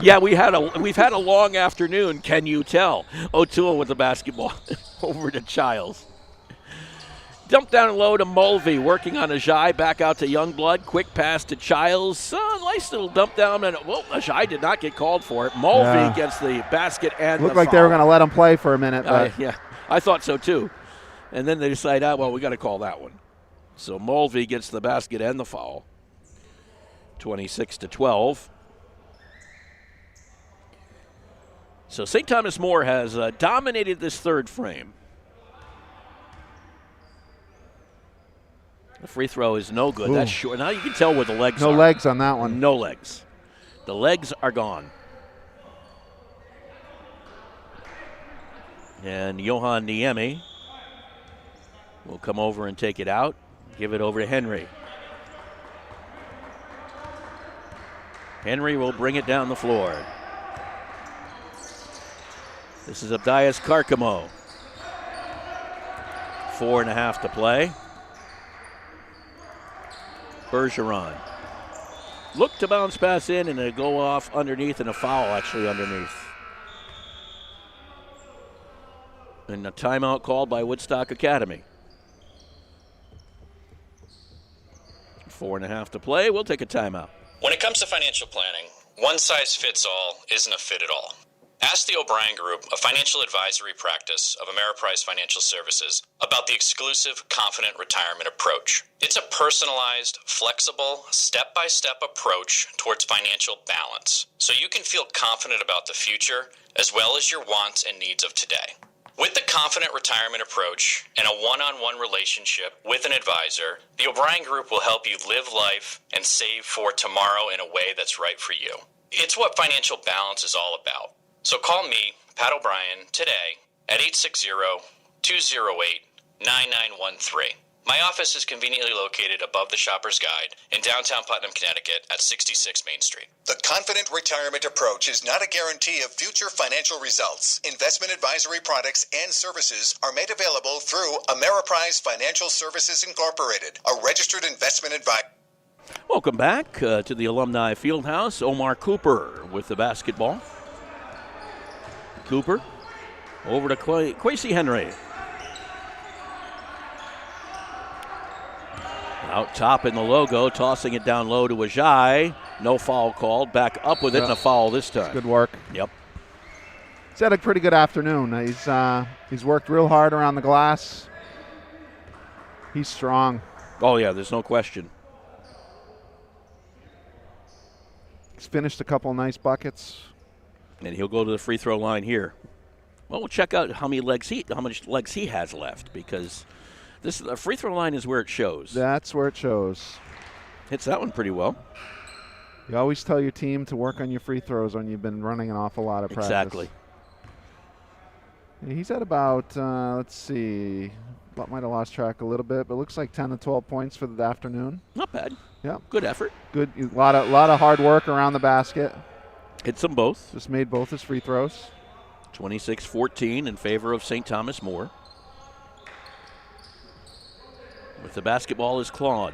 Yeah, we've had a long afternoon, can you tell? O'Toole with the basketball over to Childs. Dump down low to Mulvey, working on Ajay, back out to Youngblood. Quick pass to Childs. Nice little dump down. And Ajay did not get called for it. Mulvey gets the basket and Looked the like foul. they were going to let him play for a minute. But Yeah, I thought so too. And then they decide, we got to call that one. So Mulvey gets the basket and the foul. 26-12. So St. Thomas More has dominated this third frame. The free throw is no good. Ooh. That's short. Now you can tell where the legs are. No legs on that one. No legs. The legs are gone. And Johan Niemi will come over and take it out. Give it over to Henry. Henry will bring it down the floor. This is Abdias Carcamo. 4.5 to play. Bergeron. Look to bounce pass in and a go off underneath and a foul actually underneath. And a timeout called by Woodstock Academy. 4.5 to play. We'll take a timeout. When it comes to financial planning, one size fits all isn't a fit at all. Ask the O'Brien Group, a financial advisory practice of Ameriprise Financial Services, about the exclusive Confident Retirement approach. It's a personalized, flexible, step-by-step approach towards financial balance, so you can feel confident about the future as well as your wants and needs of today. With the Confident Retirement approach and a one-on-one relationship with an advisor, the O'Brien Group will help you live life and save for tomorrow in a way that's right for you. It's what financial balance is all about. So call me, Pat O'Brien, today at 860-208-9913. My office is conveniently located above the Shopper's Guide in downtown Putnam, Connecticut at 66 Main Street. The Confident Retirement approach is not a guarantee of future financial results. Investment advisory products and services are made available through Ameriprise Financial Services Incorporated, a registered investment advisor. Welcome back to the Alumni Fieldhouse. Omar Cooper with the basketball. Cooper over to Quasi Henry. Out top in the logo, tossing it down low to Ajay. No foul called. Back up with it and a foul this time. Good work. Yep. He's had a pretty good afternoon. He's worked real hard around the glass. He's strong. Oh, yeah, there's no question. He's finished a couple nice buckets. And he'll go to the free throw line here. Well, we'll check out how much legs he has left, because the free throw line is where it shows. That's where it shows. Hits that one pretty well. You always tell your team to work on your free throws when you've been running an awful lot of practice. Exactly. He's at about, let's see, might have lost track a little bit, but looks like 10 to 12 points for the afternoon. Not bad. Yeah. Good effort. Good. A lot of hard work around the basket. Hits them both. Just made both his free throws. 26-14 in favor of St. Thomas More. With the basketball is Claude.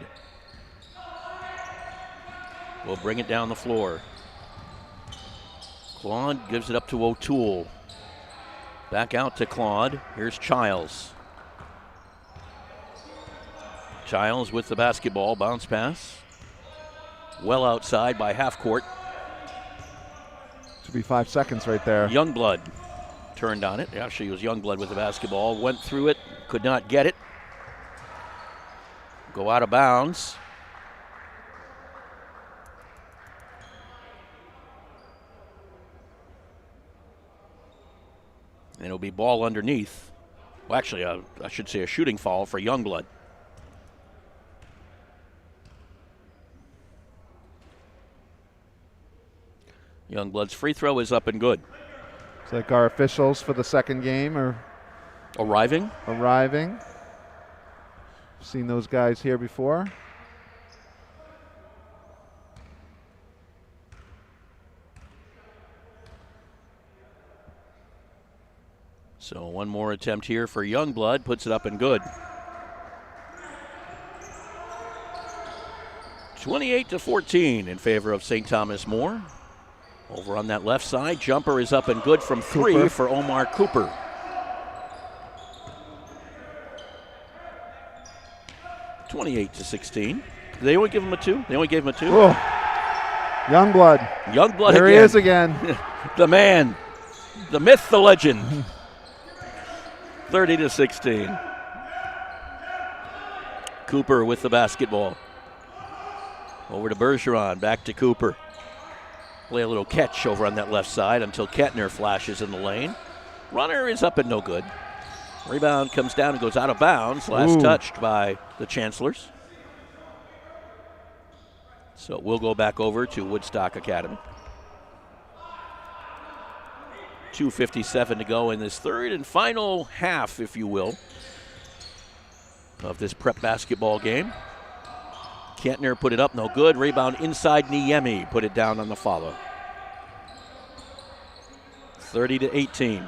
We'll bring it down the floor. Claude gives it up to O'Toole. Back out to Claude. Here's Childs. Childs with the basketball. Bounce pass. Well outside by half court. Should be 5 seconds right there. Youngblood turned on it. Actually, it was Youngblood with the basketball. Went through it. Could not get it. Go out of bounds. And it'll be ball underneath. Well, actually, I should say a shooting foul for Youngblood. Youngblood's free throw is up and good. It's like our officials for the second game are arriving. Seen those guys here before. So one more attempt here for Youngblood, puts it up and good. 28-14 in favor of St. Thomas More. Over on that left side, jumper is up and good from three for Omar Cooper. $28-16. Did they only give him a 2? They only gave him a 2? Oh. Youngblood. Youngblood there again. He is again. The man, the myth, the legend. 30-16. Cooper with the basketball. Over to Bergeron, back to Cooper. Play a little catch over on that left side until Kettner flashes in the lane. Runner is up and no good. Rebound comes down and goes out of bounds. Last touched by the Chancellors. So we'll go back over to Woodstock Academy. 2:57 to go in this third and final half, if you will, of this prep basketball game. Kettner put it up, no good. Rebound inside Niemi, put it down on the follow. 30-18.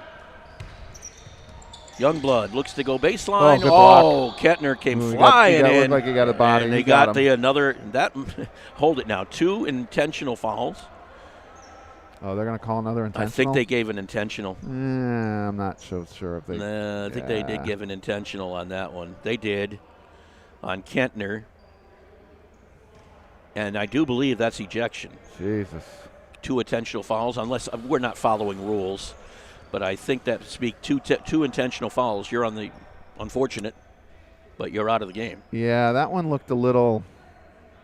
Youngblood looks to go baseline. Kettner came flying in. Looked like he got a body. And they got the another, that, hold it now, 2 intentional fouls. Oh, they're going to call another intentional? I think they gave an intentional. I'm not so sure if they. I think they did give an intentional on that one. They did on Kettner. And I do believe that's ejection. Jesus. 2 intentional fouls, unless we're not following rules. But I think that speak two intentional fouls. You're on the unfortunate, but you're out of the game. Yeah, that one looked a little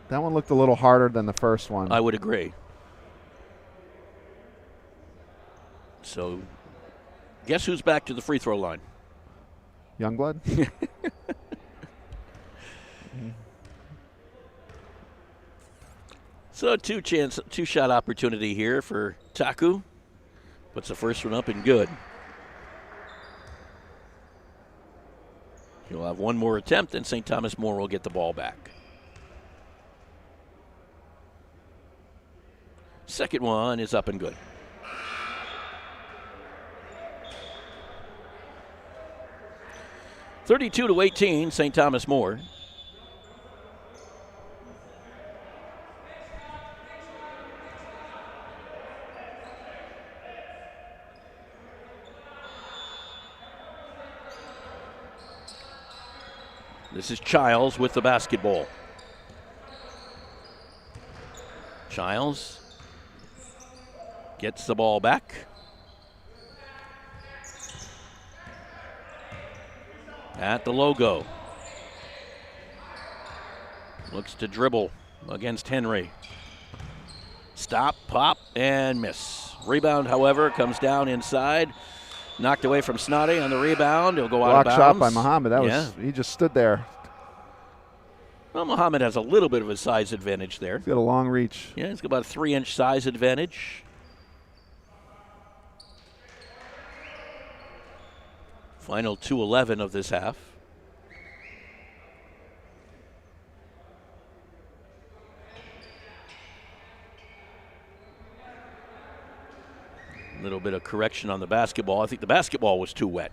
harder than the first one. I would agree. So, guess who's back to the free throw line? Youngblood? So two-shot opportunity here for Taku. Puts the first one up and good. He'll have one more attempt, and St. Thomas More will get the ball back. Second one is up and good. (32-18), St. Thomas More. This is Childs with the basketball. Childs gets the ball back. At the logo. Looks to dribble against Henry. Stop, pop, and miss. Rebound, however, comes down inside. Knocked away from Snoddy on the rebound. He'll go out of bounds. Block shot by Muhammad. He just stood there. Well, Muhammad has a little bit of a size advantage there. He's got a long reach. Yeah, he's got about a 3-inch size advantage. Final 2:11 of this half. A little bit of correction on the basketball. I think the basketball was too wet.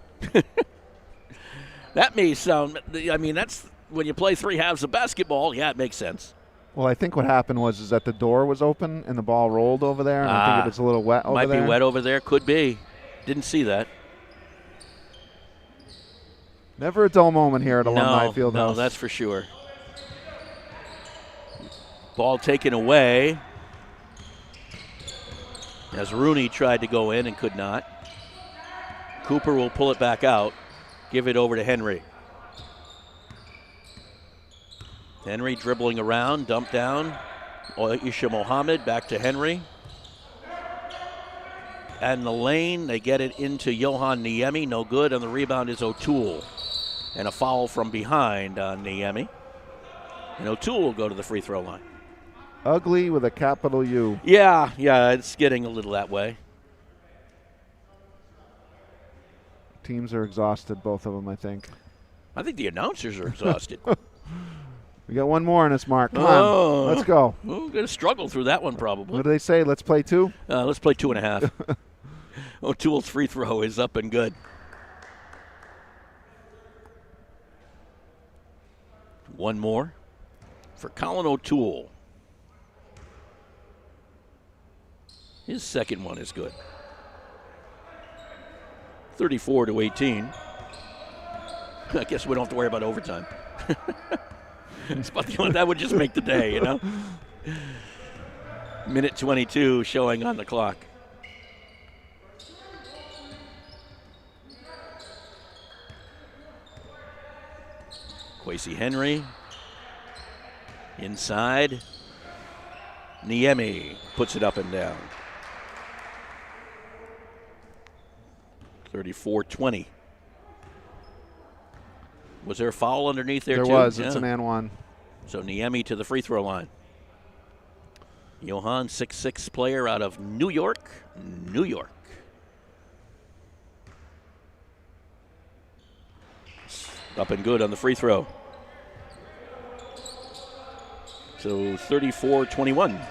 That may sound, I mean, that's when you play 3 halves of basketball, yeah, it makes sense. Well, I think what happened was that the door was open and the ball rolled over there, and I think it was a little wet over there. Might be wet over there. Could be. Didn't see that. Never a dull moment here at Alumni Fieldhouse. No, that's for sure. Ball taken away as Rooney tried to go in and could not. Cooper will pull it back out, give it over to Henry. Henry dribbling around, dump down. Isha Mohammed back to Henry. And the lane, they get it into Johan Niemi, no good, and the rebound is O'Toole. And a foul from behind on Niemi. And O'Toole will go to the free throw line. Ugly with a capital U. Yeah, it's getting a little that way. Teams are exhausted, both of them, I think. I think the announcers are exhausted. We got one more in us, Mark. Come on, let's go. We're going to struggle through that one probably. What do they say? Let's play 2? Let's play 2.5. O'Toole's free throw is up and good. One more for Colin O'Toole. His second one is good. 34-18. I guess we don't have to worry about overtime. It's about the only, that would just make the day, you know? Minute 22 showing on the clock. Kwesi Henry. Inside. Niemi puts it up and down. 34-20. Was there a foul underneath there, too? There was. It's an and one. So Niemi to the free throw line. Johan, 6'6" player out of New York. New York. Up and good on the free throw. So 34-21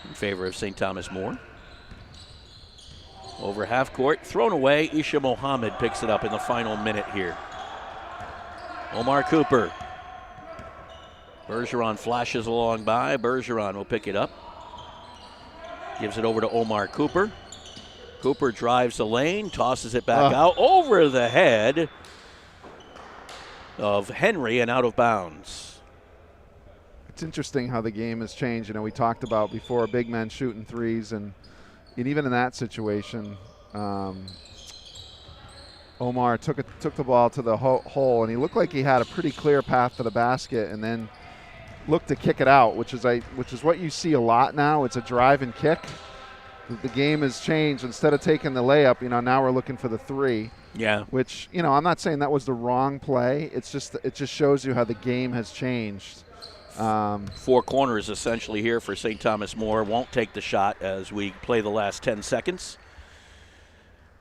in favor of St. Thomas More. Over half court, thrown away. Isha Mohammed picks it up in the final minute here. Omar Cooper. Bergeron flashes along by. Bergeron will pick it up. Gives it over to Omar Cooper. Cooper drives the lane, tosses it back out over the head of Henry and out of bounds. It's interesting how the game has changed. You know, we talked about before big men shooting threes, and even in that situation, Omar took the ball to the hole, and he looked like he had a pretty clear path to the basket, and then looked to kick it out, which is what you see a lot now. It's a drive and kick. The game has changed. Instead of taking the layup, you know, now we're looking for the three. Yeah. Which, you know, I'm not saying that was the wrong play. It just shows you how the game has changed. Four corners essentially here for St. Thomas More. Won't take the shot as we play the last 10 seconds.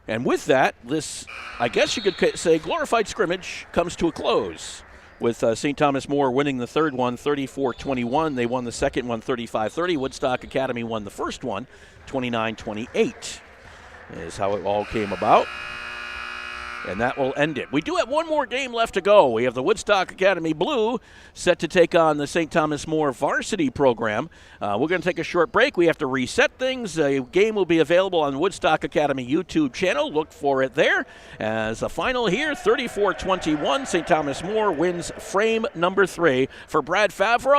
And with that, this, I guess you could say, glorified scrimmage comes to a close with St. Thomas More winning the third one 34-21. They won the second one 35-30. Woodstock Academy won the first one 29-28 is how it all came about. And that will end it. We do have one more game left to go. We have the Woodstock Academy Blue set to take on the St. Thomas More varsity program. We're going to take a short break. We have to reset things. A game will be available on the Woodstock Academy YouTube channel. Look for it there. As a final here, 34-21, St. Thomas More wins frame number 3. For Brad Favreau,